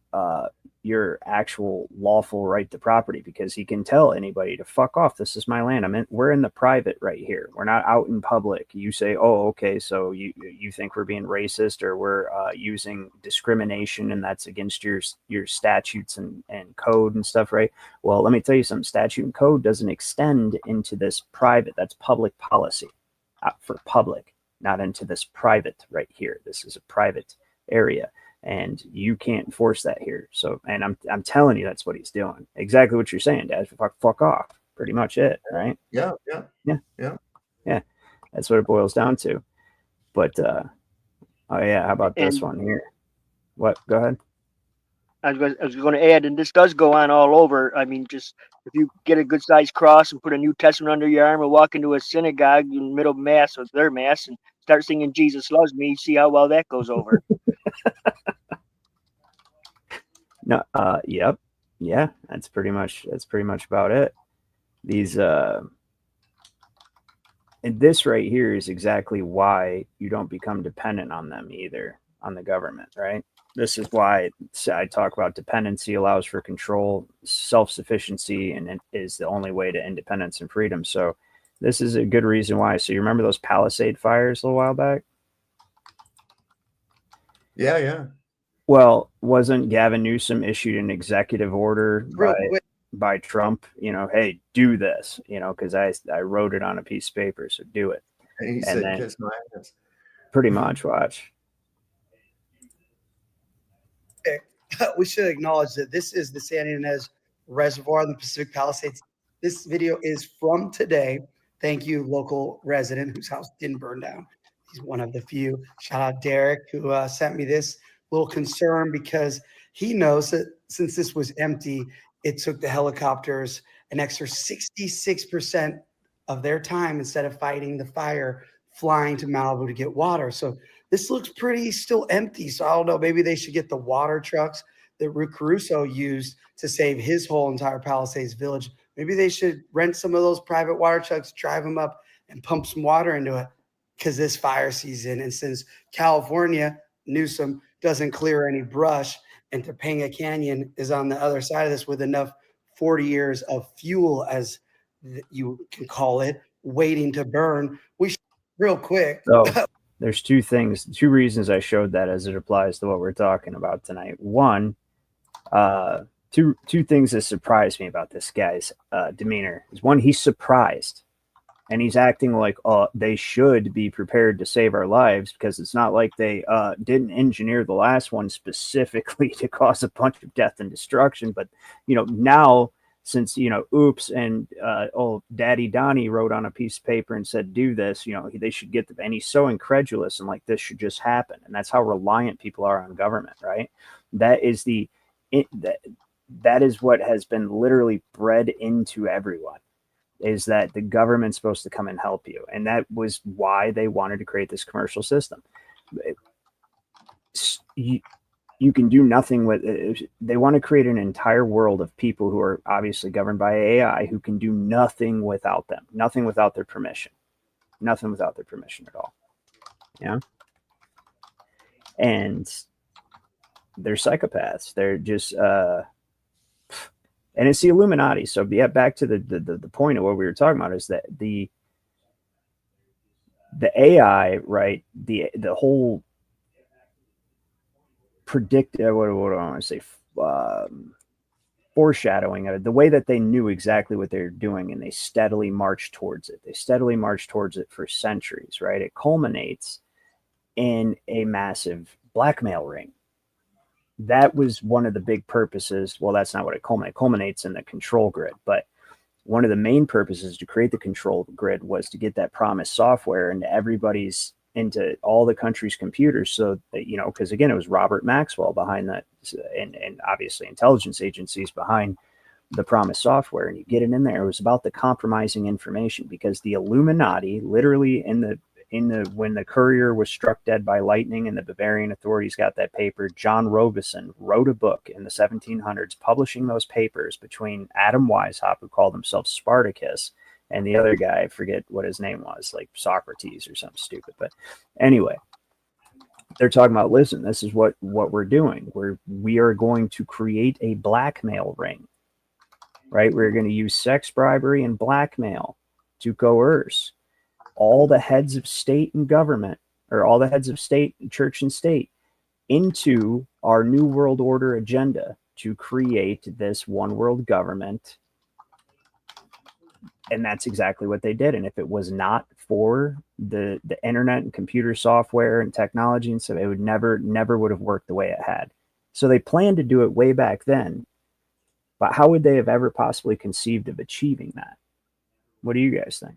your actual lawful right to property, because he can tell anybody to fuck off. This is my land. We're in the private right here. We're not out in public. You say, oh, okay, so you think we're being racist, or we're using discrimination, and that's against your statutes and code and stuff, right? Well, let me tell you something. Statute and code doesn't extend into this private. That's public policy for public, not into this private right here. This is a private area, and you can't enforce that here. So, and I'm telling you, that's what he's doing. Exactly what you're saying, Dad. Fuck off. Pretty much it, right? Yeah. That's what it boils down to. But oh yeah, how about this one here? What? Go ahead. I was going to add, and this does go on all over. I mean, just if you get a good sized cross and put a New Testament under your arm and walk into a synagogue in the middle of mass or their mass and start singing "Jesus Loves Me," see how well that goes over. No, yep, yeah, that's pretty much about it. These and this right here is exactly why you don't become dependent on them either, on the government, right? This is why I talk about dependency allows for control, self-sufficiency, and it is the only way to independence and freedom. So this is a good reason why. So you remember those Palisade fires a little while back? Yeah. Well, wasn't Gavin Newsom issued an executive order by Trump? Hey, do this. Because I wrote it on a piece of paper, so do it. And he said, "Kiss my ass." Pretty much. Watch. We should acknowledge that this is the San Ynez Reservoir in the Pacific Palisades. This video is from today. Thank you, local resident whose house didn't burn down. He's one of the few. Shout out Derek, who sent me this. Little concern because he knows that since this was empty, it took the helicopters an extra 66% of their time instead of fighting the fire, flying to Malibu to get water. So this looks pretty still empty. So I don't know, maybe they should get the water trucks that Rick Caruso used to save his whole entire Palisades village. Maybe they should rent some of those private water trucks, drive them up and pump some water into it, because this fire season, and since California, Newsom doesn't clear any brush, and Topanga Canyon is on the other side of this with enough 40 years of fuel, as you can call it, waiting to burn, we should, real quick. So there's two reasons I showed that as it applies to what we're talking about tonight. One, two things that surprised me about this guy's demeanor is, one, he's surprised. And he's acting like they should be prepared to save our lives, because it's not like they didn't engineer the last one specifically to cause a bunch of death and destruction. But, now since, oops, and Daddy Donnie wrote on a piece of paper and said, do this, they should get them. And he's so incredulous and like this should just happen. And that's how reliant people are on government, right? That is that is what has been literally bred into everyone. Is that the government's supposed to come and help you. And that was why they wanted to create this commercial system. You can do nothing with it. They want to create an entire world of people who are obviously governed by AI, who can do nothing without them, nothing without their permission, nothing without their permission at all. Yeah. And they're psychopaths. They're just, and it's the Illuminati. So yeah, back to the point of what we were talking about is that the AI, right? The whole predictive, what do I want to say? Foreshadowing of it, the way that they knew exactly what they were doing, and they steadily marched towards it. They steadily marched towards it for centuries, right? It culminates in a massive blackmail ring. That was one of the big purposes. Well, that's not what it culminates in the control grid, but one of the main purposes to create the control grid was to get that promised software into all the country's computers. So that, because again, it was Robert Maxwell behind that, and obviously intelligence agencies behind the promised software. And you get it in there. It was about the compromising information, because the Illuminati literally when the courier was struck dead by lightning and the Bavarian authorities got that paper, John Robeson wrote a book in the 1700s publishing those papers between Adam Weishaupt, who called himself Spartacus, and the other guy, I forget what his name was, like Socrates or something stupid. But anyway, they're talking about, listen, this is what we're doing. We are going to create a blackmail ring, right? We're going to use sex, bribery, and blackmail to coerce all the heads of state and government, or all the heads of state, church and state, into our new world order agenda to create this one world government. And that's exactly what they did. And if it was not for the internet and computer software and technology and stuff, it would never would have worked the way it had. So they planned to do it way back then, but how would they have ever possibly conceived of achieving that? What do you guys think?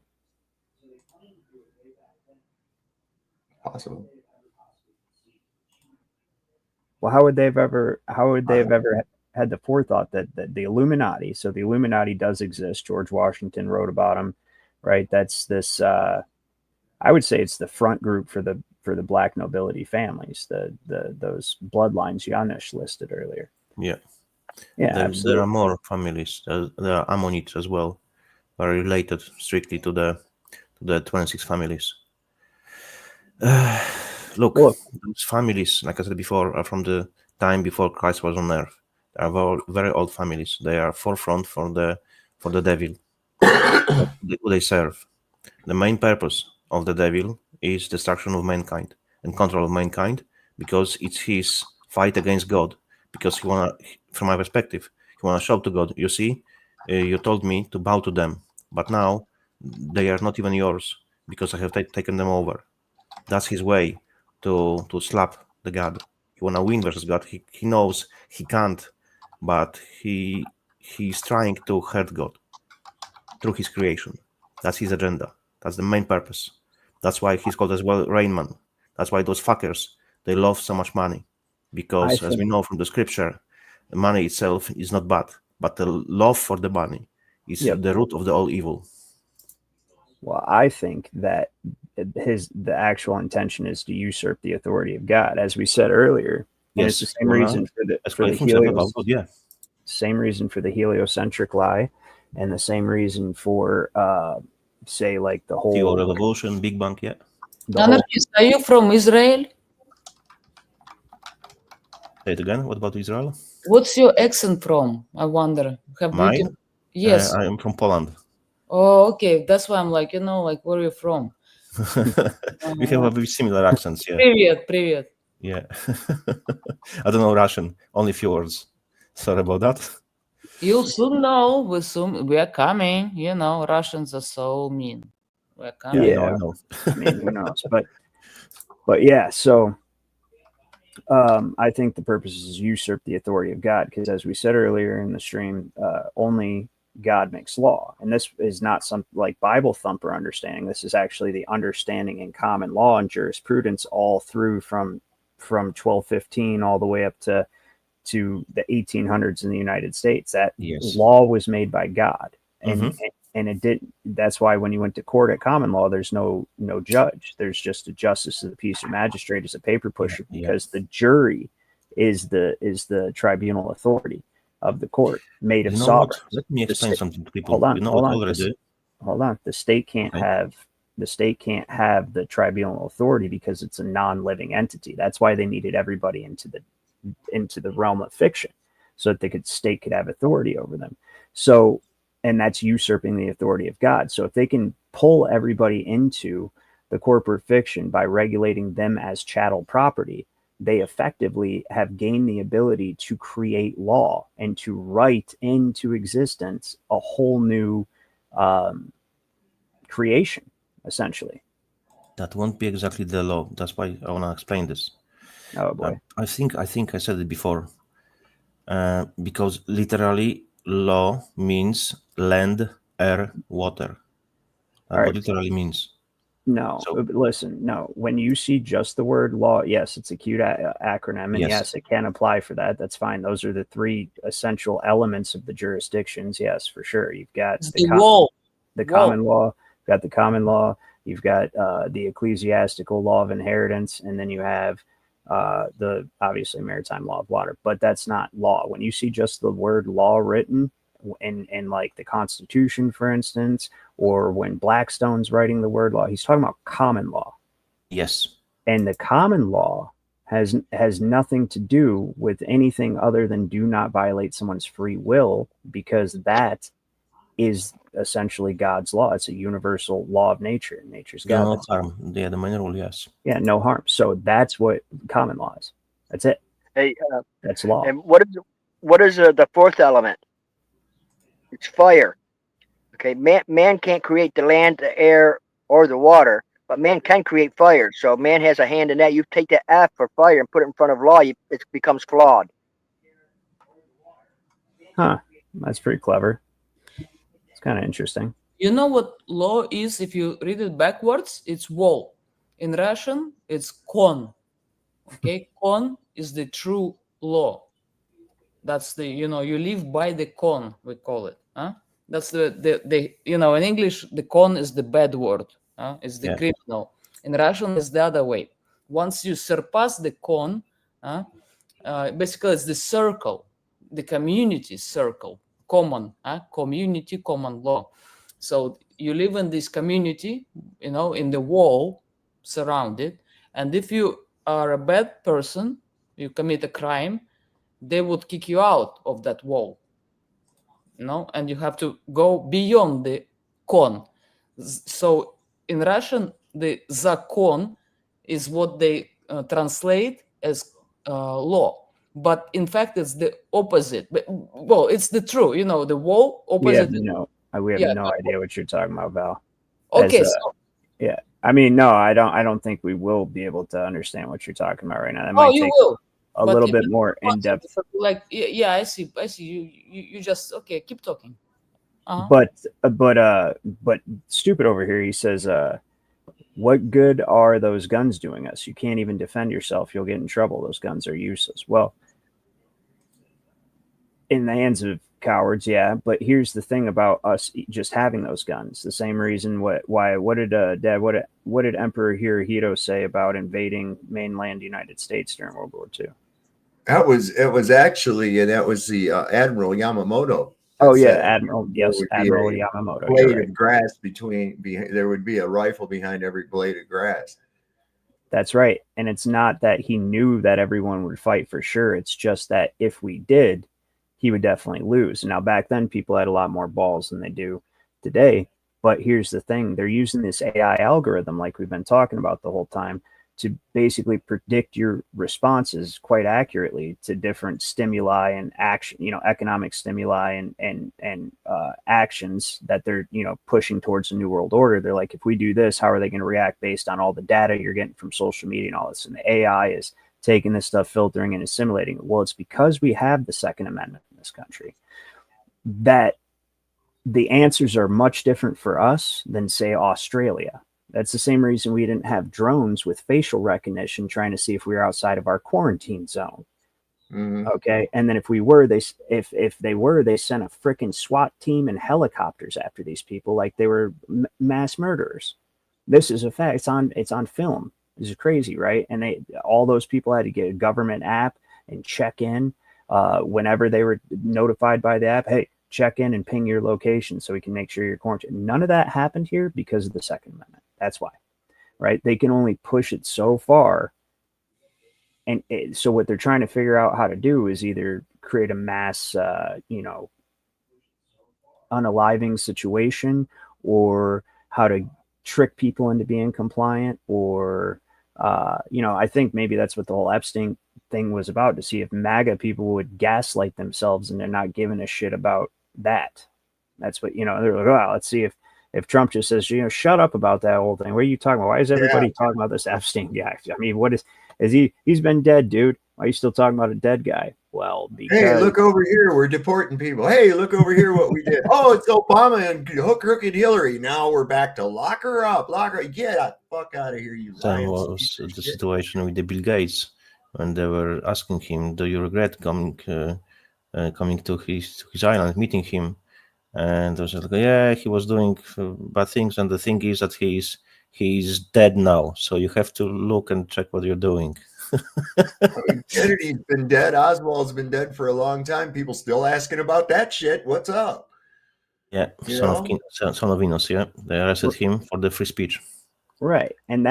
Possible. Well, how would they have ever had the forethought that the Illuminati, so the Illuminati does exist. George Washington wrote about them, right? That's this, I would say it's the front group for the black nobility families, those bloodlines Janusz listed earlier. Yeah. Yeah. There are more families. There are Ammonites as well, are related strictly to the 26 families. Look, those families, like I said before, are from the time before Christ was on earth. They are very, very old families. They are forefront for the devil. Who they serve. The main purpose of the devil is destruction of mankind and control of mankind, because it's his fight against God. Because he wanna, from my perspective, he wanna show to God, you see, you told me to bow to them, but now they are not even yours because I have taken them over. That's his way to slap the God. He wanna win versus God. He knows he can't, but he's trying to hurt God through his creation. That's his agenda. That's the main purpose. That's why he's called as well Rain Man. That's why those fuckers, they love so much money, because as we know from the scripture, the money itself is not bad, but the love for the money is the root of the all evil. Well, I think that the actual intention is to usurp the authority of God, as we said earlier. And it's the same reason for the same reason for the heliocentric lie, and the same reason for say like the whole Theory of evolution, Big Bang. Yeah. Anarchist, are you from Israel? Say it again. What about Israel? What's your accent from? I wonder. Mine? Yes. I am from Poland. Oh, okay. That's why I'm like, where are you from? We have a very similar accents. Yeah. Привет. Yeah. I don't know Russian. Only few words. Sorry about that. You'll soon know. We are coming. Russians are so mean. We're coming. Yeah, I know. I mean, who knows? But yeah, so I think the purpose is to usurp the authority of God, because as we said earlier in the stream, only God makes law. And this is not some like Bible thumper understanding. This is actually the understanding in common law and jurisprudence all through from 1215 all the way up to the 1800s in the United States. That law was made by God. And it didn't. That's why when you went to court at common law, there's no judge. There's just a justice of the peace or magistrate as a paper pusher, because the jury is the tribunal authority of the court, made of sovereigns. Let me explain something to people. Hold on. The state can't have the tribunal authority because it's a non-living entity. That's why they needed everybody into the realm of fiction, so that the state could have authority over them. So. And that's usurping the authority of God. So if they can pull everybody into the corporate fiction by regulating them as chattel property, they effectively have gained the ability to create law and to write into existence a whole new creation, essentially. That won't be exactly the law. That's why I want to explain this. Oh boy. I think I said it before. Because literally, law means land, air, water. That's what it literally means. No, listen, no. When you see just the word law, yes, it's a cute acronym, and yes, it can apply for that. That's fine. Those are the three essential elements of the jurisdictions. Yes, for sure. You've got the common law, you've got the ecclesiastical law of inheritance, and then you have the obviously maritime law of water. But that's not law. When you see just the word law written, in like the Constitution, for instance, or when Blackstone's writing the word law, he's talking about common law. Yes. And the common law has nothing to do with anything other than do not violate someone's free will, because that is essentially God's law. It's a universal law of nature. Nature's God. No harm. Yeah, the main rule, yes. Yeah, no harm. So that's what common law is. That's it. Hey, that's law. And what is the fourth element? It's fire. Okay, man can't create the land, the air, or the water, but man can create fire. So man has a hand in that. You take the F for fire and put it in front of law, it becomes flawed. Huh. That's pretty clever. It's kind of interesting. You know what law is? If you read it backwards, it's wall. In Russian, it's kon. Okay, kon is the true law. That's the, you live by the kon, we call it. Huh? That's the in English, the con is the bad word. It's the criminal. In Russian, it's the other way. Once you surpass the con, basically it's the circle, the community circle, common, community, common law. So you live in this community, in the wall, surrounded. And if you are a bad person, you commit a crime, they would kick you out of that wall. And you have to go beyond the kon. So in Russian, the zakon is what they translate as law, but in fact it's the opposite. But, well, it's the true, the wall opposite. We have no idea what you're talking about, Val. Okay, yeah. I mean, no, I don't think we will be able to understand what you're talking about right now. That might take will. A little bit more in depth. Like, yeah, I see. You just okay. Keep talking. But stupid over here. He says, "What good are those guns doing us? You can't even defend yourself. You'll get in trouble. Those guns are useless." Well, in the hands of cowards, yeah. But here's the thing about us just having those guns. The same reason. What did Dad? What did Emperor Hirohito say about invading mainland United States during World War II? That was the Admiral Yamamoto. Oh yeah, Admiral. Yes, Admiral Yamamoto. Blade of grass there would be a rifle behind every blade of grass. That's right, and it's not that he knew that everyone would fight for sure. It's just that if we did, he would definitely lose. Now back then, people had a lot more balls than they do today. But here's the thing: they're using this AI algorithm, like we've been talking about the whole time, to basically predict your responses quite accurately to different stimuli and action, economic stimuli and actions that they're, pushing towards the New World Order. They're like, if we do this, how are they going to react based on all the data you're getting from social media and all this? And the AI is taking this stuff, filtering and assimilating it. Well, it's because we have the Second Amendment in this country that the answers are much different for us than, say, Australia. That's the same reason we didn't have drones with facial recognition trying to see if we were outside of our quarantine zone. Mm-hmm. Okay. And then if they were, they sent a freaking SWAT team and helicopters after these people like they were mass murderers. This is a fact. It's on film. This is crazy, right? And all those people had to get a government app and check in whenever they were notified by the app. Hey, check in and ping your location so we can make sure you're quarantined. None of that happened here because of the Second Amendment. That's why, right? They can only push it so far. And so what they're trying to figure out how to do is either create a mass, unaliving situation, or how to trick people into being compliant, or, I think maybe that's what the whole Epstein thing was about, to see if MAGA people would gaslight themselves and they're not giving a shit about that. That's what, they're like, oh, let's see if Trump just says, shut up about that whole thing. What are you talking about? Why is everybody talking about this Epstein guy? I mean, what is he's been dead, dude. Why are you still talking about a dead guy? Well, because... Hey, look over here. We're deporting people. Hey, look over here what we did. Oh, it's Obama and crooked Hillary. Now we're back to lock her up. Get the fuck out of here, you Same was the situation with the Bill Gates when they were asking him, do you regret coming to his island, meeting him? And I was like, yeah, he was doing bad things, and the thing is that he's dead now. So you have to look and check what you're doing. Kennedy's been dead. Oswald's been dead for a long time. People still asking about that shit. What's up? Yeah, You son know? of Venus. Yeah, they arrested him for the free speech. Right. And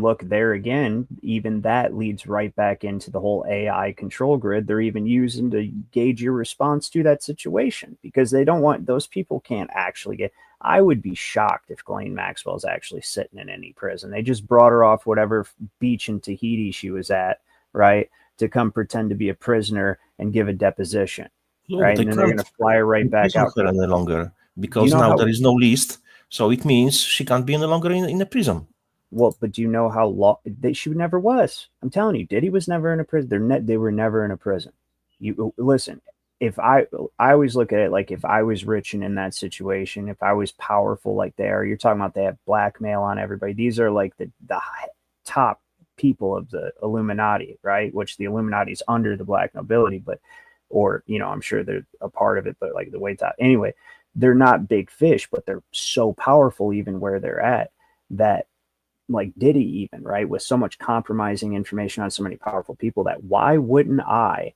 look, there again, even that leads right back into the whole AI control grid they're even using to gauge your response to that situation, because they don't want, those people can't actually get, I would be shocked if Ghislaine Maxwell's actually sitting in any prison. They just brought her off whatever beach in Tahiti she was at, right, to come pretend to be a prisoner and give a deposition, right? And then they're going to fly her right back out. Her any longer, because now there is no list. So it means she can't be any longer in a prison. Well, but do you know how long she never was? I'm telling you, Diddy was never in a prison. They were never in a prison. You listen. If I always look at it like, if I was rich and in that situation, if I was powerful like they are, you're talking about they have blackmail on everybody. These are like the top people of the Illuminati, right? Which the Illuminati is under the black nobility, but, or, you know, I'm sure they're a part of it, but like the way top. Anyway, they're not big fish, but they're so powerful even where they're at, that like Diddy even, right, with so much compromising information on so many powerful people, that why wouldn't I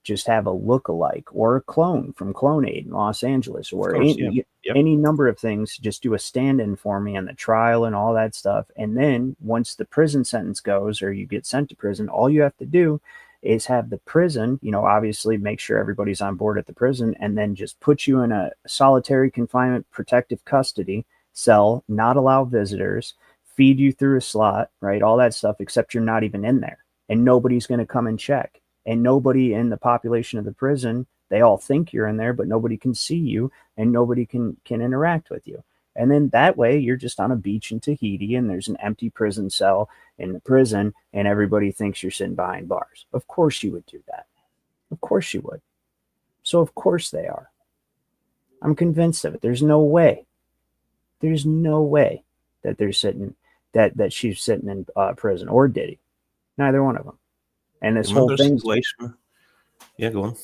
just have a lookalike or a clone from Clonade in Los Angeles, or any number of things, just do a stand-in for me on the trial and all that stuff. And then once the prison sentence goes, or you get sent to prison, all you have to do is have the prison, you know, obviously make sure everybody's on board at the prison, and then just put you in a solitary confinement, protective custody cell, not allow visitors, feed you through a slot, right? All that stuff, except you're not even in there, and nobody's going to come and check. And nobody in the population of the prison, they all think you're in there, but nobody can see you, and nobody can interact with you. And then that way you're just on a beach in Tahiti, and there's an empty prison cell in the prison, and everybody thinks you're sitting behind bars. Of course you would do that. Of course you would. So of course they are. I'm convinced of it. There's no way that they're sitting, that she's sitting in prison, or Diddy. Neither one of them. And this whole thing, yeah, go on.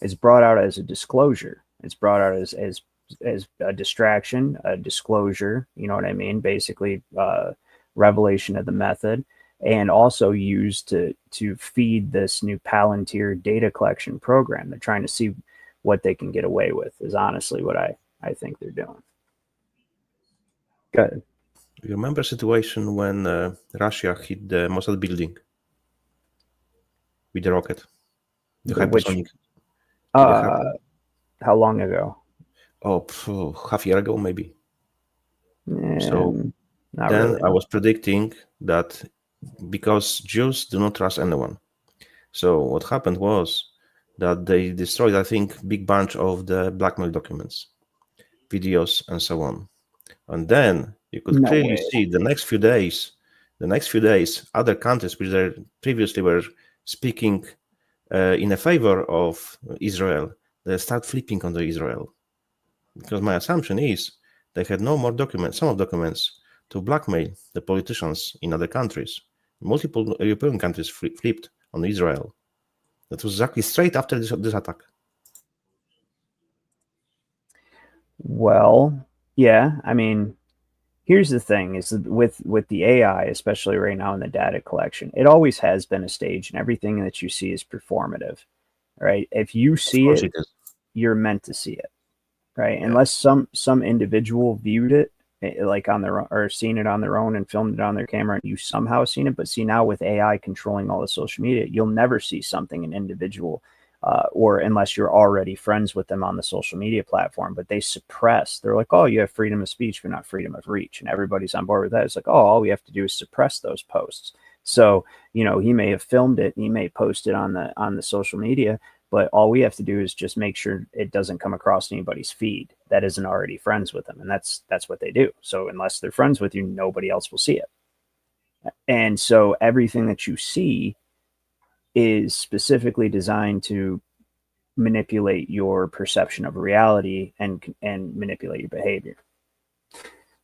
It's brought out as a disclosure. It's brought out as a distraction, a disclosure. You know what I mean? Basically, revelation of the method, and also used to feed this new Palantir data collection program. They're trying to see what they can get away with. Is honestly what I think they're doing. Good. You remember a situation when Russia hit the Mossad building with the rocket? The hypersonic. How long ago? Half a year ago, maybe. So then really. I was predicting that, because Jews do not trust anyone. So what happened was that they destroyed, I think, big bunch of the blackmail documents, videos, and so on. And then you could clearly see the next few days, other countries which they previously were speaking in a favor of Israel, they start flipping on Israel. Because my assumption is they had no more documents, some of documents, to blackmail the politicians in other countries. Multiple European countries flipped on Israel. That was exactly straight after this attack. Well, yeah, I mean, here's the thing, is with the AI, especially right now in the data collection, it always has been a stage, and everything that you see is performative, right? If you see it, you're meant to see it, right? Yeah. Unless some individual viewed it like on their own, or seen it on their own and filmed it on their camera, and you somehow seen it. But see, now with AI controlling all the social media, you'll never see something an individual or unless you're already friends with them on the social media platform, but they suppress. They're like, oh, you have freedom of speech, but not freedom of reach. And everybody's on board with that. It's like, oh, all we have to do is suppress those posts. So, you know, he may have filmed it, he may post it on the social media, but all we have to do is just make sure it doesn't come across anybody's feed that isn't already friends with them. And that's what they do. So unless they're friends with you, nobody else will see it. And so everything that you see is specifically designed to manipulate your perception of reality and manipulate your behavior.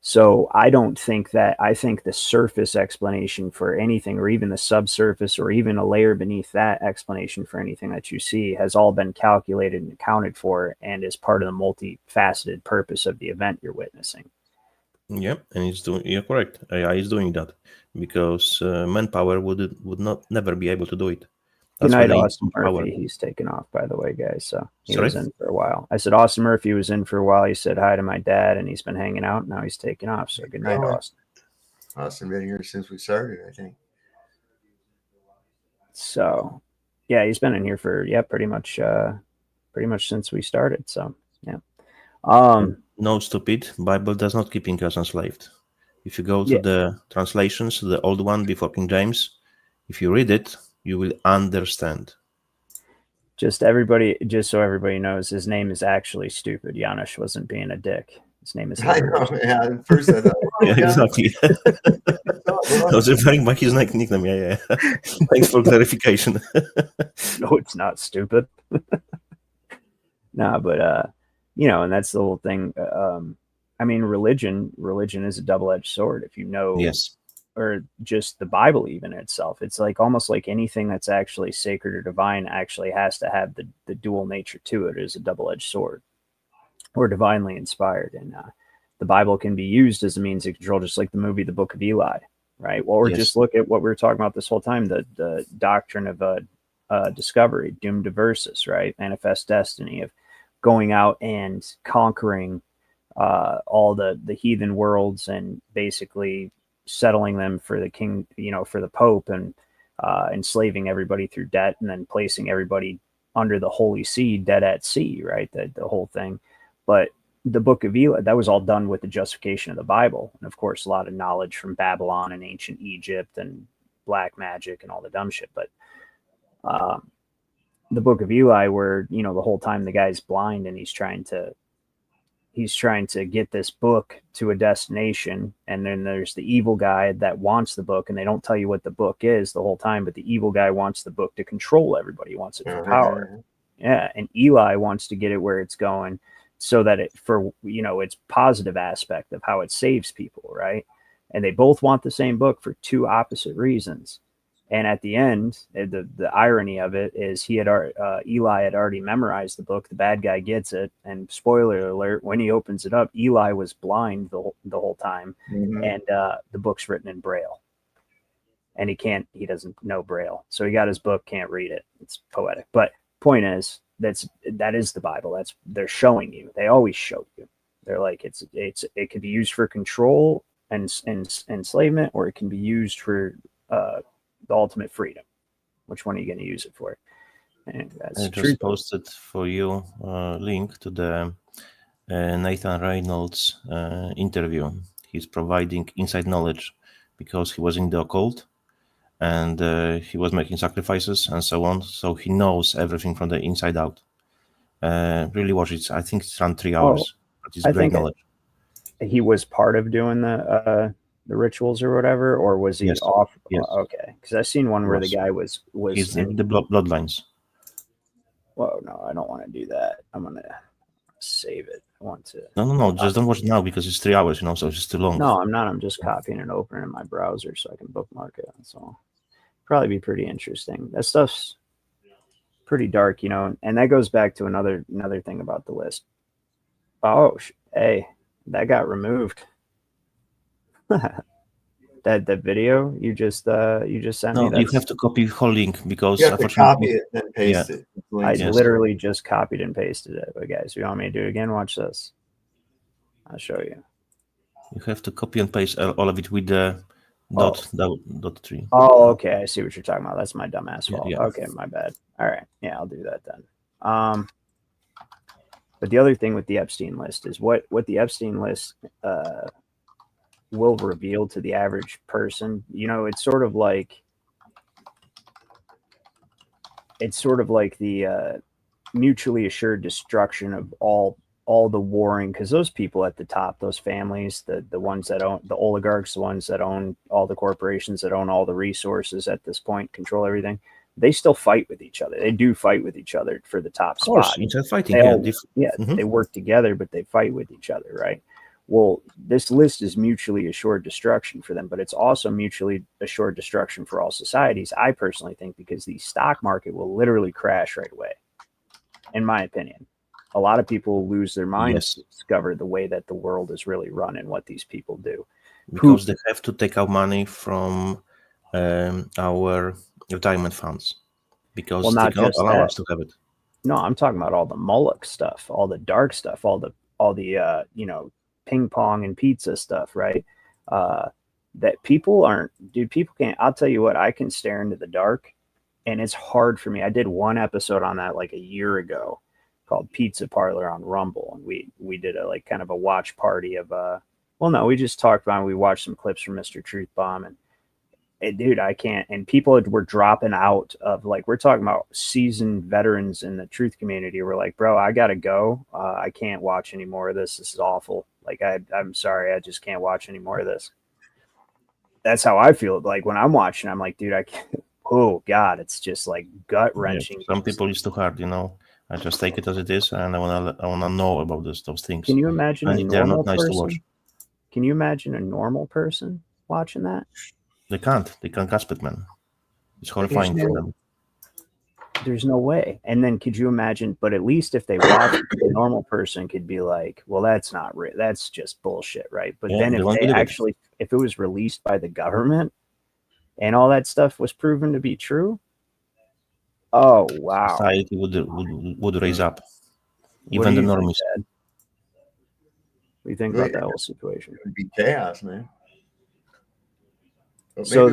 So I think the surface explanation for anything, or even the subsurface, or even a layer beneath that explanation for anything that you see, has all been calculated and accounted for, and is part of the multifaceted purpose of the event you're witnessing. Yep, and you're correct. AI is doing that. because manpower would not never be able to do it. Good That's why night, they Austin need power. Murphy. He's taken off, by the way, guys. So he Sorry? was in for a while. I said Austin Murphy was in for a while. He said hi to my dad, and he's been hanging out. Now he's taken off. So good night, Austin. Austin been here since we started, I think. So yeah, he's been in here for pretty much since we started. So yeah. No, stupid. Bible does not keep us enslaved. If you go to the translations, the old one before King James, if you read it, you will understand. Just so everybody knows, his name is actually stupid. Janusz wasn't being a dick. His name is. I know. Yeah, at first I thought. Yeah, exactly. I was referring by his nickname. Yeah. Thanks for clarification. No, it's not stupid. Nah, but and that's the whole thing. I mean, religion is a double-edged sword. If you know, yes, or just the Bible even itself, it's like almost like anything that's actually sacred or divine actually has to have the dual nature to it. It is a double-edged sword, or divinely inspired. And the Bible can be used as a means of control, just like the movie The Book of Eli, right? Or just look at what we were talking about this whole time, the doctrine of discovery, doomed to versus, right? Manifest destiny of going out and conquering all the heathen worlds and basically settling them for the king, for the Pope, and enslaving everybody through debt, and then placing everybody under the Holy See, dead at sea, right? The whole thing. But the Book of Eli, that was all done with the justification of the Bible. And of course, a lot of knowledge from Babylon and ancient Egypt and black magic and all the dumb shit. But the Book of Eli, where, the whole time the guy's blind and he's trying to get this book to a destination. And then there's the evil guy that wants the book, and they don't tell you what the book is the whole time, but the evil guy wants the book to control everybody. He wants it for power. Yeah. And Eli wants to get it where it's going, so that it's positive aspect of how it saves people. Right. And they both want the same book for two opposite reasons. And at the end, the irony of it is Eli had already memorized the book. The bad guy gets it, and spoiler alert, when he opens it up, Eli was blind the whole time, and the book's written in Braille, and he doesn't know Braille, so he got his book, can't read it. It's poetic, but point is that is the Bible. They're showing you. They always show you. They're like it can be used for control and enslavement, or it can be used for the ultimate freedom. Which one are you going to use it for? And that's I just posted for you a link to the Nathan Reynolds interview. He's providing inside knowledge because he was in the occult, and he was making sacrifices and so on. So he knows everything from the inside out. Really watch it. I think it's around 3 hours. But it's great knowledge. He was part of doing the rituals or whatever, or was he off? Yes. Okay, because I've seen one where the guy was He's in the bloodlines. Whoa, no, I don't want to do that. I'm gonna save it. I want to. No. Just don't watch it now because it's 3 hours. So it's too long. No, I'm not. I'm just copying and opening in my browser so I can bookmark it. That's all. Probably be pretty interesting. That stuff's pretty dark, and that goes back to another thing about the list. Oh, hey, that got removed. that video you just sent me. No, you have to copy the whole link because you have to copy it and paste it. I literally just copied and pasted it. But guys, you want me to do it again? Watch this. I'll show you. You have to copy and paste all of it with the dot tree. Oh, okay. I see what you're talking about. That's my dumbass fault. Yeah. Okay, my bad. All right. Yeah, I'll do that then. But the other thing with the Epstein list is what the Epstein list will reveal to the average person. It's sort of like the mutually assured destruction of all the warring, because those people at the top, those families, the ones that own the oligarchs, the ones that own all the corporations, that own all the resources at this point, control everything, they still fight with each other. They do fight with each other for the top spot. Of course, it's fighting. They work together, but they fight with each other, right? Well, this list is mutually assured destruction for them, but it's also mutually assured destruction for all societies, I personally think, because the stock market will literally crash right away, in my opinion. A lot of people lose their minds to discover the way that the world is really run and what these people do. Because they have to take out money from our retirement funds. Because well, they not cannot just allow that. us to have it. No, I'm talking about all the Moloch stuff, all the dark stuff, all the ping pong and pizza stuff, right? That people aren't, dude, people can't. I'll tell you what, I can stare into the dark, and it's hard for me. I did one episode on that like a year ago called Pizza Parlor on Rumble, and we did a like kind of a watch party of well, no, we just talked about it. We watched some clips from Mr. Truth Bomb, and dude, I can't. And people were dropping out of, like, we're talking about seasoned veterans in the truth community. We're like, bro, I gotta go. I can't watch any more of this. This is awful. Like, I'm sorry, I just can't watch any more of this. That's how I feel. Like when I'm watching, I'm like, dude, I can't. Oh God, it's just like gut wrenching. Yeah, some people it's too hard, you know. I just take it as it is, and I wanna know about those things. Can you imagine and a they're normal not nice person? to watch. Can you imagine a normal person watching that? They can't grasp it, man. It's horrifying for them. There's no way. And then could you imagine, but at least if they watch it, the normal person could be like, well, that's not real. That's just bullshit, right? But then if they actually, if it was released by the government and all that stuff was proven to be true, oh, wow. Society would raise up. Even the normies. What do you think about that whole situation? It would be chaos, man. But So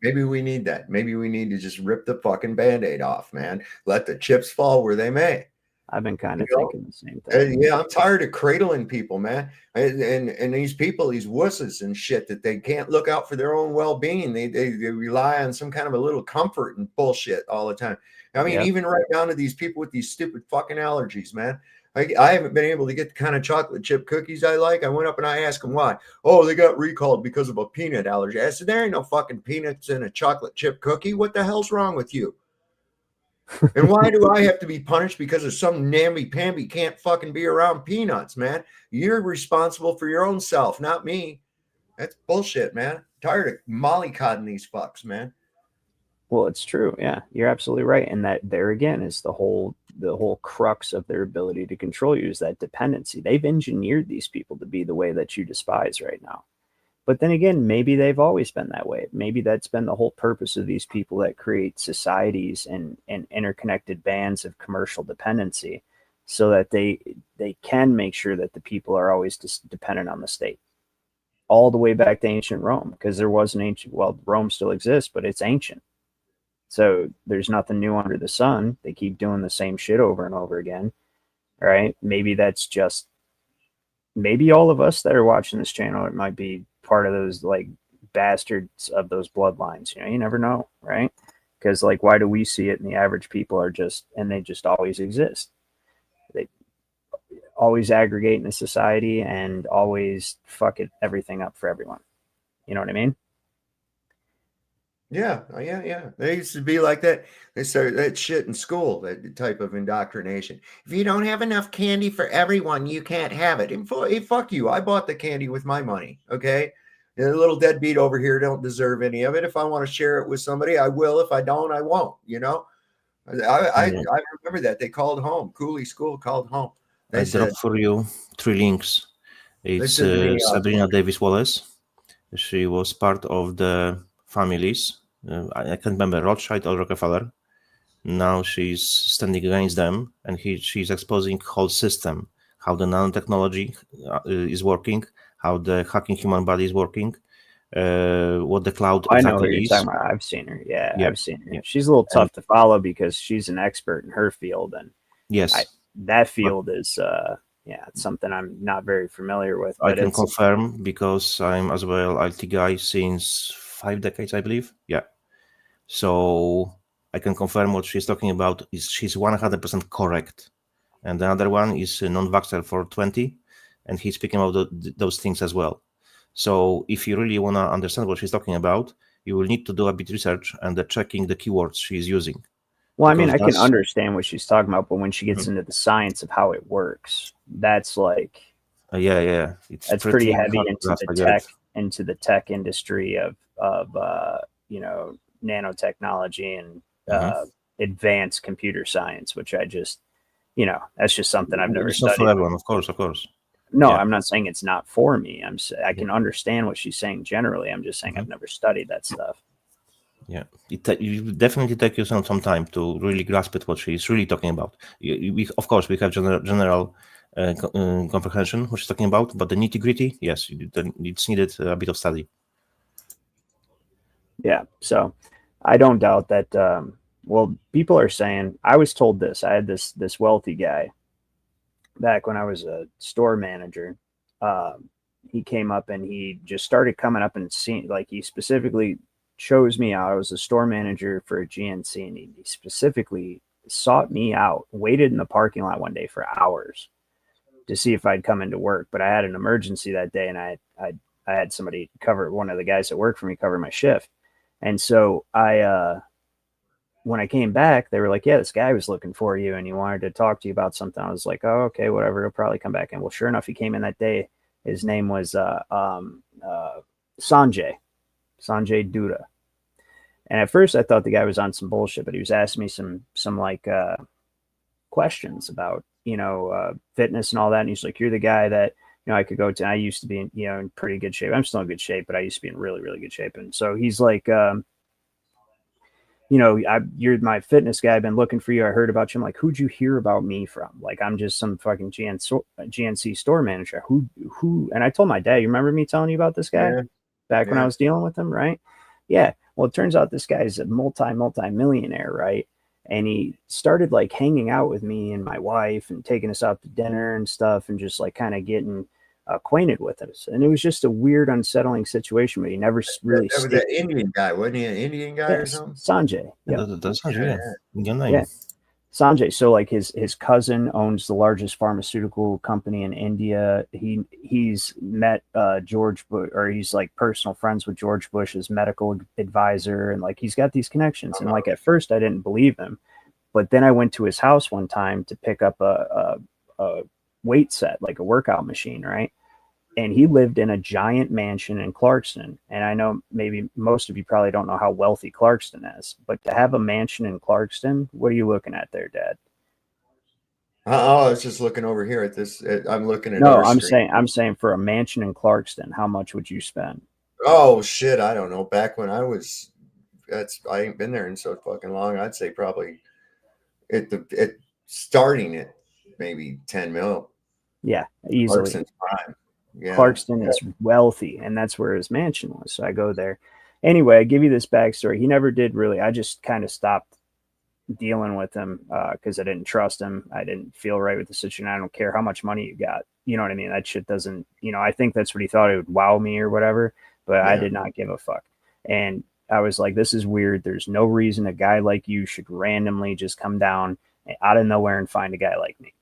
maybe we need that. Maybe we need to just rip the fucking Band-Aid off, man. Let the chips fall where they may. I've been kind of thinking the same thing. Yeah, I'm tired of cradling people, man. And these people, these wusses and shit, that they can't look out for their own well-being. They rely on some kind of a little comfort and bullshit all the time. I mean, even right down to these people with these stupid fucking allergies, man. I haven't been able to get the kind of chocolate chip cookies I like. I went up and I asked them why. Oh, they got recalled because of a peanut allergy. I said, there ain't no fucking peanuts in a chocolate chip cookie. What the hell's wrong with you? And why do I have to be punished because of some namby-pamby can't fucking be around peanuts, man? You're responsible for your own self, not me. That's bullshit, man. I'm tired of mollycodding these fucks, man. Well, it's true. Yeah, you're absolutely right. And that there again is the whole crux of their ability to control you, is that dependency. They've engineered these people to be the way that you despise right now. But then again, maybe they've always been that way. Maybe that's been the whole purpose of these people that create societies and interconnected bands of commercial dependency, so that they can make sure that the people are always dependent on the state. All the way back to ancient Rome, because there was an ancient, well, Rome still exists, but it's ancient. So there's nothing new under the sun. They keep doing the same shit over and over again. All right. Maybe that's just, maybe all of us that are watching this channel, it might be part of those like bastards of those bloodlines. You know, you never know, right? Because like, why do we see it and the average people are just, and they just always exist. They always aggregate in a society and always fuck everything up for everyone. You know what I mean? Yeah. They used to be like that. They started that shit in school, that type of indoctrination. If you don't have enough candy for everyone, you can't have it. And fuck you. I bought the candy with my money. Okay. And the little deadbeat over here don't deserve any of it. If I want to share it with somebody, I will. If I don't, I won't. You know, I remember that. They called home. Cooley School called home. They I said, dropped for you 3 links. It's Sabrina Davis Wallace. She was part of the families. I can't remember, Rothschild or Rockefeller. Now she's standing against them, and she's exposing whole system, how the nanotechnology is working, how the hacking human body is working, what the cloud exactly I know who you're is. talking about. I've seen her. Yeah, I've seen her. Yeah. She's a little tough to follow because she's an expert in her field, and that field is it's something I'm not very familiar with. I can confirm because I'm as well IT guy since 5 decades, I believe. Yeah. So I can confirm what she's talking about is she's 100% correct. And the other one is non-vaxxer for 20, and he's speaking about those things as well. So if you really want to understand what she's talking about, you will need to do a bit research and checking the keywords she's using. Well, I mean, I can understand what she's talking about, but when she gets into the science of how it works, that's like that's pretty heavy into the tech industry of nanotechnology and advanced computer science, which I just, that's just something I've never studied. Not for everyone, of course. No, Yeah. I'm not saying it's not for me. I can understand what she's saying generally. I'm just saying I've never studied that stuff. Yeah, it definitely take you some time to really grasp it what she's really talking about. Of course, we have general comprehension what she's talking about, but the nitty gritty, yes, it's needed a bit of study. Yeah, so I don't doubt that. Well, people are saying, I was told this. I had this wealthy guy back when I was a store manager. He came up and he just started coming up and seeing, like, he specifically chose me out. I was a store manager for a GNC, and he specifically sought me out, waited in the parking lot one day for hours to see if I'd come into work. But I had an emergency that day, and I had somebody cover, one of the guys that worked for me, cover my shift. And so when I came back, they were like, yeah, this guy was looking for you and he wanted to talk to you about something. I was like, oh, okay, whatever. He'll probably come back. And well, sure enough, he came in that day. His name was Sanjay Duda. And at first I thought the guy was on some bullshit, but he was asking me some like questions about, fitness and all that. And he's like, you're the guy that, I could go to. I used to be in, in pretty good shape. I'm still in good shape, but I used to be in really, really good shape. And so he's like, you're my fitness guy. I've been looking for you. I heard about you. I'm like, who'd you hear about me from? Like, I'm just some fucking GNC store manager. Who? And I told my dad, you remember me telling you about this guy back when I was dealing with him, right? Yeah. Well, it turns out this guy is a multi-millionaire, right? And he started like hanging out with me and my wife and taking us out to dinner and stuff and just like kind of getting acquainted with us. And it was just a weird, unsettling situation, but he never really. That was that Indian guy, wasn't he? An Indian guy or something? Sanjay. Yeah, that's Sanjay. Yeah. Sanjay. So like his cousin owns the largest pharmaceutical company in India. He's met George Bush, or he's like personal friends with George Bush's medical advisor, and like he's got these connections. And like at first I didn't believe him, but then I went to his house one time to pick up a weight set, like a workout machine, right? And he lived in a giant mansion in Clarkston. And I know maybe most of you probably don't know how wealthy Clarkston is, but to have a mansion in Clarkston, what are you looking at there, Dad? I was just looking over here at this. I'm looking at. No, I'm saying for a mansion in Clarkston, how much would you spend? Oh shit, I don't know. Back when I ain't been there in so fucking long. I'd say probably starting at maybe 10 mil. Yeah, easily. Clarkston's prime. Yeah. Clarkston is wealthy, and that's where his mansion was. So I go there. Anyway, I give you this backstory. He never did really. I just kind of stopped dealing with him because I didn't trust him. I didn't feel right with the situation. I don't care how much money you got. You know what I mean? That shit doesn't, I think that's what he thought it would wow me or whatever, but I did not give a fuck. And I was like, this is weird. There's no reason a guy like you should randomly just come down out of nowhere and find a guy like me.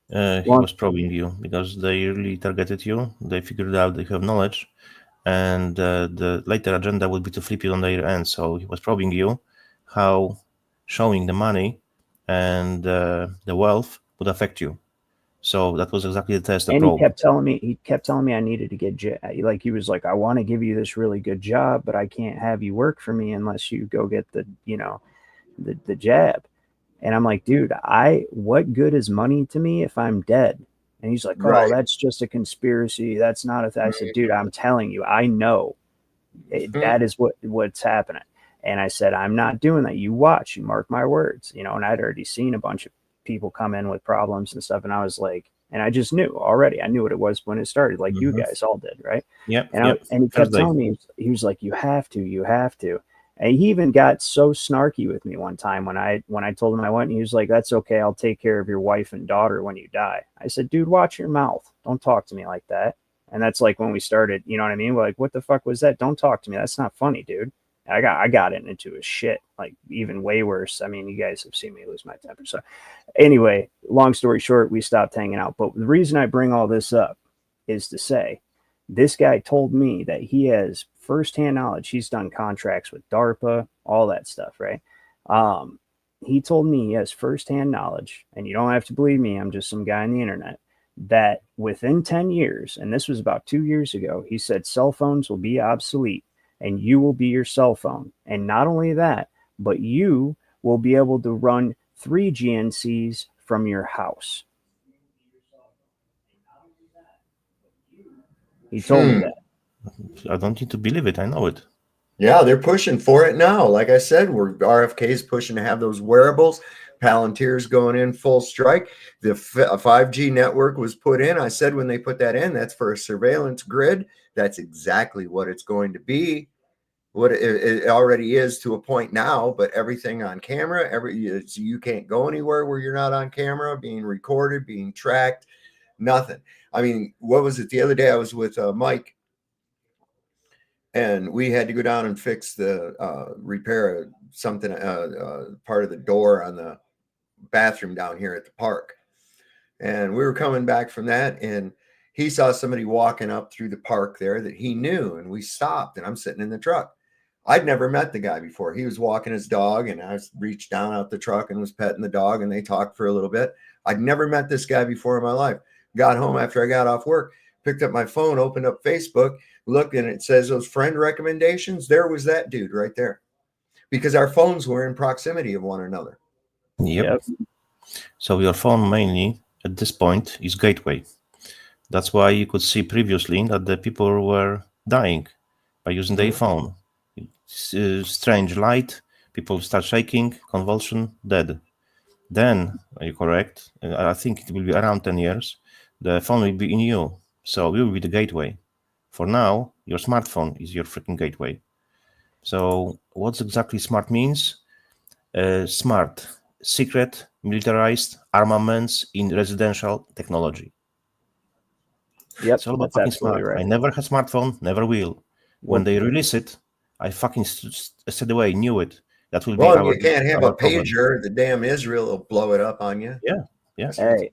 He was probing you because they really targeted you. They figured out they have knowledge, and the later agenda would be to flip you on their end. So he was probing you, how showing the money and the wealth would affect you. So that was exactly the test. And he kept telling me I needed to get like he was like, I want to give you this really good job, but I can't have you work for me unless you go get the the jab. And I'm like, dude, what good is money to me if I'm dead? And he's like, oh, that's just a conspiracy. That's not a thing. I said, dude, I'm telling you, I know that is what's happening. And I said, I'm not doing that. You watch, you mark my words, and I'd already seen a bunch of people come in with problems and stuff. And I was like, and I just knew already. I knew what it was when it started, like you guys all did, right? Yeah. And he kept telling me, he was like, you have to. And he even got so snarky with me one time when I told him I went, and he was like, that's okay. I'll take care of your wife and daughter when you die. I said, dude, watch your mouth. Don't talk to me like that. And that's like when we started, you know what I mean? We're like, what the fuck was that? Don't talk to me. That's not funny, dude. I got into his shit, like even way worse. I mean, you guys have seen me lose my temper. So anyway, long story short, we stopped hanging out. But the reason I bring all this up is to say, this guy told me that he has firsthand knowledge. He's done contracts with DARPA, all that stuff, right? He told me he has firsthand knowledge, and you don't have to believe me, I'm just some guy on the internet, that within 10 years, and this was about 2 years ago, he said cell phones will be obsolete and you will be your cell phone. And not only that, but you will be able to run 3 GNCs from your house. He told me that. I don't need to believe it. I know it. Yeah, they're pushing for it now. Like I said, RFK is pushing to have those wearables. Palantir's going in full strike. The 5G network was put in. I said when they put that in, that's for a surveillance grid. That's exactly what it's going to be. What it already is to a point now, but everything on camera, you can't go anywhere where you're not on camera, being recorded, being tracked, nothing. I mean, what was it the other day? I was with Mike, and we had to go down and fix the repair something, part of the door on the bathroom down here at the park. And we were coming back from that, and he saw somebody walking up through the park there that he knew, and we stopped, and I'm sitting in the truck. I'd never met the guy before. He was walking his dog, and I reached down out the truck and was petting the dog, and they talked for a little bit. I'd never met this guy before in my life. Got home after I got off work, picked up my phone, opened up Facebook, looked, and it says those friend recommendations. There was that dude right there, because our phones were in proximity of one another. Yep. So your phone mainly at this point is gateway. That's why you could see previously that the people were dying by using their phone. Strange light, people start shaking, convulsion, dead. Then, are you correct? I think it will be around 10 years. The phone will be in you, so it will be the gateway. For now, your smartphone is your freaking gateway. So, what exactly smart means? Smart, secret, militarized armaments in residential technology. Yep, it's all about fucking smart. Right. I never had smartphone, never will. When they release it, I fucking straight away knew it. That will be well, you can't have a pager. The damn Israel will blow it up on you. Yeah, yeah. Hey,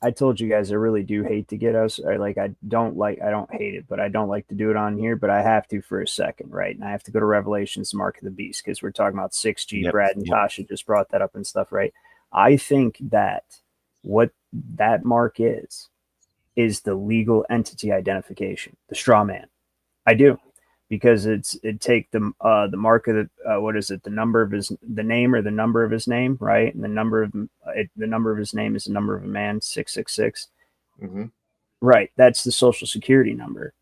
I told you guys I really do hate to get us. I don't hate it, but I don't like to do it on here. But I have to for a second, right? And I have to go to Revelations, Mark of the Beast, because we're talking about 6G. Yep, Brad and Tasha just brought that up and stuff, right? I think that what that mark is the legal entity identification, the straw man. I do. Because it take the mark of the number of the name or the number of his name, right? And the number of his name is the number of a man, 666. Mm-hmm. Right. That's the social security number.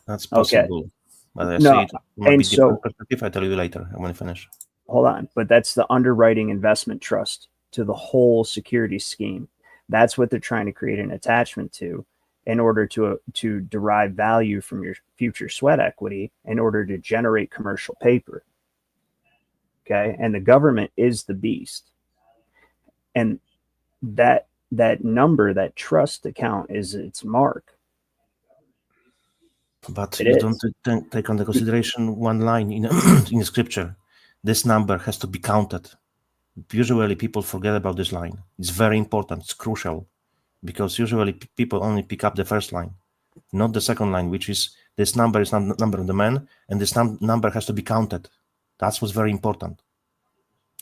That's possible. Okay. But I no, and so perspective. I tell you later. I'm going to finish. Hold on, but that's the underwriting investment trust to the whole security scheme. That's what they're trying to create an attachment to, in order to derive value from your future sweat equity, in order to generate commercial paper. Okay. And the government is the beast. And that number, that trust account is its mark. But you don't take into consideration one line in in scripture. This number has to be counted. Usually people forget about this line. It's very important. It's crucial. Because usually people only pick up the first line, not the second line, which is this number is not the number of the man, and this number has to be counted. That's what's very important.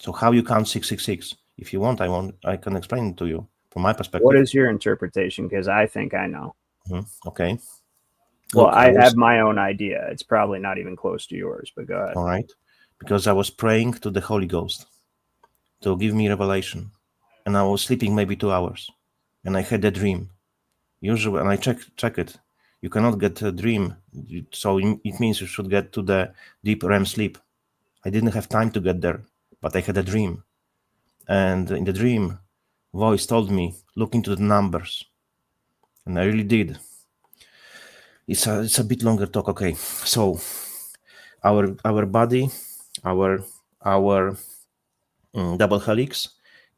So how you count 666? If you want, I can explain it to you from my perspective. What is your interpretation? Because I think I know. Mm-hmm. Okay. Well, look, I have my own idea. It's probably not even close to yours, but go ahead. All right. Because I was praying to the Holy Ghost to give me revelation, and I was sleeping maybe 2 hours. And I had a dream. Usually, and I check it. You cannot get a dream, so it means you should get to the deep REM sleep. I didn't have time to get there, but I had a dream. And in the dream, voice told me, look into the numbers. And I really did. It's a bit longer talk, okay. So our body, our double helix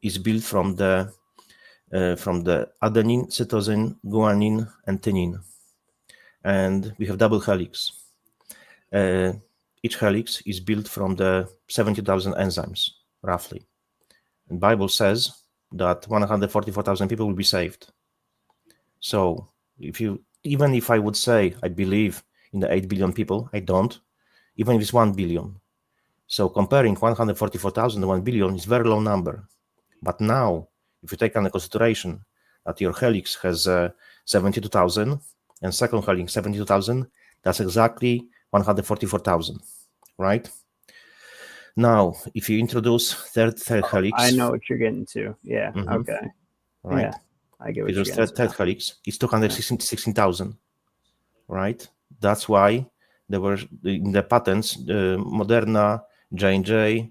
is built from the adenine, cytosine, guanine, and thymine. And we have double helix. Each helix is built from the 70,000 enzymes, roughly. And Bible says that 144,000 people will be saved. So even if I would say I believe in the 8 billion people, I don't, even if it's 1 billion. So comparing 144,000 to 1 billion is a very low number. But now, if you take into consideration that your helix has 72,000 and second helix 72,000, that's exactly 144,000, right? Now, if you introduce third helix, I know what you're getting to. Yeah. Mm-hmm. Okay. Right. Yeah, I get what you're getting to. Third helix is 216,000. right? That's why there were in the patents, Moderna, J&J,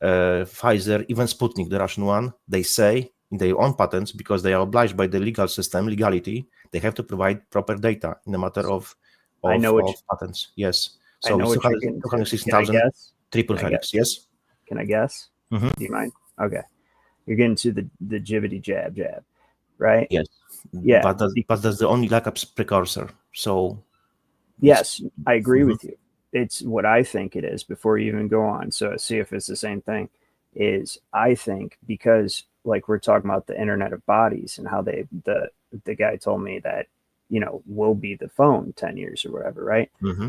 Pfizer, even Sputnik, the Russian one, they say in their own patents, because they are obliged by the legal system, legality, they have to provide proper data in the matter of patents. Yes. So it's 216,000 triple helix. Yes. Can I guess? Mm-hmm. Do you mind? Okay. You're getting to the jibbity jab, right? Yes. Yeah. But that's the only precursor. So. Yes, I agree with you. It's what I think it is before you even go on. So see if it's the same thing. Is I think because like we're talking about the Internet of Bodies and how the guy told me that, we'll be the phone 10 years or whatever, right? Mm-hmm.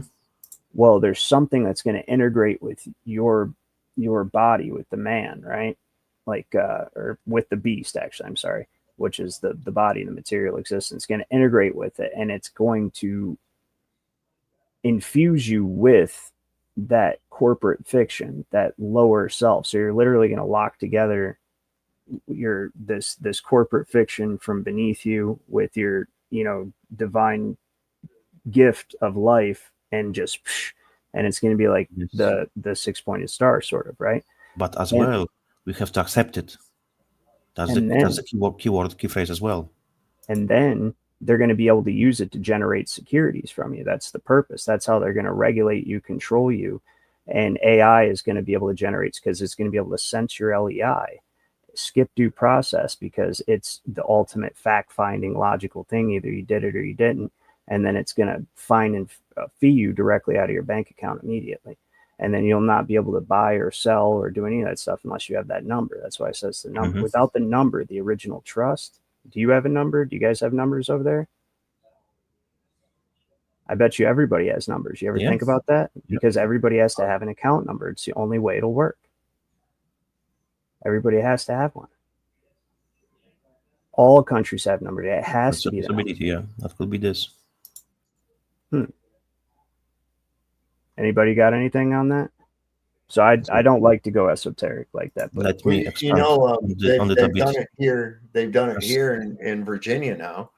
Well, there's something that's going to integrate with your body, with the man, right? Like or with the beast, actually, I'm sorry, which is the body, the material existence, going to integrate with it, and it's going to infuse you with that corporate fiction, that lower self. So you're literally going to lock together this corporate fiction from beneath you with your divine gift of life, and just and it's going to be like the 6-pointed star, sort of, right? But as well, we have to accept it. That's the keyword, key phrase as well. And then they're going to be able to use it to generate securities from you. That's the purpose. That's how they're going to regulate you, control you. And AI is going to be able to generate, because it's going to be able to sense your LEI, skip due process, because it's the ultimate fact-finding logical thing. Either you did it or you didn't. And then it's going to find and fee you directly out of your bank account immediately. And then you'll not be able to buy or sell or do any of that stuff unless you have that number. That's why it says the number. Without the number, the original trust. Do you have a number? Do you guys have numbers over there? I bet you everybody has numbers. You ever think about that? Because everybody has to have an account number. It's the only way it'll work. Everybody has to have one. All countries have numbers. It has to be the number. Yeah, that could be this. Anybody got anything on that? So I don't like to go esoteric like that. But let me they've done it here. They've done it here in Virginia now,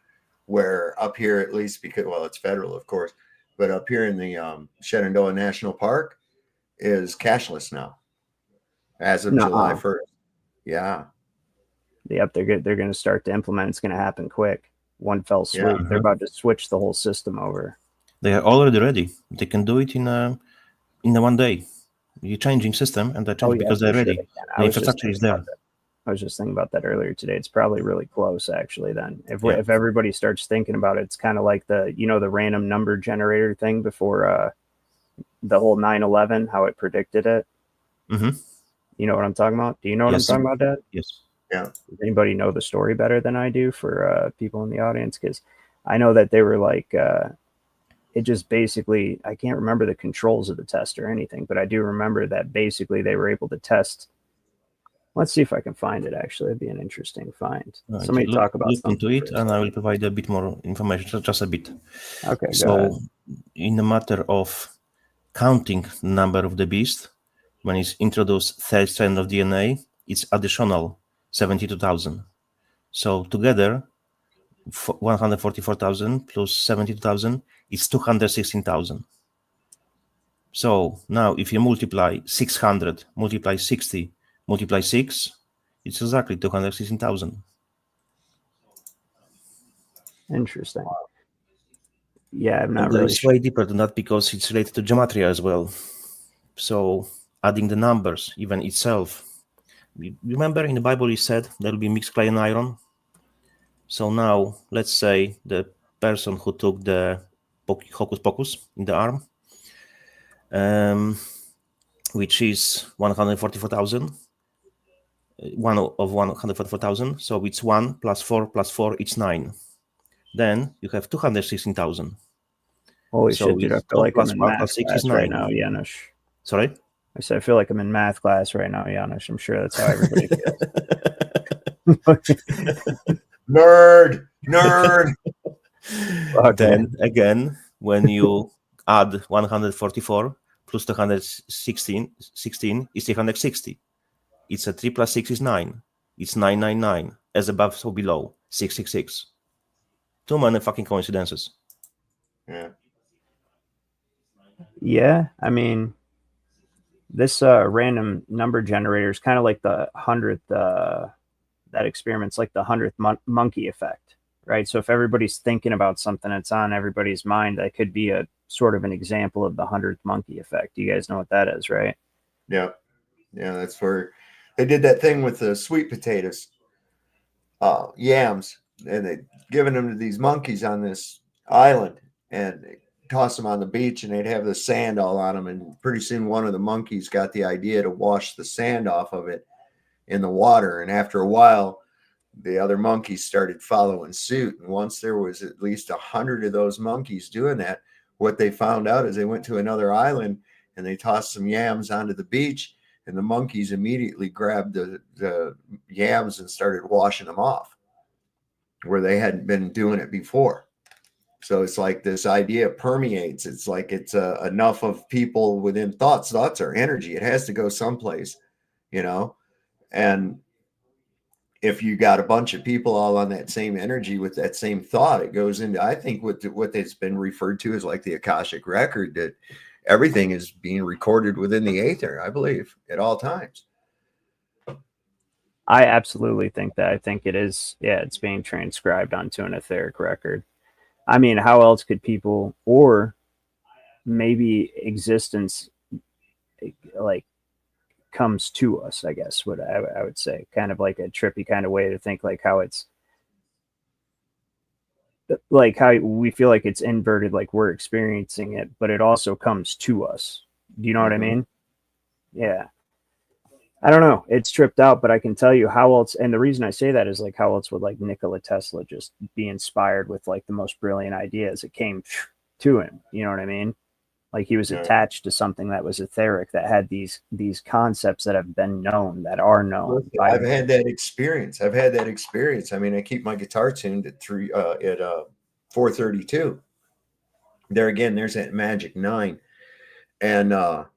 where up here, at least, because it's federal, of course, but up here in the Shenandoah National Park is cashless now, as of July 1st. Yeah. Yep, they're going to start to implement. It's going to happen quick, one fell swoop. They're about to switch the whole system over. They are already ready. They can do it in one day. You're changing system, and they're changing because they're ready. The infrastructure is there. I was just thinking about that earlier today. It's probably really close, actually. Then, if everybody starts thinking about it, it's kind of like the random number generator thing before the whole 9/11, how it predicted it. Mm-hmm. You know what I'm talking about? Do you know what I'm talking about, Dad? Yes. Yeah. Does anybody know the story better than I do for people in the audience? Because I know that they were like, it just basically, I can't remember the controls of the test or anything, but I do remember that basically they were able to test. Let's see if I can find it. Actually, it'd be an interesting find. Somebody talk about look into it, and I will provide a bit more information, just a bit. Okay. So, in the matter of counting the number of the beast, when it's introduced third strand of DNA, it's additional 72,000. So together, 144,000 plus 72,000 is 216,000. So now if you multiply 600, multiply 60, multiply 6, it's exactly 216,000. Interesting. Yeah, I'm not and really it's way deeper than that because it's related to gematria as well. So adding the numbers, even itself. Remember in the Bible it said there will be mixed clay and iron. So now let's say the person who took the hocus pocus in the arm, which is 144,000, one of 144,000. So it's 1 plus 4 plus 4, it's 9. Then you have 216,000. Holy shit, dude! I feel like I'm in math plus 6 class is 9. right now, Janusz. Sorry? I said I feel like I'm in math class right now, Janusz. I'm sure that's how everybody feels. Nerd. Then again, when you add 144 plus 216 is 360. It's a 3 plus 6 is 9. It's 999. As above, so below. 666. Too many fucking coincidences. Yeah. Yeah, I mean, this random number generator is kind of like the 100th, that experiment's like the 100th monkey effect, right? So if everybody's thinking about something that's on everybody's mind, that could be a sort of an example of the 100th monkey effect. You guys know what that is, right? Yeah. Yeah, that's where they did that thing with the sweet potatoes, yams, and they given them to these monkeys on this island, and they toss them on the beach, and they'd have the sand all on them, and pretty soon one of the monkeys got the idea to wash the sand off of it in the water, and after a while the other monkeys started following suit, and once there was at least 100 of those monkeys doing that, what they found out is they went to another island and they tossed some yams onto the beach, and the monkeys immediately grabbed the yams and started washing them off where they hadn't been doing it before. So it's like this idea permeates. It's like it's enough of people within thoughts. Thoughts are energy. It has to go someplace, you know? And if you got a bunch of people all on that same energy with that same thought, it goes into, I think, what has been referred to as like the Akashic record, that everything is being recorded within the aether, I believe, at all times. I absolutely think that. I think it is. Yeah, it's being transcribed onto an etheric record. I mean, how else could people, or maybe existence, like, comes to us, I guess, what I would say, kind of like a trippy kind of way to think, like how it's like how we feel like it's inverted, like we're experiencing it, but it also comes to us. Do you know what I mean? Yeah. I don't know. It's tripped out, but I can tell you how else. And the reason I say that is like how else would like Nikola Tesla just be inspired with like the most brilliant ideas? It came to him. You know what I mean? Like he was attached to something that was etheric, that had these concepts that have been known, that are known. I've had that experience. I mean, I keep my guitar tuned at 432. There again, there's that magic 9. And I'll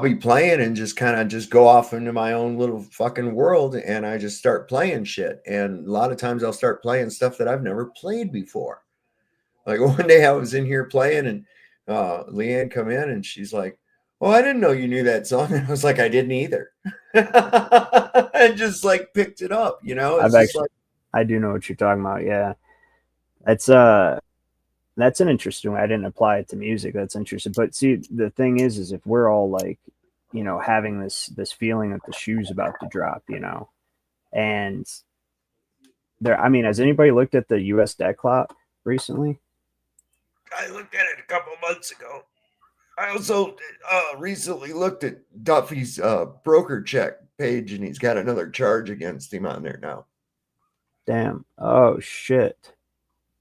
be playing and just kind of just go off into my own little fucking world, and I just start playing shit. And a lot of times I'll start playing stuff that I've never played before. Like one day I was in here playing, and Leanne come in and she's like, "Oh, I didn't know you knew that song." And I was like, "I didn't either." I just like picked it up, you know. It's just like, I do know what you're talking about. Yeah, that's an interesting way. I didn't apply it to music. That's interesting. But see, the thing is if we're all like, you know, having this feeling that the shoe's about to drop, you know, and there, I mean, has anybody looked at the U.S. debt clock recently? I looked at it a couple months ago. I also recently looked at Duffy's broker check page, and he's got another charge against him on there now. Damn. Oh, shit.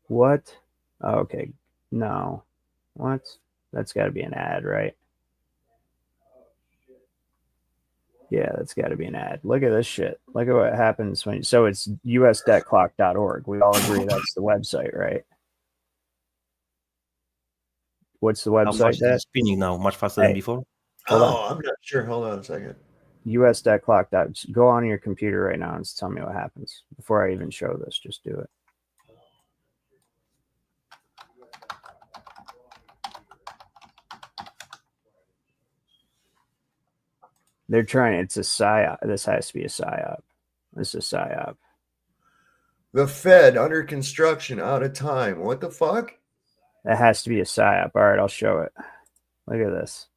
What? Oh, okay. No. What? That's got to be an ad, right? Yeah, that's got to be an ad. Look at this shit. Look at what happens when... So it's usdebtclock.org. We all agree that's the website, right? What's the website? It's spinning now, much faster than before. I'm not sure. Hold on a second. usdebtclock. Go on your computer right now and tell me what happens. Before I even show this, just do it. They're trying. It's a psyop. This has to be a psyop. This is a psyop. The Fed under construction, out of time. What the fuck? That has to be a psyop. All right, I'll show it. Look at this.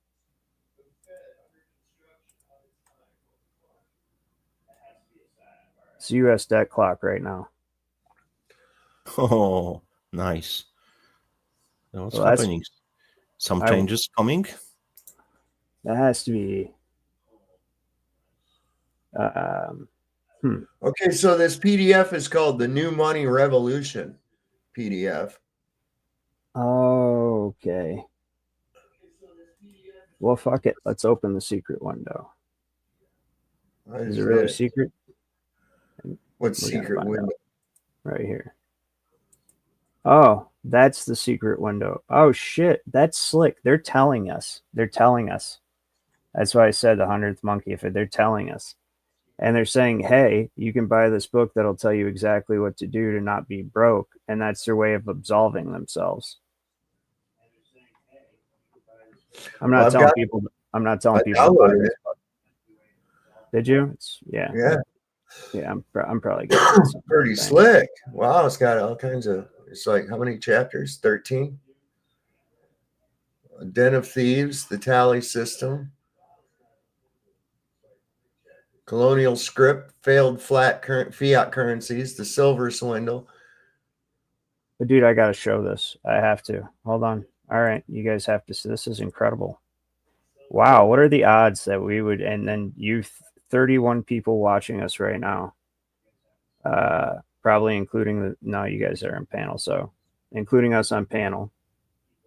It's U.S. debt clock right now. Oh, nice. What's happening? Some changes coming? That has to be... Okay, so this PDF is called the New Money Revolution PDF. Okay. Well, fuck it. Let's open the secret window. Is it really secret? What secret window? Right here. Oh, that's the secret window. Oh, shit. That's slick. They're telling us. That's why I said the 100th monkey. If they're telling us. And they're saying, hey, you can buy this book that'll tell you exactly what to do to not be broke. And that's their way of absolving themselves. I'm not telling people. I'm not telling people to buy this book. Did you? Yeah. I'm probably getting it. Pretty slick. Wow, it's got all kinds of. It's like how many chapters? 13. A Den of Thieves, the tally system, colonial script, failed fiat currencies, the silver swindle. But dude, I gotta show this. I have to. Hold on. All right, you guys have to see. This is incredible. Wow, what are the odds that we would? And then 31 people watching us right now. Probably including no, you guys are on panel, so including us on panel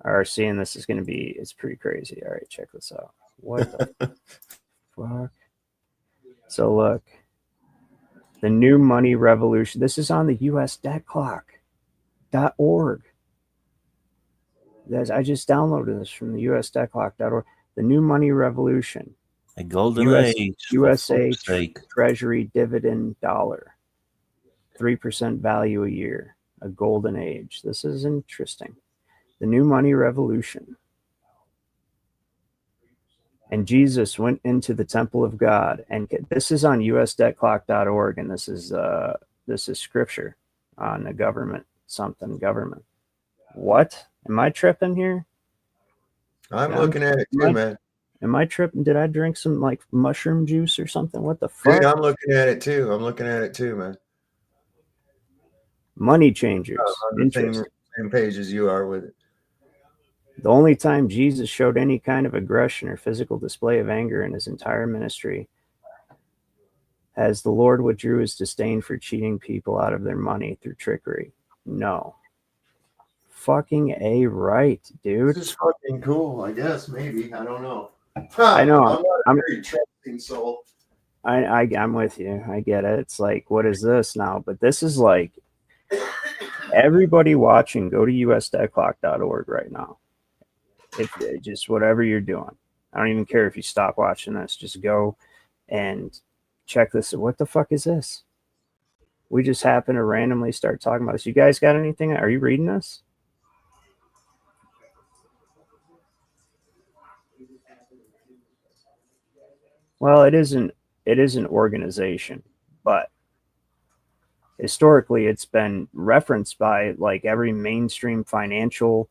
are seeing this is going to be. It's pretty crazy. All right, check this out. What the fuck? So look, the new money revolution. This is on the U.S. debt clock.org. I just downloaded this from the USDebtClock.org. The new money revolution. A golden age. USA Treasury dividend dollar. 3% value a year. A golden age. This is interesting. The new money revolution. And Jesus went into the temple of God. And this is on USDebtClock.org. And this is scripture on the government. Government. What? Am I tripping here? I'm looking at it too, man. Am I tripping? Did I drink some like mushroom juice or something? What the fuck? Dude, I'm looking at it too. Man. Money changers. On the same page as you are with it. The only time Jesus showed any kind of aggression or physical display of anger in his entire ministry, as the Lord withdrew his disdain for cheating people out of their money through trickery. No. Fucking A right, dude. This is fucking cool, I guess. Maybe. I don't know. I know. I'm not a very trusting soul. I'm with you. I get it. It's like, what is this now? But this is like, everybody watching, go to usdebtclock.org right now. If just whatever you're doing. I don't even care if you stop watching this. Just go and check this. What the fuck is this? We just happen to randomly start talking about this. You guys got anything? Are you reading this? Well, it is an organization, but historically it's been referenced by like every mainstream financial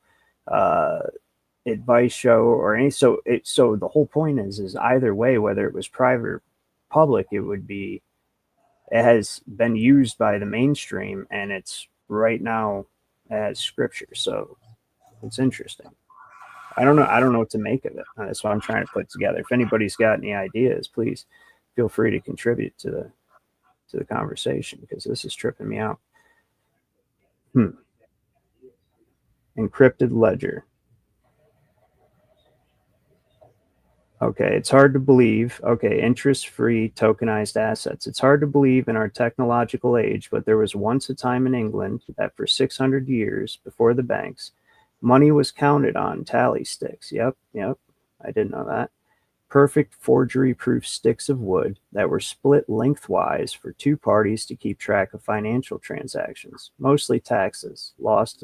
advice show or any. So the whole point is either way, whether it was private or public, it has been used by the mainstream, and it's right now as scripture. So it's interesting. I don't know what to make of it. That's what I'm trying to put together. If anybody's got any ideas, please feel free to contribute to the conversation, because this is tripping me out. Encrypted ledger. Okay, it's hard to believe. Okay, interest-free tokenized assets. It's hard to believe in our technological age, but there was once a time in England that for 600 years before the banks, money was counted on tally sticks. Yep. I didn't know that. Perfect forgery-proof sticks of wood that were split lengthwise for two parties to keep track of financial transactions, mostly taxes, lost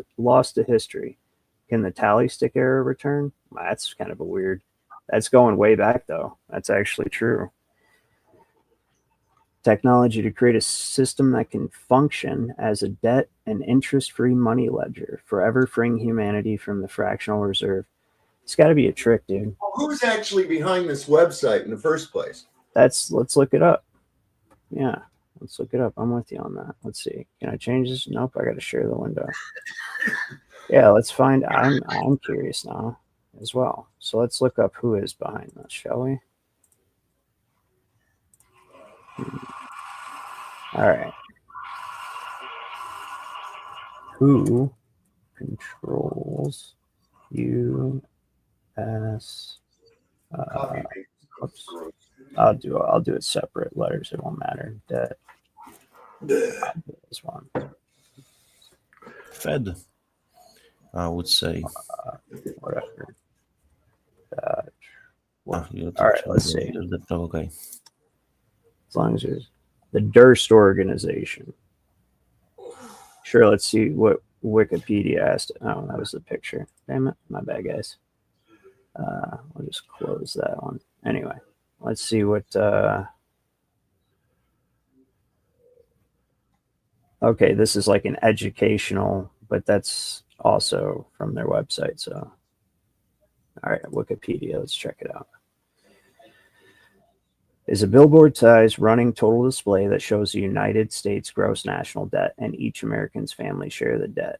to history. Can the tally stick era return? That's kind of a weird. That's going way back, though. That's actually true. Technology to create a system that can function as a debt and interest-free money ledger, forever freeing humanity from the fractional reserve. It's got to be a trick, dude. Who's actually behind this website in the first place? Let's look it up. Yeah, let's look it up. I'm with you on that. Let's see. Can I change this? Nope, I got to share the window. Yeah, let's find. I'm curious now as well. So let's look up who is behind this, shall we? All right. Who controls U.S. Oops. I'll do it separate letters. It won't matter. Debt. This one. Fed, I would say. Whatever. All right, let's see. Okay. As long as there's the Durst organization. Sure, let's see what Wikipedia asked. Oh, that was the picture. Damn it. My bad, guys. We'll just close that one. Anyway, let's see what. Okay, this is like an educational, but that's also from their website. So, all right, Wikipedia, let's check it out. Is a billboard-sized running total display that shows the United States gross national debt and each American's family share of the debt.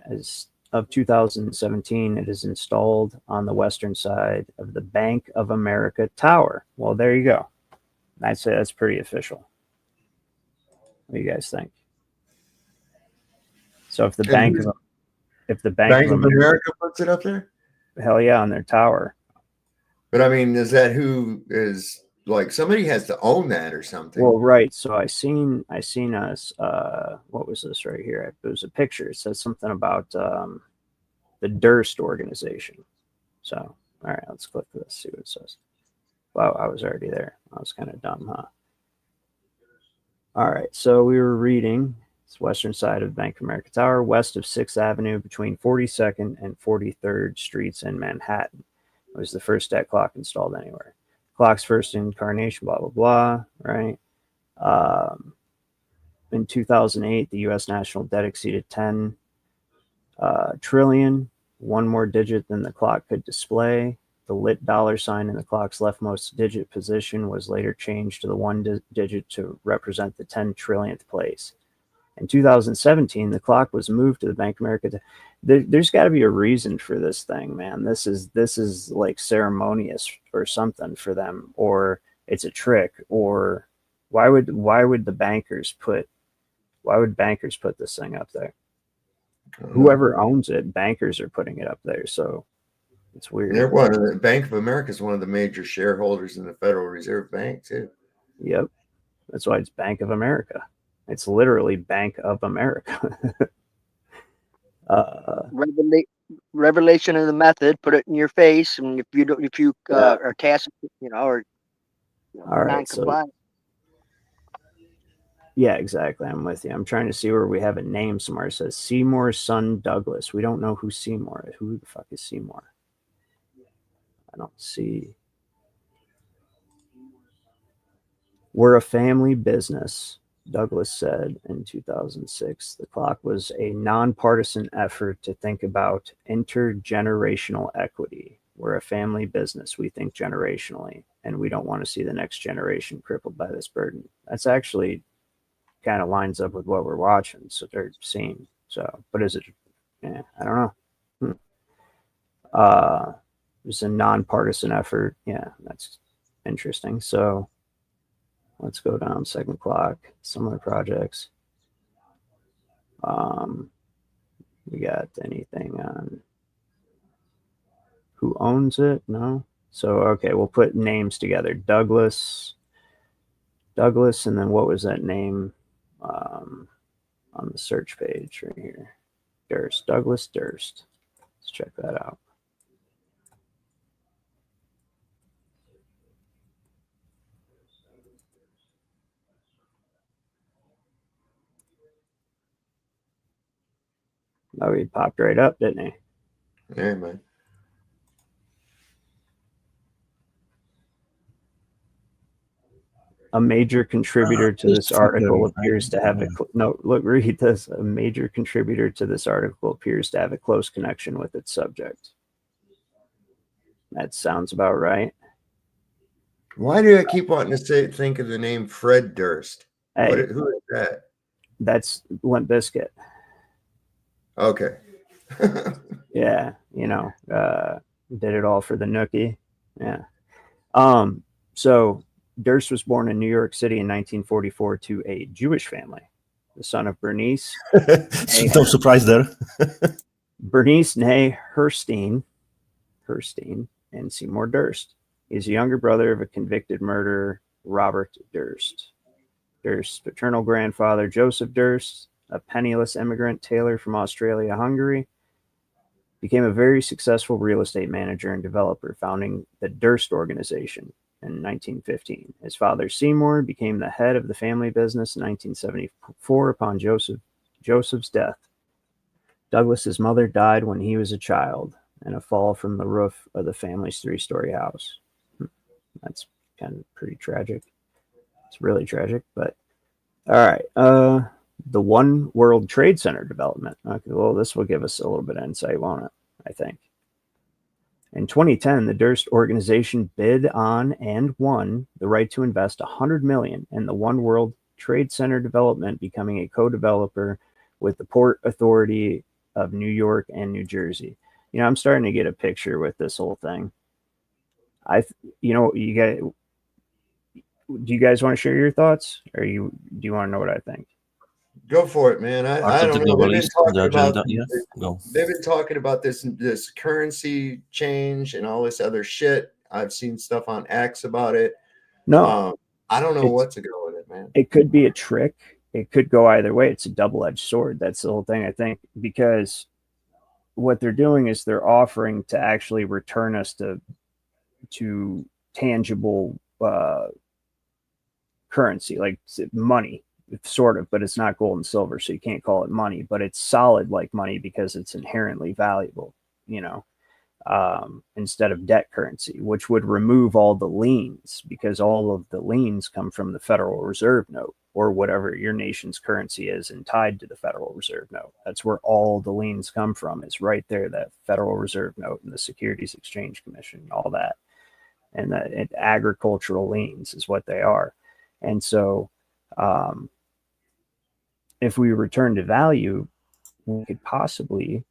As of 2017, it is installed on the western side of the Bank of America Tower. Well, there you go. I'd say that's pretty official. What do you guys think? So if the Bank of America puts it up there, hell yeah, on their tower. But I mean, is that who is like somebody has to own that or something? Well, right. So I seen us. What was this right here? It was a picture. It says something about the Durst organization. So all right, let's click this. See what it says. Wow, I was already there. I was kind of dumb, huh? All right. So we were reading. It's western side of Bank of America Tower, west of 6th Avenue, between 42nd and 43rd Streets in Manhattan. It was the first debt clock installed anywhere. Clock's first incarnation, blah, blah, blah, right? In 2008, the U.S. national debt exceeded 10 trillion, one more digit than the clock could display. The lit dollar sign in the clock's leftmost digit position was later changed to the one digit to represent the 10 trillionth place. In 2017, the clock was moved to the Bank of America. There's got to be a reason for this thing, man. This is like ceremonious or something for them, or it's a trick. Or why would bankers put this thing up there? Whoever owns it, bankers are putting it up there. So it's weird. They're one of the Bank of America is one of the major shareholders in the Federal Reserve Bank too. Yep, that's why it's Bank of America. It's literally Bank of America. Revelation of the method. Put it in your face, and if you are tacit, or all right, so yeah, exactly. I'm with you. I'm trying to see where we have a name somewhere. It says Seymour's son Douglas. We don't know who Seymour is. Who the fuck is Seymour? I don't see. We're a family business, Douglas said in 2006. The clock was a nonpartisan effort to think about intergenerational equity. We're a family business. We think generationally, and we don't want to see the next generation crippled by this burden. That's actually kind of lines up with what we're watching. So they're seeing. So, but is it? Yeah, I don't know. It's a nonpartisan effort. Yeah, that's interesting. So let's go down second clock, similar projects. We got anything on who owns it? No. So, okay, we'll put names together. Douglas, and then what was that name on the search page right here? Durst, Douglas Durst. Let's check that out. Oh, he popped right up, didn't he? Yeah, man. A major contributor to this article appears to have read this. A major contributor to this article appears to have a close connection with its subject. That sounds about right. Why do I keep wanting to think of the name Fred Durst? Hey, who is that? That's Limp Bizkit. Okay. Yeah, did it all for the nookie. Yeah. So Durst was born in New York City in 1944 to a Jewish family, the son of Bernice. No surprise there. Bernice née Herstein, and Seymour Durst. He's a younger brother of a convicted murderer, Robert Durst. Durst's paternal grandfather, Joseph Durst, a penniless immigrant tailor from Australia-Hungary, became a very successful real estate manager and developer, founding the Durst Organization in 1915. His father, Seymour, became the head of the family business in 1974 upon Joseph's death. Douglas's mother died when he was a child. and a fall from the roof of the family's 3-story house. That's kind of pretty tragic. It's really tragic, but all right. The One World Trade Center development. Okay, well, this will give us a little bit of insight, won't it? I think. In 2010, the Durst organization bid on and won the right to invest $100 million in the One World Trade Center development, becoming a co-developer with the Port Authority of New York and New Jersey. You know, I'm starting to get a picture with this whole thing. Do you guys want to share your thoughts, or do you want to know what I think? Go for it, man. I don't know. They've been talking about this currency change and all this other shit. I've seen stuff on X about it. No, I don't know what to go with it, man. It could be a trick. It could go either way. It's a double-edged sword. That's the whole thing, I think, because what they're doing is they're offering to actually return us to tangible currency, like money, sort of, but it's not gold and silver, so you can't call it money, but it's solid like money because it's inherently valuable, you know, instead of debt currency, which would remove all the liens, because all of the liens come from the Federal Reserve note or whatever your nation's currency is and tied to the Federal Reserve note. That's where all the liens come from, is right there, that Federal Reserve note and the Securities Exchange Commission, all that. And the agricultural liens is what they are. And so if we return to value, we could possibly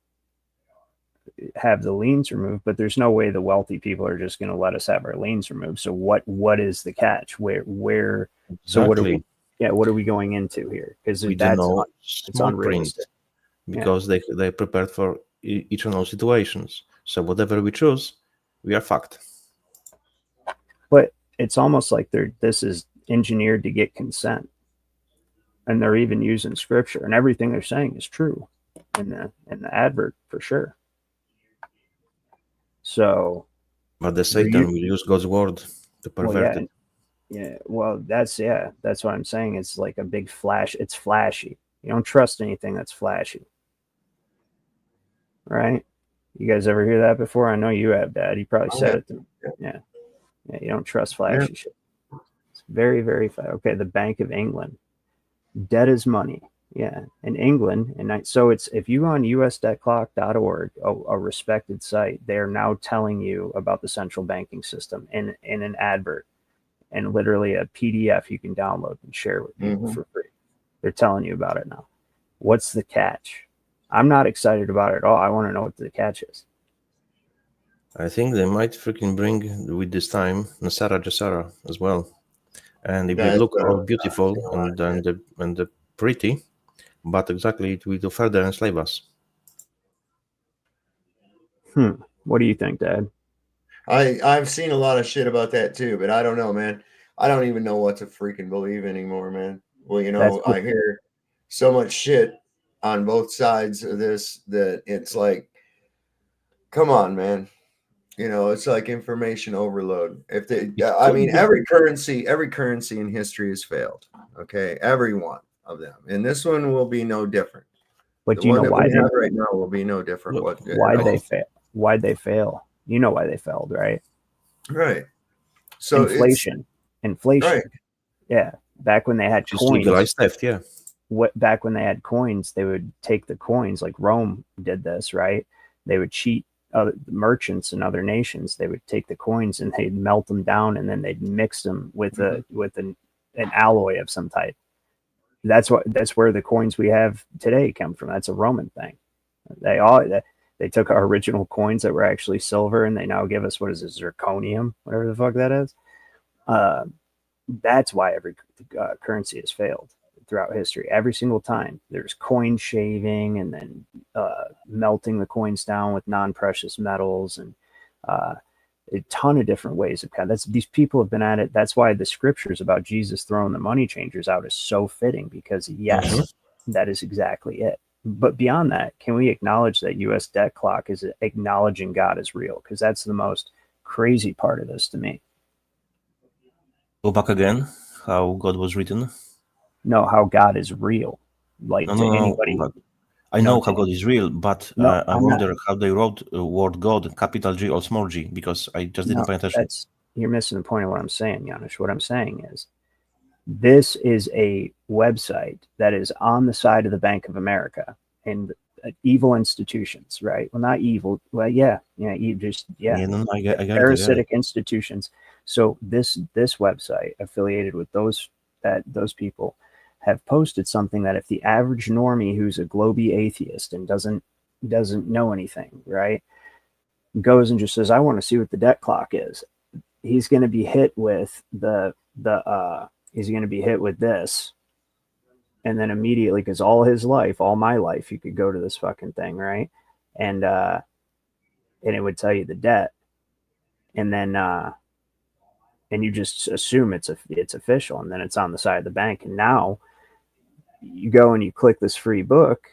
have the liens removed, but there's no way the wealthy people are just going to let us have our liens removed. So what is the catch? Where exactly. So what are we going into here? Because it's unrealistic. Because they prepared for each and all situations. So whatever we choose, we are fucked. But it's almost like this is engineered to get consent, and they're even using scripture, and everything they're saying is true in the advert for sure. So, but the Satan will use God's word to pervert it. Yeah, well, that's what I'm saying. It's like a big flash. It's flashy. You don't trust anything that's flashy, right? You guys ever hear that before? I know you have, Dad. You probably said it to me. Yeah, you don't trust flashy shit. It's very, very fast. Okay, the Bank of England. Debt is money. Yeah, in England, and so it's, if you go on usdebtclock.org, a respected site, they are now telling you about the central banking system in an advert, and literally a PDF you can download and share with people for free. They're telling you about it now. What's the catch? I'm not excited about it at all. I want to know what the catch is. I think they might freaking bring with this time Nasara Jasara as well. And if they look all beautiful and pretty, but exactly it will further enslave us. What do you think, Dad? I've seen a lot of shit about that too, but I don't know, man. I don't even know what to freaking believe anymore, man. Well, you know, I hear so much shit on both sides of this that it's like, come on, man. You know, it's like information overload. I mean, every currency in history has failed. Okay, every one of them, and this one will be no different. But you know why we have right now will be no different. Why'd they fail? Why'd they fail? You know why they failed, right? Right. So inflation. Right. Yeah. Back when they had coins. Legalized theft, yeah. Back when they had coins, they would take the coins, like Rome did this, right? They would cheat other merchants in other nations. They would take the coins and they'd melt them down, and then they'd mix them with an alloy of some type. That's where the coins we have today come from. That's a Roman thing. They took our original coins that were actually silver, and they now give us, what is it, zirconium, whatever the fuck that is. That's why every currency has failed throughout history. Every single time there's coin shaving, and then melting the coins down with non-precious metals, and a ton of different ways of these people have been at it. That's why the scriptures about Jesus throwing the money changers out is so fitting, because yes, that is exactly it. But beyond that, can we acknowledge that U.S. debt clock is acknowledging God is real? Because that's the most crazy part of this to me. Go back again, how God was written. No, how God is real. Like to anybody. I know how God is real, but No, I wonder how they wrote word God, capital G or small g, because I just didn't pay attention. You're missing the point of what I'm saying, Janusz. What I'm saying is, this is a website that is on the side of the Bank of America and evil institutions, right? Well, not evil. Well, yeah, I get parasitic institutions. So this website affiliated with those people have posted something that if the average normie who's a globey atheist and doesn't know anything, right, goes and just says, I want to see what the debt clock is, he's going to be hit with he's going to be hit with this. And then immediately, because all my life, you could go to this fucking thing, right? And it would tell you the debt. And then and you just assume it's official, and then it's on the side of the bank. And now you go and you click this free book,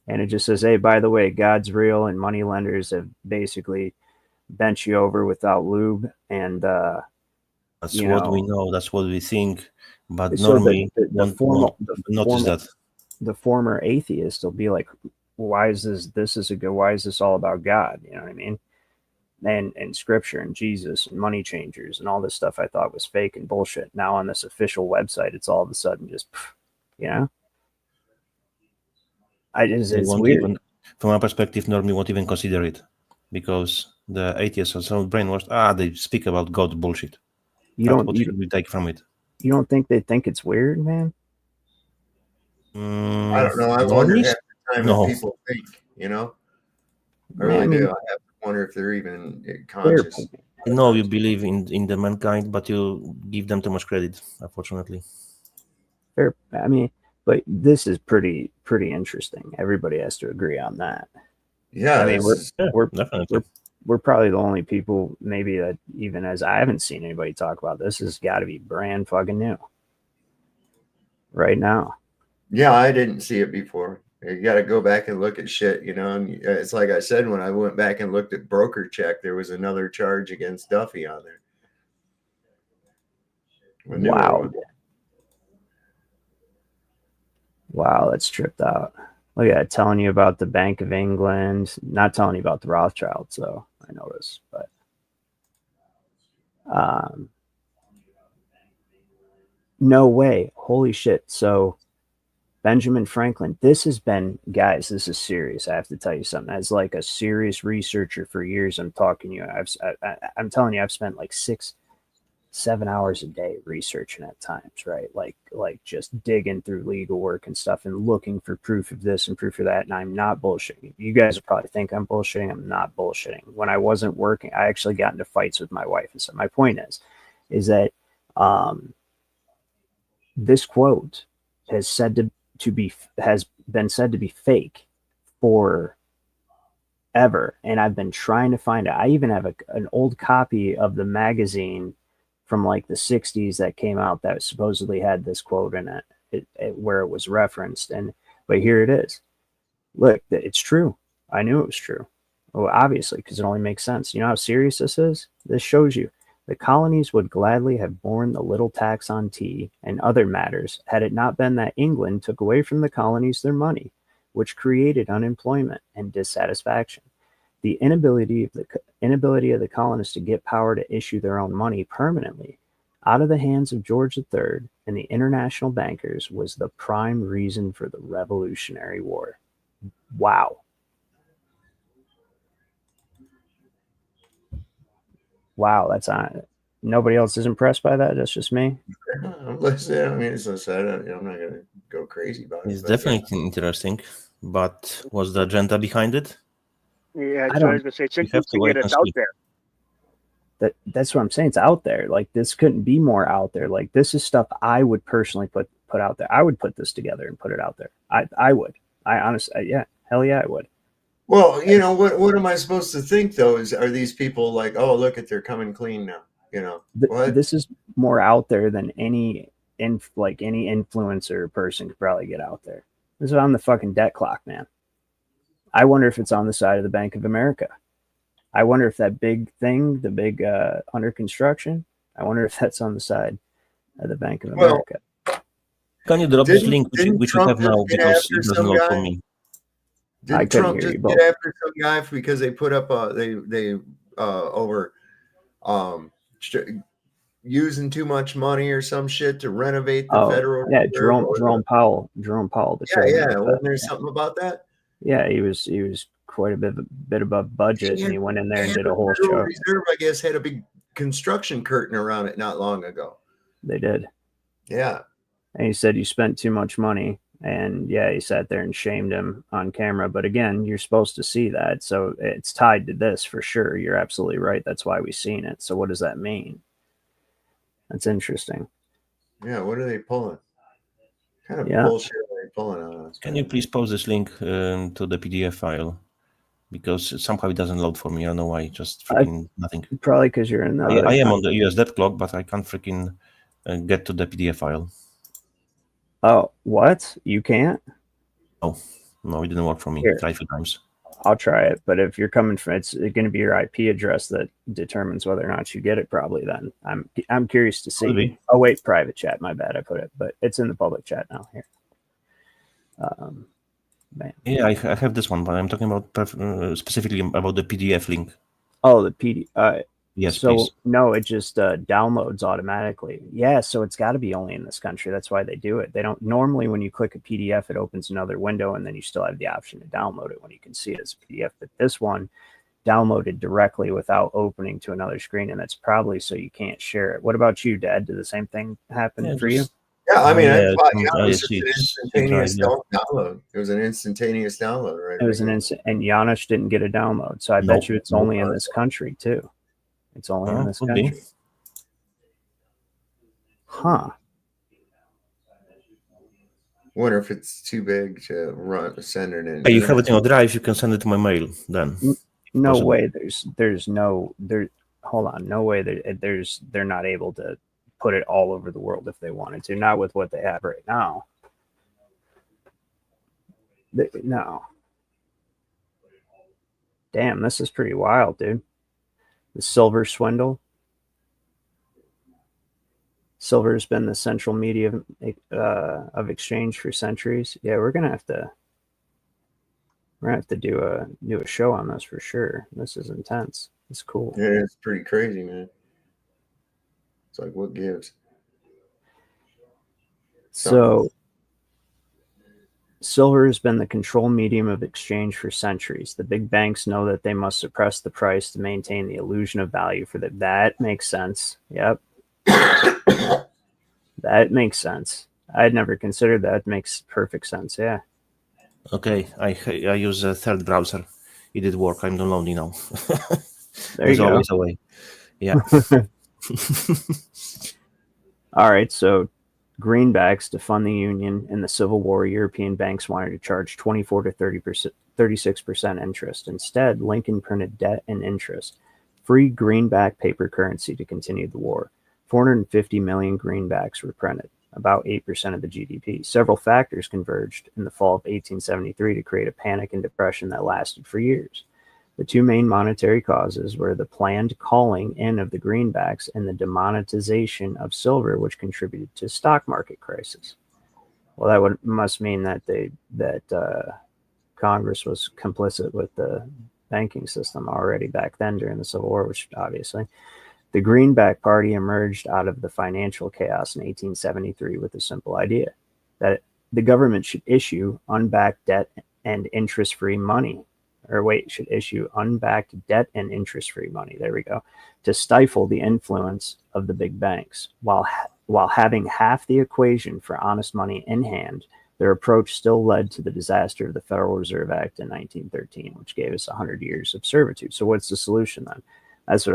and it just says, hey, by the way, God's real, and money lenders have basically bent you over without lube. And that's what we know, that's what we think, but normally won't notice that. The former atheist will be like, why is why is this all about God? You know what I mean? And scripture and Jesus and money changers and all this stuff I thought was fake and bullshit. Now on this official website, it's all of a sudden just, it's weird. Even, from my perspective, normally won't even consider it, because the atheists are so brainwashed. They speak about God bullshit. What should we take from it? You don't think they think it's weird, man? I don't know. I wonder half the time what people think, I really do. I have to wonder if they're even conscious. No, you believe in the mankind, but you give them too much credit, unfortunately. Fair. I mean, but this is pretty interesting. Everybody has to agree on that. Yeah, I mean, definitely. We're probably the only people, maybe, that even as I haven't seen anybody talk about this, has got to be brand fucking new right now. Yeah, I didn't see it before. You got to go back and look at shit, and it's like I said, when I went back and looked at broker check, there was another charge against Duffy on there. Wow, that's tripped out. Look at that, telling you about the Bank of England, not telling you about the Rothschilds, though, I noticed, but no way. Holy shit. So Benjamin Franklin, this has been, guys, this is serious. I have to tell you something. As like a serious researcher for years, I'm talking to you. I'm telling you, I've spent like 6-7 hours a day researching at times, right? Like just digging through legal work and stuff and looking for proof of this and proof of that. And I'm not bullshitting. You guys will probably think I'm bullshitting. I'm not bullshitting. When I wasn't working, I actually got into fights with my wife and stuff. My point is that this quote has been said to be fake forever, and I've been trying to find it. I even have an old copy of the magazine from like the 60s that came out that supposedly had this quote in it, where it was referenced. But here it is. Look, it's true. I knew it was true. Well, obviously, because it only makes sense. You know how serious this is? This shows you. The colonies would gladly have borne the little tax on tea and other matters had it not been that England took away from the colonies their money, which created unemployment and dissatisfaction. The inability of the colonists to get power to issue their own money permanently out of the hands of George III and the international bankers was the prime reason for the Revolutionary War. Wow. Wow, that's on. Nobody else is impressed by that. That's just me. Listen, I mean, as I said, I'm not going to go crazy about it. It's definitely interesting, but what's the agenda behind it? Yeah, that's what I was going to say. It's interesting that it's out there. That's what I'm saying. It's out there. Like, this couldn't be more out there. Like, this is stuff I would personally put out there. I would put this together and put it out there. I would. I honestly, yeah, hell yeah, I would. Well, what am I supposed to think though? Are these people like, oh, look they're coming clean now? What? This is more out there than any influencer person could probably get out there. This is on the fucking debt clock, man. I wonder if it's on the side of the Bank of America. I wonder if that big thing, the big under construction, I wonder if that's on the side of the Bank of America. Can you drop this link which we have now, because it doesn't work for me? Didn't Trump just get after some guy because they put up over using too much money or some shit to renovate the federal reserve? Jerome Powell, the chairman. Wasn't there something about that? Yeah, he was quite a bit above budget, and he went in there and did a whole show. Reserve, I guess, had a big construction curtain around it not long ago. They did. Yeah. And he said you spent too much money. And yeah, he sat there and shamed him on camera. But again, you're supposed to see that. So it's tied to this for sure. You're absolutely right. That's why we've seen it. So what does that mean? That's interesting. Yeah, what are they pulling? What kind of bullshit are they pulling on us? Can you please post this link to the PDF file? Because somehow it doesn't load for me. I don't know why. Just freaking nothing. Probably because you're in the I am on the US debt clock, but I can't freaking get to the PDF file. Oh, what? You can't? Oh, no, it didn't work for me. Try a few times. I'll try it. But if you're coming from, it's going to be your IP address that determines whether or not you get it. Probably then. I'm curious to see. Oh wait, private chat. My bad. I put it, but it's in the public chat now. Here. Yeah, I have this one, but I'm talking about specifically about the PDF link. Oh, the PDF. Yes, so please. No, it just downloads automatically. Yeah, so it's got to be only in this country. That's why they do it. They don't normally, when you click a PDF, it opens another window, and then you still have the option to download it when you can see it as a PDF. But this one downloaded directly without opening to another screen, and that's probably so you can't share it. What about you, Dad? Did the same thing happen for you? Yeah, I mean, it was just an instantaneous download. It was an instantaneous download, right? It was an instant, and Janusz didn't get a download. So I bet you it's only in this country too. It's only in this country. Huh. Wonder if it's too big to send it in. You have it in a drive. You can send it to my mail then. No way. Hold on. No way. They're not able to put it all over the world if they wanted to. Not with what they have right now. No. Damn, this is pretty wild, dude. The silver swindle. Silver has been the central media of exchange for centuries. Yeah, we're gonna have to do a show on this for sure. This is intense. It's cool. Yeah, it's pretty crazy, man. It's like, what gives? So silver has been the control medium of exchange for centuries. The big banks know that they must suppress the price to maintain the illusion of value for that. That makes sense. Yep. That makes sense. I'd never considered that. It makes perfect sense. Yeah. Okay. I use a third browser. It did work. I'm downloading now. There you go. Always a way. Yeah. All right. So greenbacks to fund the Union in the Civil War, European banks wanted to charge 24 to 36% interest. Instead, Lincoln printed debt and interest, free greenback paper currency to continue the war. 450 million greenbacks were printed, about 8% of the GDP. Several factors converged in the fall of 1873 to create a panic and depression that lasted for years. The two main monetary causes were the planned calling in of the greenbacks and the demonetization of silver, which contributed to stock market crisis. Well, that must mean that Congress was complicit with the banking system already back then during the Civil War, which obviously. The Greenback Party emerged out of the financial chaos in 1873 with a simple idea that the government should issue unbacked debt and interest-free money. Should issue unbacked debt and interest-free money. There we go. To stifle the influence of the big banks. While having half the equation for honest money in hand, their approach still led to the disaster of the Federal Reserve Act in 1913, which gave us 100 years of servitude. So what's the solution then? That's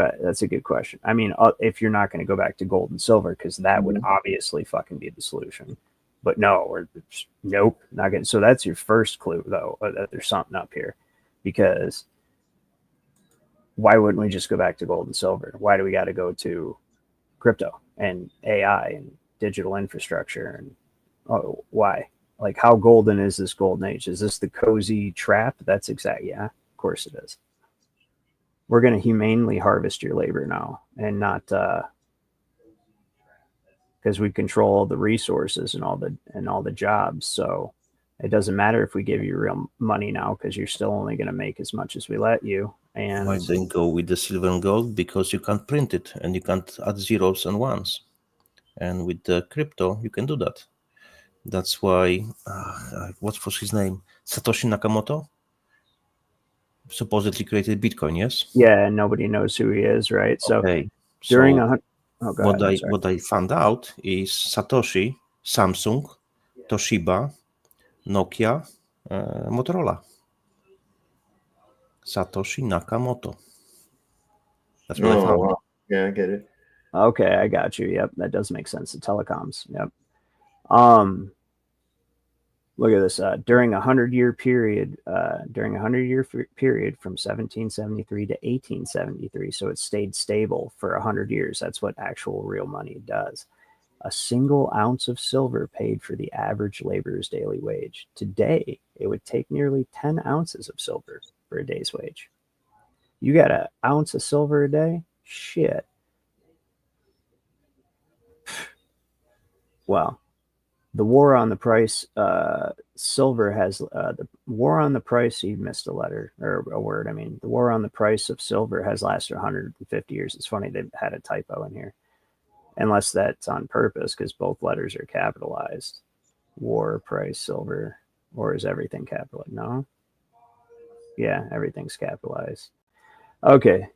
a good question. I mean, if you're not going to go back to gold and silver, because that would obviously fucking be the solution. But no, nope, not going. So that's your first clue, though, that there's something up here. Because why wouldn't we just go back to gold and silver? Why do we got to go to crypto and AI and digital infrastructure? And why? Like, how golden is this golden age? Is this the cozy trap? That's exactly, yeah, of course it is. We're going to humanely harvest your labor now and not because we control all the resources and all the jobs. So it doesn't matter if we give you real money now because you're still only going to make as much as we let you. And why then go with the silver and gold? Because you can't print it and you can't add zeros and ones. And with the crypto, you can do that. That's why, what was his name? Satoshi Nakamoto supposedly created Bitcoin, yes? Yeah, and nobody knows who he is, right? Okay. So during what I found out is Satoshi, Samsung, Toshiba, Nokia, Motorola. Satoshi Nakamoto. That's what I found. Wow. Yeah, I get it. Okay, I got you. Yep, that does make sense. The telecoms. Yep. Look at this. During a 100-year period, from 1773 to 1873, so it stayed stable for 100 years. That's what actual real money does. A single ounce of silver paid for the average laborer's daily wage. Today, it would take nearly 10 ounces of silver for a day's wage. You got an ounce of silver a day? Shit. Well, the war on the price, silver has the war on the price. You missed a letter or a word. I mean, the war on the price of silver has lasted 150 years. It's funny they had a typo in here, unless that's on purpose because both letters are capitalized. War price silver, or is everything capitalized? No. Yeah, everything's capitalized. Okay.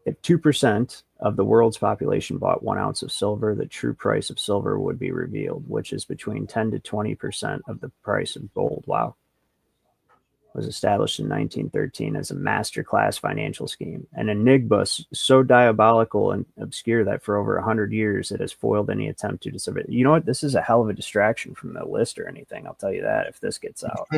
If 2% of the world's population bought 1 ounce of silver, the true price of silver would be revealed, which is between 10 to 20% of the price of gold. Wow. It was established in 1913 as a masterclass financial scheme, an enigma so diabolical and obscure that for over 100 years it has foiled any attempt to discover it. You know what? This is a hell of a distraction from the list or anything. I'll tell you that if this gets out.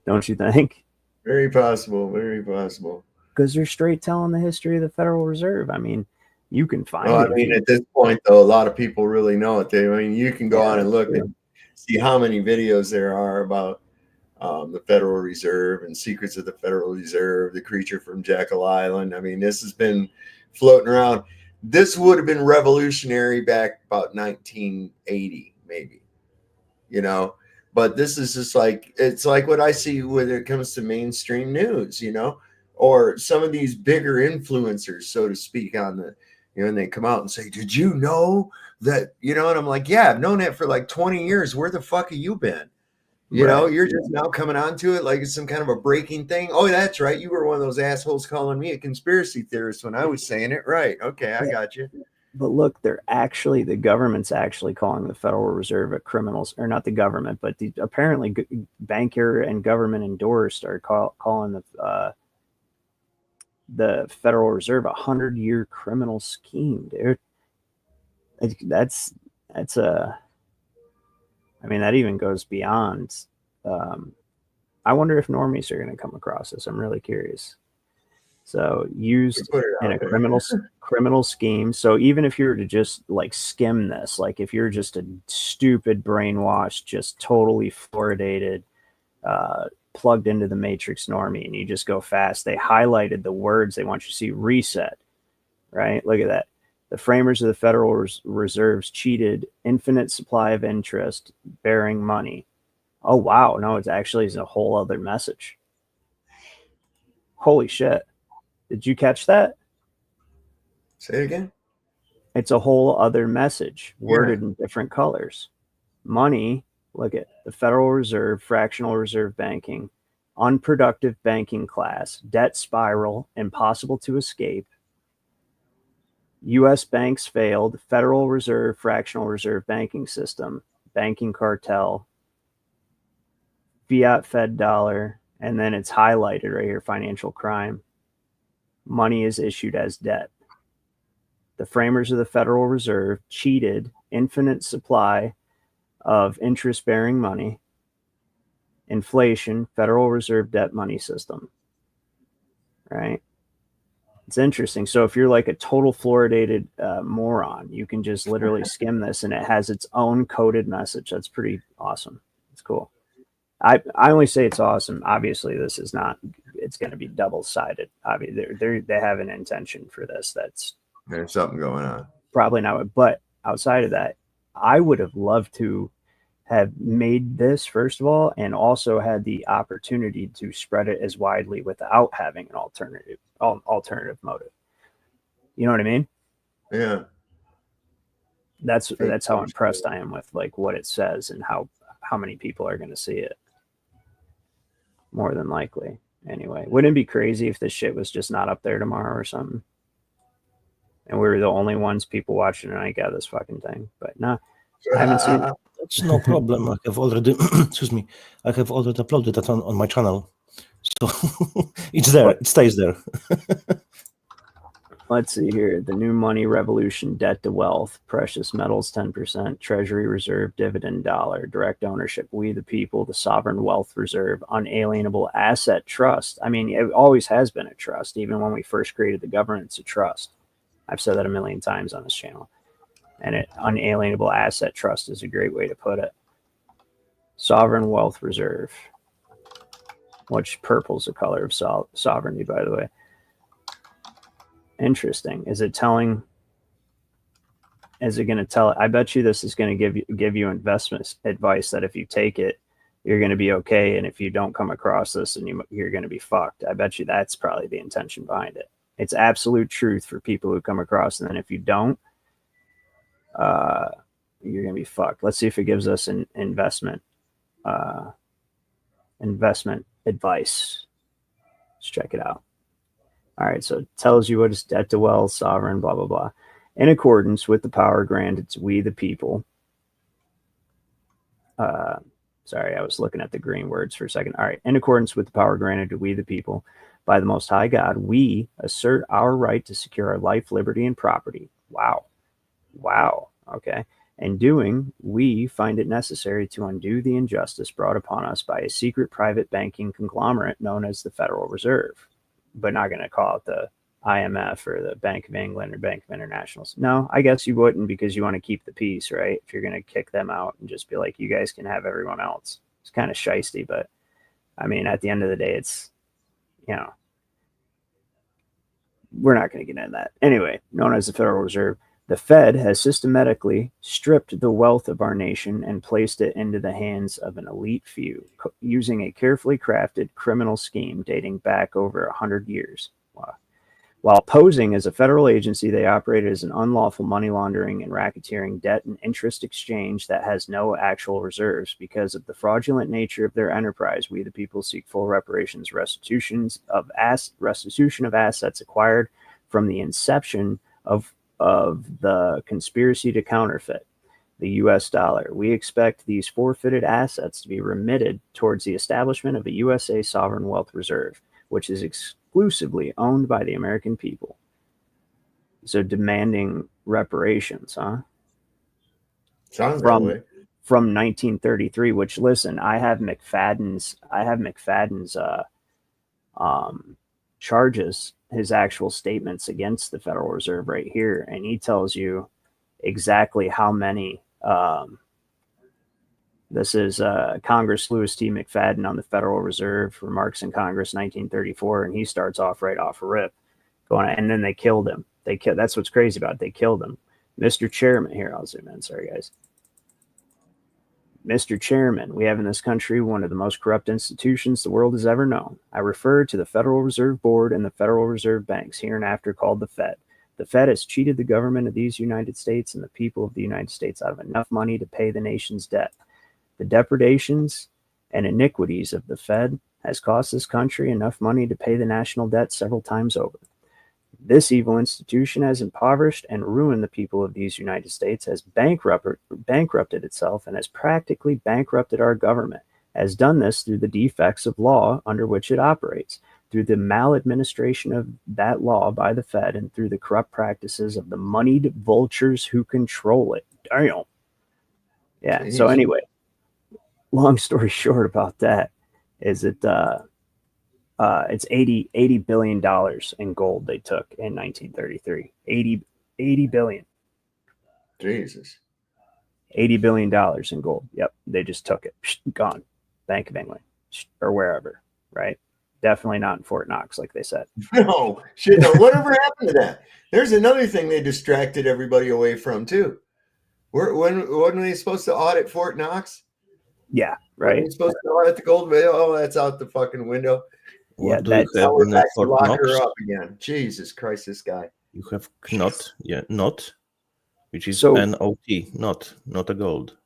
Don't you think? Very possible. Very possible. Because they're straight telling the history of the Federal Reserve. I mean, you can find it. I mean, at this point, though, a lot of people really know it. I mean, you can go on and look and see how many videos there are about the Federal Reserve and secrets of the Federal Reserve, the creature from Jekyll Island. I mean, this has been floating around. This would have been revolutionary back about 1980, maybe, you know. But this is just like, it's like what I see when it comes to mainstream news, you know, or some of these bigger influencers, so to speak, on the, you know, and they come out and say, did you know that, you know, and I'm like, yeah, I've known that for like 20 years. Where the fuck have you been? You know, you're just now coming onto it like it's some kind of a breaking thing. Oh, that's right. You were one of those assholes calling me a conspiracy theorist when I was saying it. Right. Okay, I got you. But look, the government's actually calling the Federal Reserve a criminals, or not the government, but apparently banker and government endorsed are calling the Federal Reserve a 100-year criminal scheme, dude. That's a, I mean, that even goes beyond. I wonder if normies are going to come across this. I'm really curious. So used in a criminal scheme. So even if you were to just like skim this, like if you're just a stupid brainwashed, just totally fluoridated, plugged into the matrix normie, and you just go fast, they highlighted the words they want you to see. Reset, right? Look at that. The framers of the Federal Reserves cheated infinite supply of interest bearing money. Oh, wow. No, it's actually a whole other message. Holy shit. Did you catch that? Say it again. It's a whole other message worded in different colors. Money, look at the Federal Reserve, fractional reserve banking, unproductive banking class, debt spiral, impossible to escape. U.S. banks failed, Federal Reserve, fractional reserve banking system, banking cartel, fiat Fed dollar, and then it's highlighted right here, financial crime. Money is issued as debt. The framers of the Federal Reserve cheated infinite supply of interest-bearing money, inflation, Federal Reserve debt money system, right? It's interesting. So if you're like a total fluoridated moron, you can just literally skim this and it has its own coded message. That's pretty awesome. It's cool. I only say it's awesome. Obviously, this is not, it's going to be double-sided. Obviously, they have an intention for this. There's something going on. Probably not. But outside of that, I would have loved to have made this, first of all, and also had the opportunity to spread it as widely without having an alternative motive. You know what I mean? Yeah. That's how impressed I am with like what it says and how many people are going to see it. More than likely. Anyway, wouldn't it be crazy if this shit was just not up there tomorrow or something? And we were the only ones people watching and I got this fucking thing. But no, I haven't seen it. That's no problem. I have already excuse me. I have already uploaded that on my channel. So it's there. It stays there. Let's see here. The new money revolution, debt to wealth, precious metals 10%, treasury reserve, dividend dollar, direct ownership, we the people, the sovereign wealth reserve, unalienable asset trust. I mean, it always has been a trust. Even when we first created the government, it's a trust. I've said that a million times on this channel. And unalienable asset trust is a great way to put it. Sovereign wealth reserve, which purple's the color of sovereignty, by the way. Interesting. Is it telling? Is it going to tell? I bet you this is going to give you investment advice that if you take it, you're going to be okay, and if you don't come across this, and you're going to be fucked. I bet you that's probably the intention behind it. It's absolute truth for people who come across, and then if you don't, you're going to be fucked. Let's see if it gives us an investment advice. Let's check it out. All right, so it tells you what is debt to wealth, sovereign, blah, blah, blah. In accordance with the power granted to we the people. Sorry, I was looking at the green words for a second. All right, in accordance with the power granted to we the people by the Most High God, we assert our right to secure our life, liberty, and property. Wow. Wow. Okay. In doing, we find it necessary to undo the injustice brought upon us by a secret private banking conglomerate known as the Federal Reserve. But not going to call it the IMF or the Bank of England or Bank of Internationals. No, I guess you wouldn't, because you want to keep the peace, right? If you're going to kick them out and just be like, you guys can have everyone else. It's kind of shisty, but I mean, at the end of the day, it's, you know, we're not going to get into that. Anyway, known as the Federal Reserve, the Fed has systematically stripped the wealth of our nation and placed it into the hands of an elite few, using a carefully crafted criminal scheme dating back over 100 years. Wow. While posing as a federal agency, they operated as an unlawful money laundering and racketeering debt and interest exchange that has no actual reserves. Because of the fraudulent nature of their enterprise, we the people seek full reparations, restitution of assets acquired from the inception of the conspiracy to counterfeit the U.S. dollar. We expect these forfeited assets to be remitted towards the establishment of a USA sovereign wealth reserve, which is exclusively owned by the American people. So demanding reparations, huh? Sounds that way. From 1933, which, listen, I have McFadden's charges, his actual statements against the Federal Reserve right here, and he tells you exactly how many. This is Congress Lewis T. McFadden on the Federal Reserve, remarks in Congress 1934, and he starts off right off a rip, going, and then they killed him. That's what's crazy about it. They killed him. Mr. Chairman, here, I'll zoom in. Sorry, guys. Mr. Chairman, we have in this country one of the most corrupt institutions the world has ever known. I refer to the Federal Reserve Board and the Federal Reserve Banks, hereinafter called the Fed. The Fed has cheated the government of these United States and the people of the United States out of enough money to pay the nation's debt. The depredations and iniquities of the Fed has cost this country enough money to pay the national debt several times over. This evil institution has impoverished and ruined the people of these United States, has bankrupted itself, and has practically bankrupted our government, has done this through the defects of law under which it operates, through the maladministration of that law by the Fed, and through the corrupt practices of the moneyed vultures who control it. Damn. Yeah, Jeez. So anyway, long story short about that is that it's $80 billion in gold they took in 1933. 80 billion. Jesus. $80 billion in gold. Yep. They just took it. Gone. Bank of England or wherever, right? Definitely not in Fort Knox, like they said. No, shit. No, whatever happened to that? There's another thing they distracted everybody away from, too. When wasn't they supposed to audit Fort Knox? Yeah, Right. right. We're supposed to audit the gold. Oh, that's out the fucking window. Yeah, What do you have we're in back to Fort lock Knox? her up again. Jesus Christ, this guy. You have knot, knot, which is So- N-O-T, not a gold.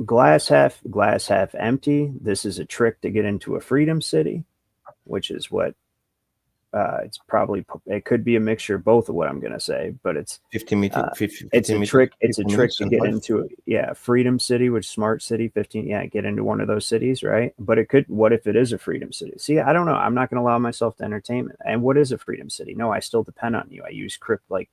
glass half empty. This is a trick to get into a freedom city, which is what it's probably, it could be a mixture of both of what I'm going to say, but it's 50 meters. it's a trick. It's a trick to get life. into freedom city, which smart city 15. Yeah. Get into one of those cities. Right. But it could, what if it is a freedom city? See, I don't know. I'm not going to allow myself to entertainment. And what is a freedom city? No, I still depend on you. I use crypt, like,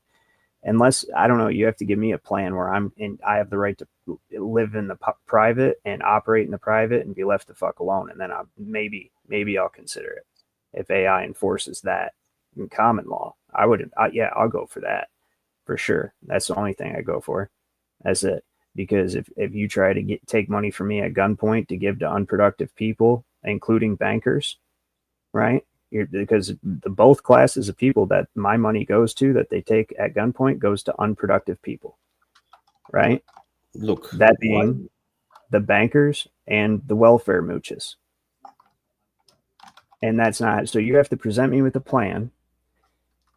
unless, I don't know, you have to give me a plan where I have the right to live in the private and operate in the private and be left the fuck alone. And then maybe I'll consider it. If AI enforces that in common law, I'll go for that for sure. That's the only thing I go for. That's it. Because if you try to take money from me at gunpoint to give to unproductive people, including bankers, right? Because both classes of people that my money goes to, that they take at gunpoint, goes to unproductive people, right? Look, that being the bankers and the welfare mooches. And that's not, so you have to present me with a plan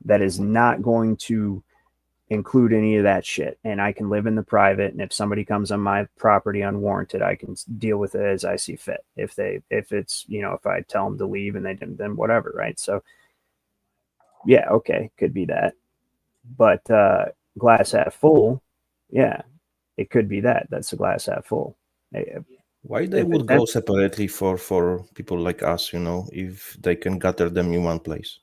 that is not going to include any of that shit. And I can live in the private. And if somebody comes on my property unwarranted, I can deal with it as I see fit. If it's, if I tell them to leave and they didn't, then whatever. Right. So yeah, okay. Could be that, but, glass half full. Yeah, it could be that. That's a glass half full. Why they would go separately for people like us, if they can gather them in one place?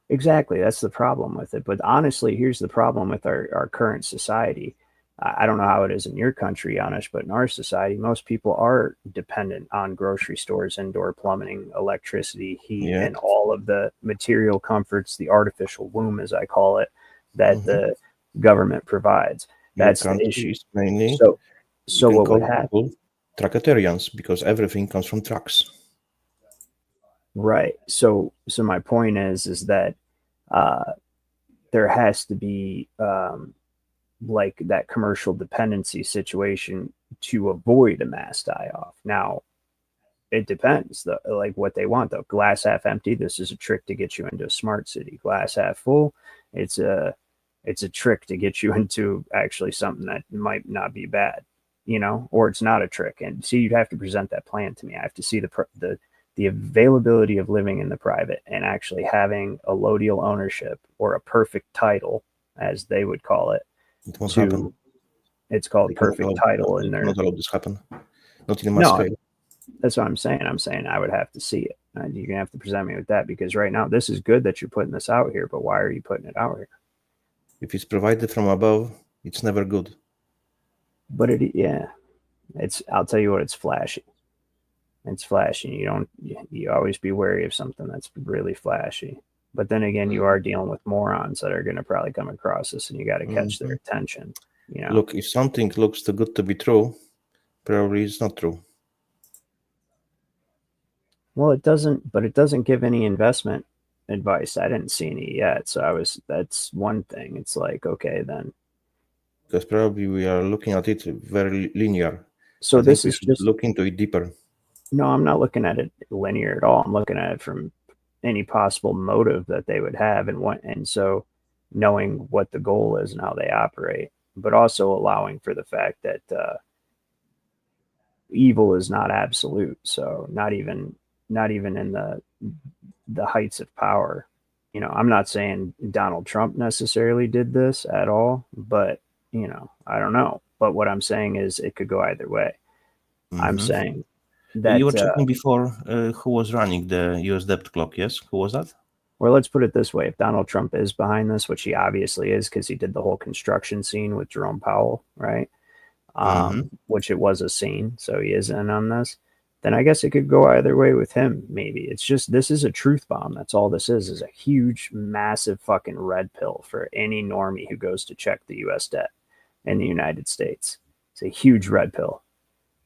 Exactly. That's the problem with it. But honestly, here's the problem with our current society. I don't know how it is in your country, Anish, but in our society, most people are dependent on grocery stores, indoor plumbing, electricity, heat, and all of the material comforts, the artificial womb, as I call it, that the government provides. That's the issue. Mainly, so what would happen? Truckatarians, because everything comes from trucks. Right. So my point is that there has to be like that commercial dependency situation to avoid a mass die-off. Now, it depends, like what they want, though. Glass half empty, this is a trick to get you into a smart city. Glass half full, it's a trick to get you into actually something that might not be bad, or it's not a trick. And see, you'd have to present that plan to me. I have to see the availability of living in the private and actually having a low deal ownership or a perfect title, as they would call it. It won't happen. It's called perfect title in there. Not allow this happen. Not in a mass scale. That's what I'm saying. I'm saying I would have to see it. You're gonna have to present me with that, because right now this is good that you're putting this out here, but why are you putting it out here? If it's provided from above, it's never good. But I'll tell you what, it's flashy. It's flashy. You always be wary of something that's really flashy. But then again, you are dealing with morons that are going to probably come across this, and you got to catch their attention. Look, if something looks too good to be true, probably it's not true. Well, it doesn't give any investment advice. I didn't see any yet. So that's one thing. It's like, okay, then. Because probably we are looking at it very linear. So this is just look into it deeper. No, I'm not looking at it linear at all. I'm looking at it from any possible motive that they would have, and so knowing what the goal is and how they operate, but also allowing for the fact that evil is not absolute. So not even in the heights of power. I'm not saying Donald Trump necessarily did this at all, but I don't know. But what I'm saying is it could go either way. I'm saying that you were checking before who was running the US debt clock, yes? Who was that? Well, let's put it this way. If Donald Trump is behind this, which he obviously is, because he did the whole construction scene with Jerome Powell, right? Which it was a scene, so he is in on this. Then I guess it could go either way with him, maybe. It's just, this is a truth bomb. That's all this is a huge, massive fucking red pill for any normie who goes to check the US debt in the United States. It's a huge red pill.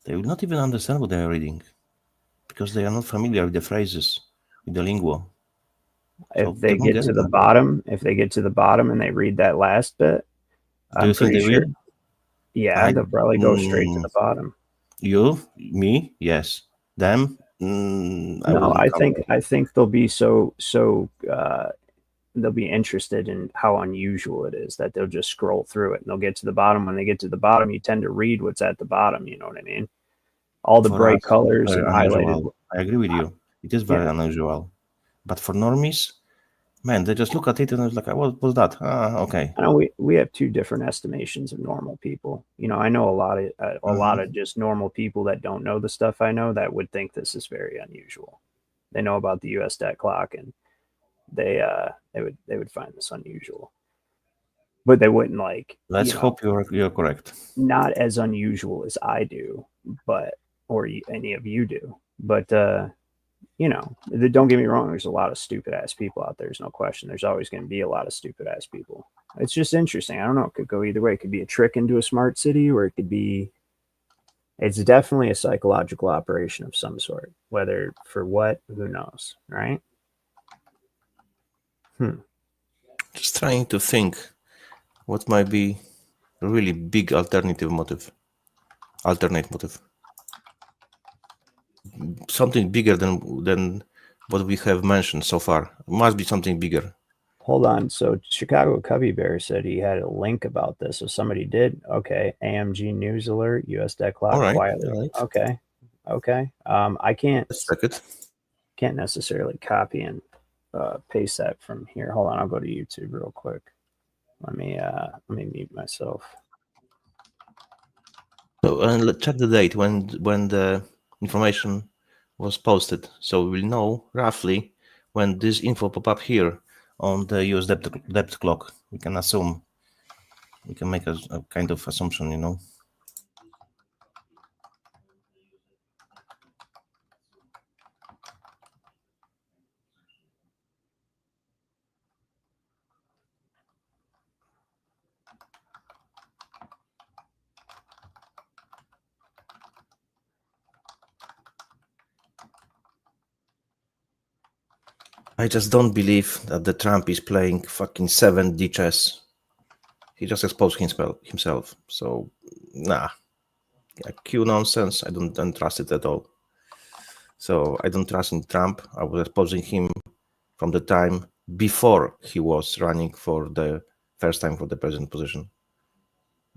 They will not even understand what they are reading, because they are not familiar with the phrases, with the lingo. If they get to the bottom and they read that last bit, Do you think they will? Yeah, they'll probably go straight to the bottom. You, me, yes. Them, no. I think they'll be they'll be interested in how unusual it is that they'll just scroll through it and they'll get to the bottom. When they get to the bottom, you tend to read what's at the bottom. You know what I mean? All the bright colors and highlighted. I agree with you. It is very unusual. But for normies, man, they just look at it and it's like, what was that? Okay. I know we have two different estimations of normal people. You know, I know a lot of just normal people that don't know the stuff I know that would think this is very unusual. They know about the U.S. debt clock and they would find this unusual, but they wouldn't like. Let's hope you're correct. Not as unusual as I do, but or any of you do, but you know, don't get me wrong. There's a lot of stupid ass people out there. There's no question. There's always going to be a lot of stupid ass people. It's just interesting. I don't know. It could go either way. It could be a trick into a smart city, or it could be. It's definitely a psychological operation of some sort. Whether for what, who knows, right? Just trying to think what might be a really big alternate motive. Something bigger than what we have mentioned so far. It must be something bigger. Hold on. So Chicago Cubby Bear said he had a link about this. So somebody did. Okay. AMG News Alert, US debt clock quietly. Right. Okay. I can't necessarily copy and paste that from here. Hold on. I'll go to YouTube real quick. Let me mute myself. So let's check the date when the information was posted, so we will know roughly when this info pop up here on the US debt clock. We can assume, we can make a kind of assumption, you know. I just don't believe that the Trump is playing fucking 7D chess. He just exposed himself. So, nah. Q nonsense. I don't trust it at all. So I don't trust in Trump. I was exposing him from the time before he was running for the first time for the president position.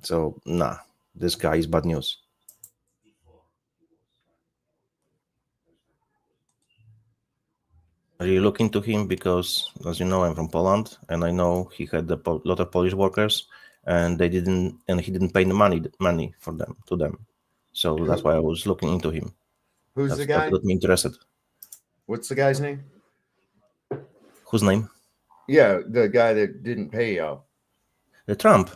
So, nah. This guy is bad news. I really look into him because, as you know, I'm from Poland, and I know he had a lot of Polish workers, and he didn't pay the money to them. So that's why I was looking into him. Who's the guy? That got me interested. What's the guy's name? Whose name? Yeah, the guy that didn't pay y'all. The Trump.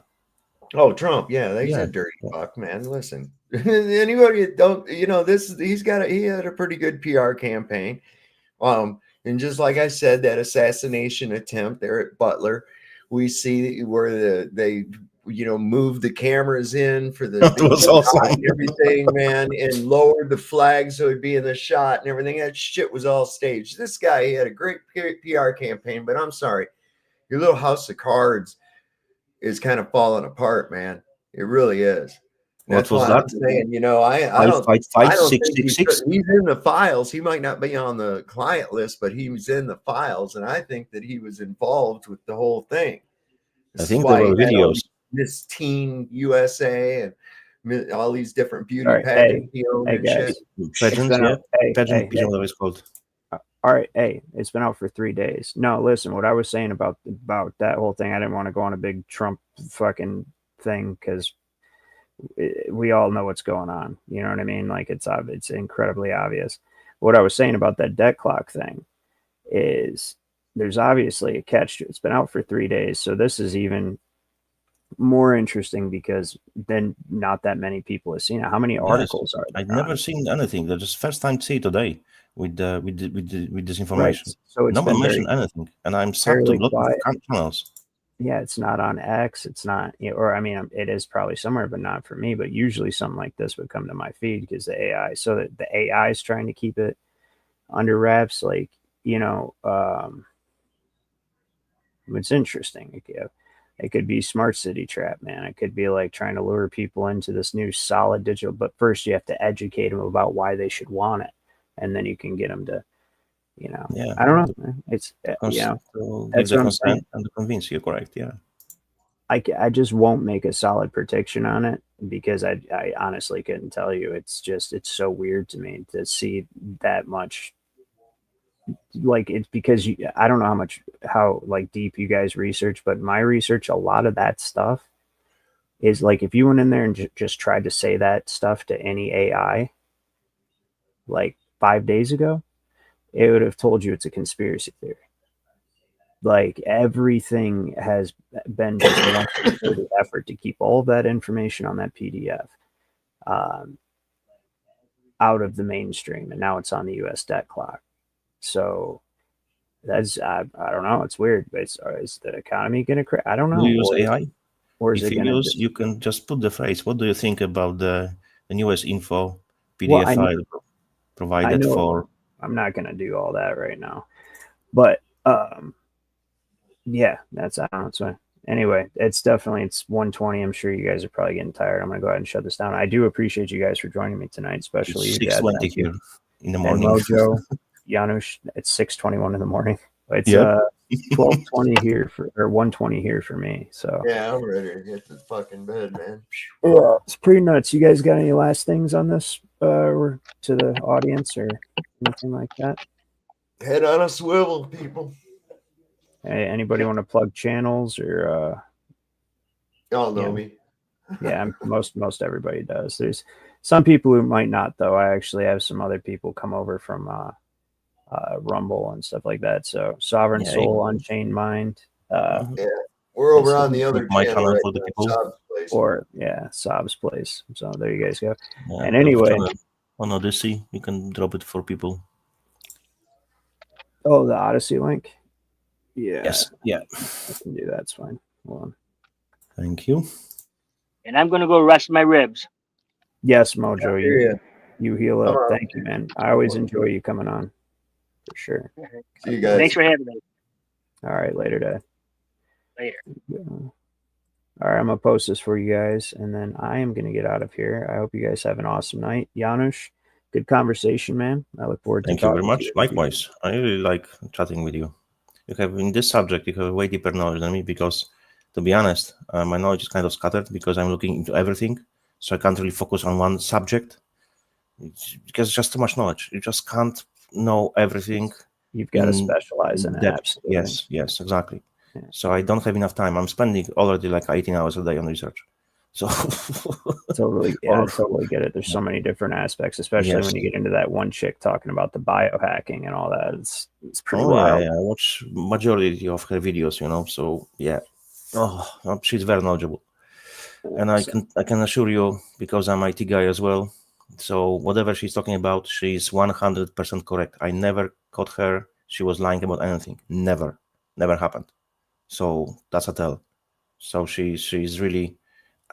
Oh, Trump. Yeah, he's a dirty fuck, man. Listen, anybody don't, you know, he had a pretty good PR campaign. And just like I said, that assassination attempt there at Butler, we see where they moved the cameras in for the awesome. And everything, man, and lowered the flag so it'd be in the shot and everything. That shit was all staged. This guy, he had a great PR campaign, but I'm sorry, your little house of cards is kind of falling apart, man. It really is. That's why I'm saying, you know, I don't think he's in the files. He might not be on the client list, but he was in the files, and I think that he was involved with the whole thing. I think there were videos. Miss Teen USA and all these different beauty pageants and shit. Pageant, whatever it's called. All right, it's been out for 3 days. No, listen, what I was saying about that whole thing, I didn't want to go on a big Trump fucking thing because we all know what's going on. You know what I mean? Like it's incredibly obvious. What I was saying about that debt clock thing is there's obviously a catch to it. It's been out for 3 days. So this is even more interesting because then not that many people have seen it. How many articles are there? I've never seen anything. That's just first time to see today with this information. Right. So it's no one mentioned anything, and I'm sad to look at channels. Yeah, it's not on X. It's not, or I mean, it is probably somewhere, but not for me. But usually something like this would come to my feed because the AI, so that the AI is trying to keep it under wraps. Like, it's interesting. It could be smart city trap, man. It could be like trying to lure people into this new solid digital, but first you have to educate them about why they should want it. And then you can get them to, I don't know. It's, to that's what I'm saying. And to convince you, correct? Yeah. I just won't make a solid prediction on it because I honestly couldn't tell you. It's so weird to me to see that much. Like, it's because I don't know how like deep you guys research, but my research, a lot of that stuff is like, if you went in there and just tried to say that stuff to any AI like 5 days ago, it would have told you it's a conspiracy theory. Like, everything has been just one concerted effort to keep all of that information on that PDF out of the mainstream, and now it's on the U.S. debt clock. So that's I don't know. It's weird. But is the economy going to crash? I don't know. Do you use AI? Or is if it you going use, you can just put the phrase. What do you think about the newest info PDF Well, file provided for? I'm not going to do all that right now, but yeah, I don't know. It's fine. Anyway, it's 1:20. I'm sure you guys are probably getting tired. I'm going to go ahead and shut this down. I do appreciate you guys for joining me tonight, especially you, Dad. Thank you. In the morning. And Mojo, Janusz, it's 6:21 in the morning. It's 12:20 here or 1:20 here for me. So yeah, I'm ready to get to fucking bed, man. Yeah, it's pretty nuts. You guys got any last things on this or to the audience or anything like that? Head on a swivel, people. Hey, anybody want to plug channels or y'all know me? Yeah, most everybody does. There's some people who might not, though. I actually have some other people come over from Rumble and stuff like that. So Sovereign Soul, Unchained Mind. Yeah, we're over on the other channel right for the people. Sob's place. Or Sob's place. So there you guys go. Yeah, and anyway, on Odyssey, you can drop it for people. Oh, the Odyssey link. Yeah. Yes. Yeah. I can do that. It's fine. Hold on. Thank you. And I'm going to go rest my ribs. Yes, Mojo. You heal up. Right. Thank you, man. I always enjoy you coming on. For sure. See you guys. Thanks for having me. All right. Later, Dad. Later. All right. I'm going to post this for you guys, and then I am going to get out of here. I hope you guys have an awesome night. Janusz, good conversation, man. I look forward to Thank you very much. Likewise. I really like chatting with you. You have, in this subject, you have way deeper knowledge than me because, to be honest, my knowledge is kind of scattered because I'm looking into everything. So I can't really focus on one subject because it's just too much knowledge. You just can't know everything. You've got to specialize in it. Absolutely. Yes, exactly. Yeah. So I don't have enough time. I'm spending already like 18 hours a day on research. So totally get it. There's so many different aspects, especially when you get into that one chick talking about the biohacking and all that. It's pretty wild. Yeah. I watch majority of her videos, So yeah. She's very knowledgeable. And I can assure you, because I'm IT guy as well, so whatever she's talking about, she's 100% correct. I never caught her. She was lying about anything. Never happened. So that's a tell. So she's really,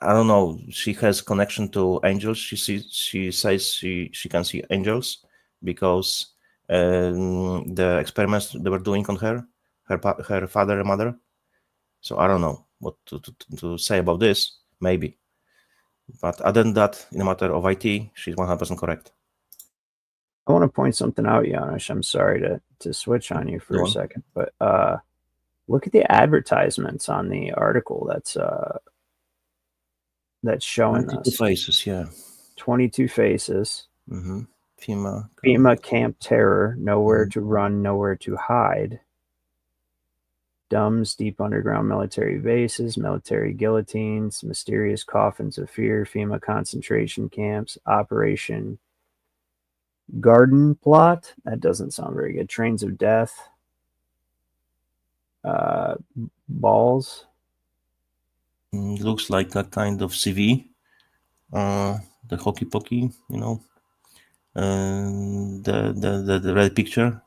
I don't know. She has connection to angels. She says she can see angels because the experiments they were doing on her father and mother. So I don't know what to say about this. Maybe. But other than that, in the matter of IT, she's 100% correct. I want to point something out, Janusz. I'm sorry to switch on you for a second, but look at the advertisements on the article that's showing 22 us. faces, yeah. 22 faces. Mm-hmm. FEMA Camp Terror, nowhere to run, nowhere to hide. DUMBs, deep underground military bases, military guillotines, mysterious coffins of fear, FEMA concentration camps, Operation Garden Plot. That doesn't sound very good. Trains of Death. Balls. Looks like a kind of CV. The hokey pokey, the red picture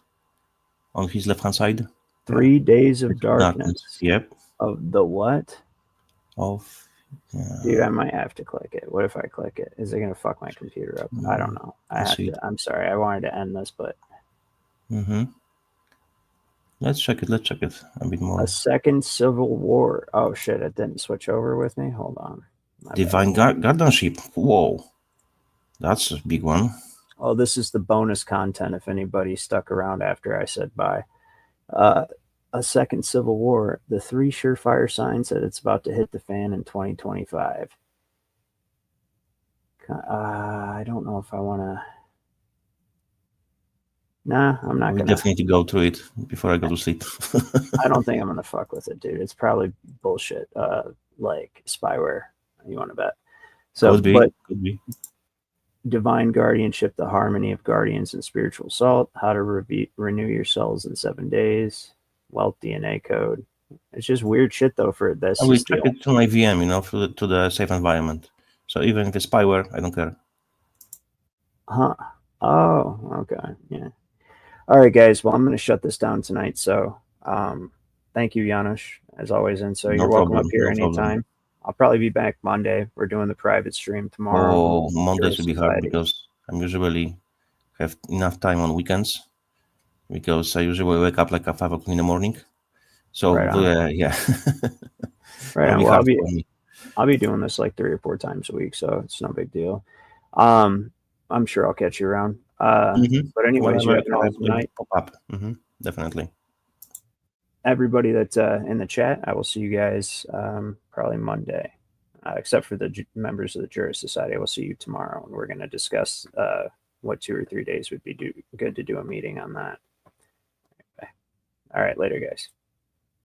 on his left hand side. 3 days of darkness. Yep. Of the what? Yeah. Dude, I might have to click it. What if I click it? Is it going to fuck my computer up? I don't know. I'm sorry. I wanted to end this, but. Mm-hmm. Let's check it. Let's check it a bit more. A second civil war. Oh shit! It didn't switch over with me. Hold on. Divine guardianship. Whoa, that's a big one. Oh, this is the bonus content. If anybody stuck around after I said bye. A second civil war. The 3 surefire signs that it's about to hit the fan in 2025. I don't know if I want to. Nah, I'm not We gonna. definitely go through it before I go to sleep. I don't think I'm gonna fuck with it, dude. It's probably bullshit. Like spyware. You want to bet? So, Could be. But Could be. divine guardianship, the harmony of guardians and spiritual assault. How to renew your cells in 7 days. Wealth DNA code. It's just weird shit though for this. I will check it to my VM, to the safe environment. So even if it's spyware, I don't care. Huh. Oh, okay. Yeah. All right, guys. Well, I'm going to shut this down tonight. So thank you, Janusz, as always. And so you're welcome up here anytime. I'll probably be back Monday. We're doing the private stream tomorrow. Oh, Mondays will be hard because I'm usually have enough time on weekends because I usually wake up like at 5 o'clock in the morning. So yeah. Right on. Well, I'll be doing this like 3 or 4 times a week, so it's no big deal. I'm sure I'll catch you around. But anyways, you have an awesome night. Pop up. Definitely. Everybody that's in the chat, I will see you guys probably Monday, except for the members of the Jurist Society. I will see you tomorrow, and we're going to discuss what 2 or 3 days would be good to do a meeting on that. Okay. All right, later, guys.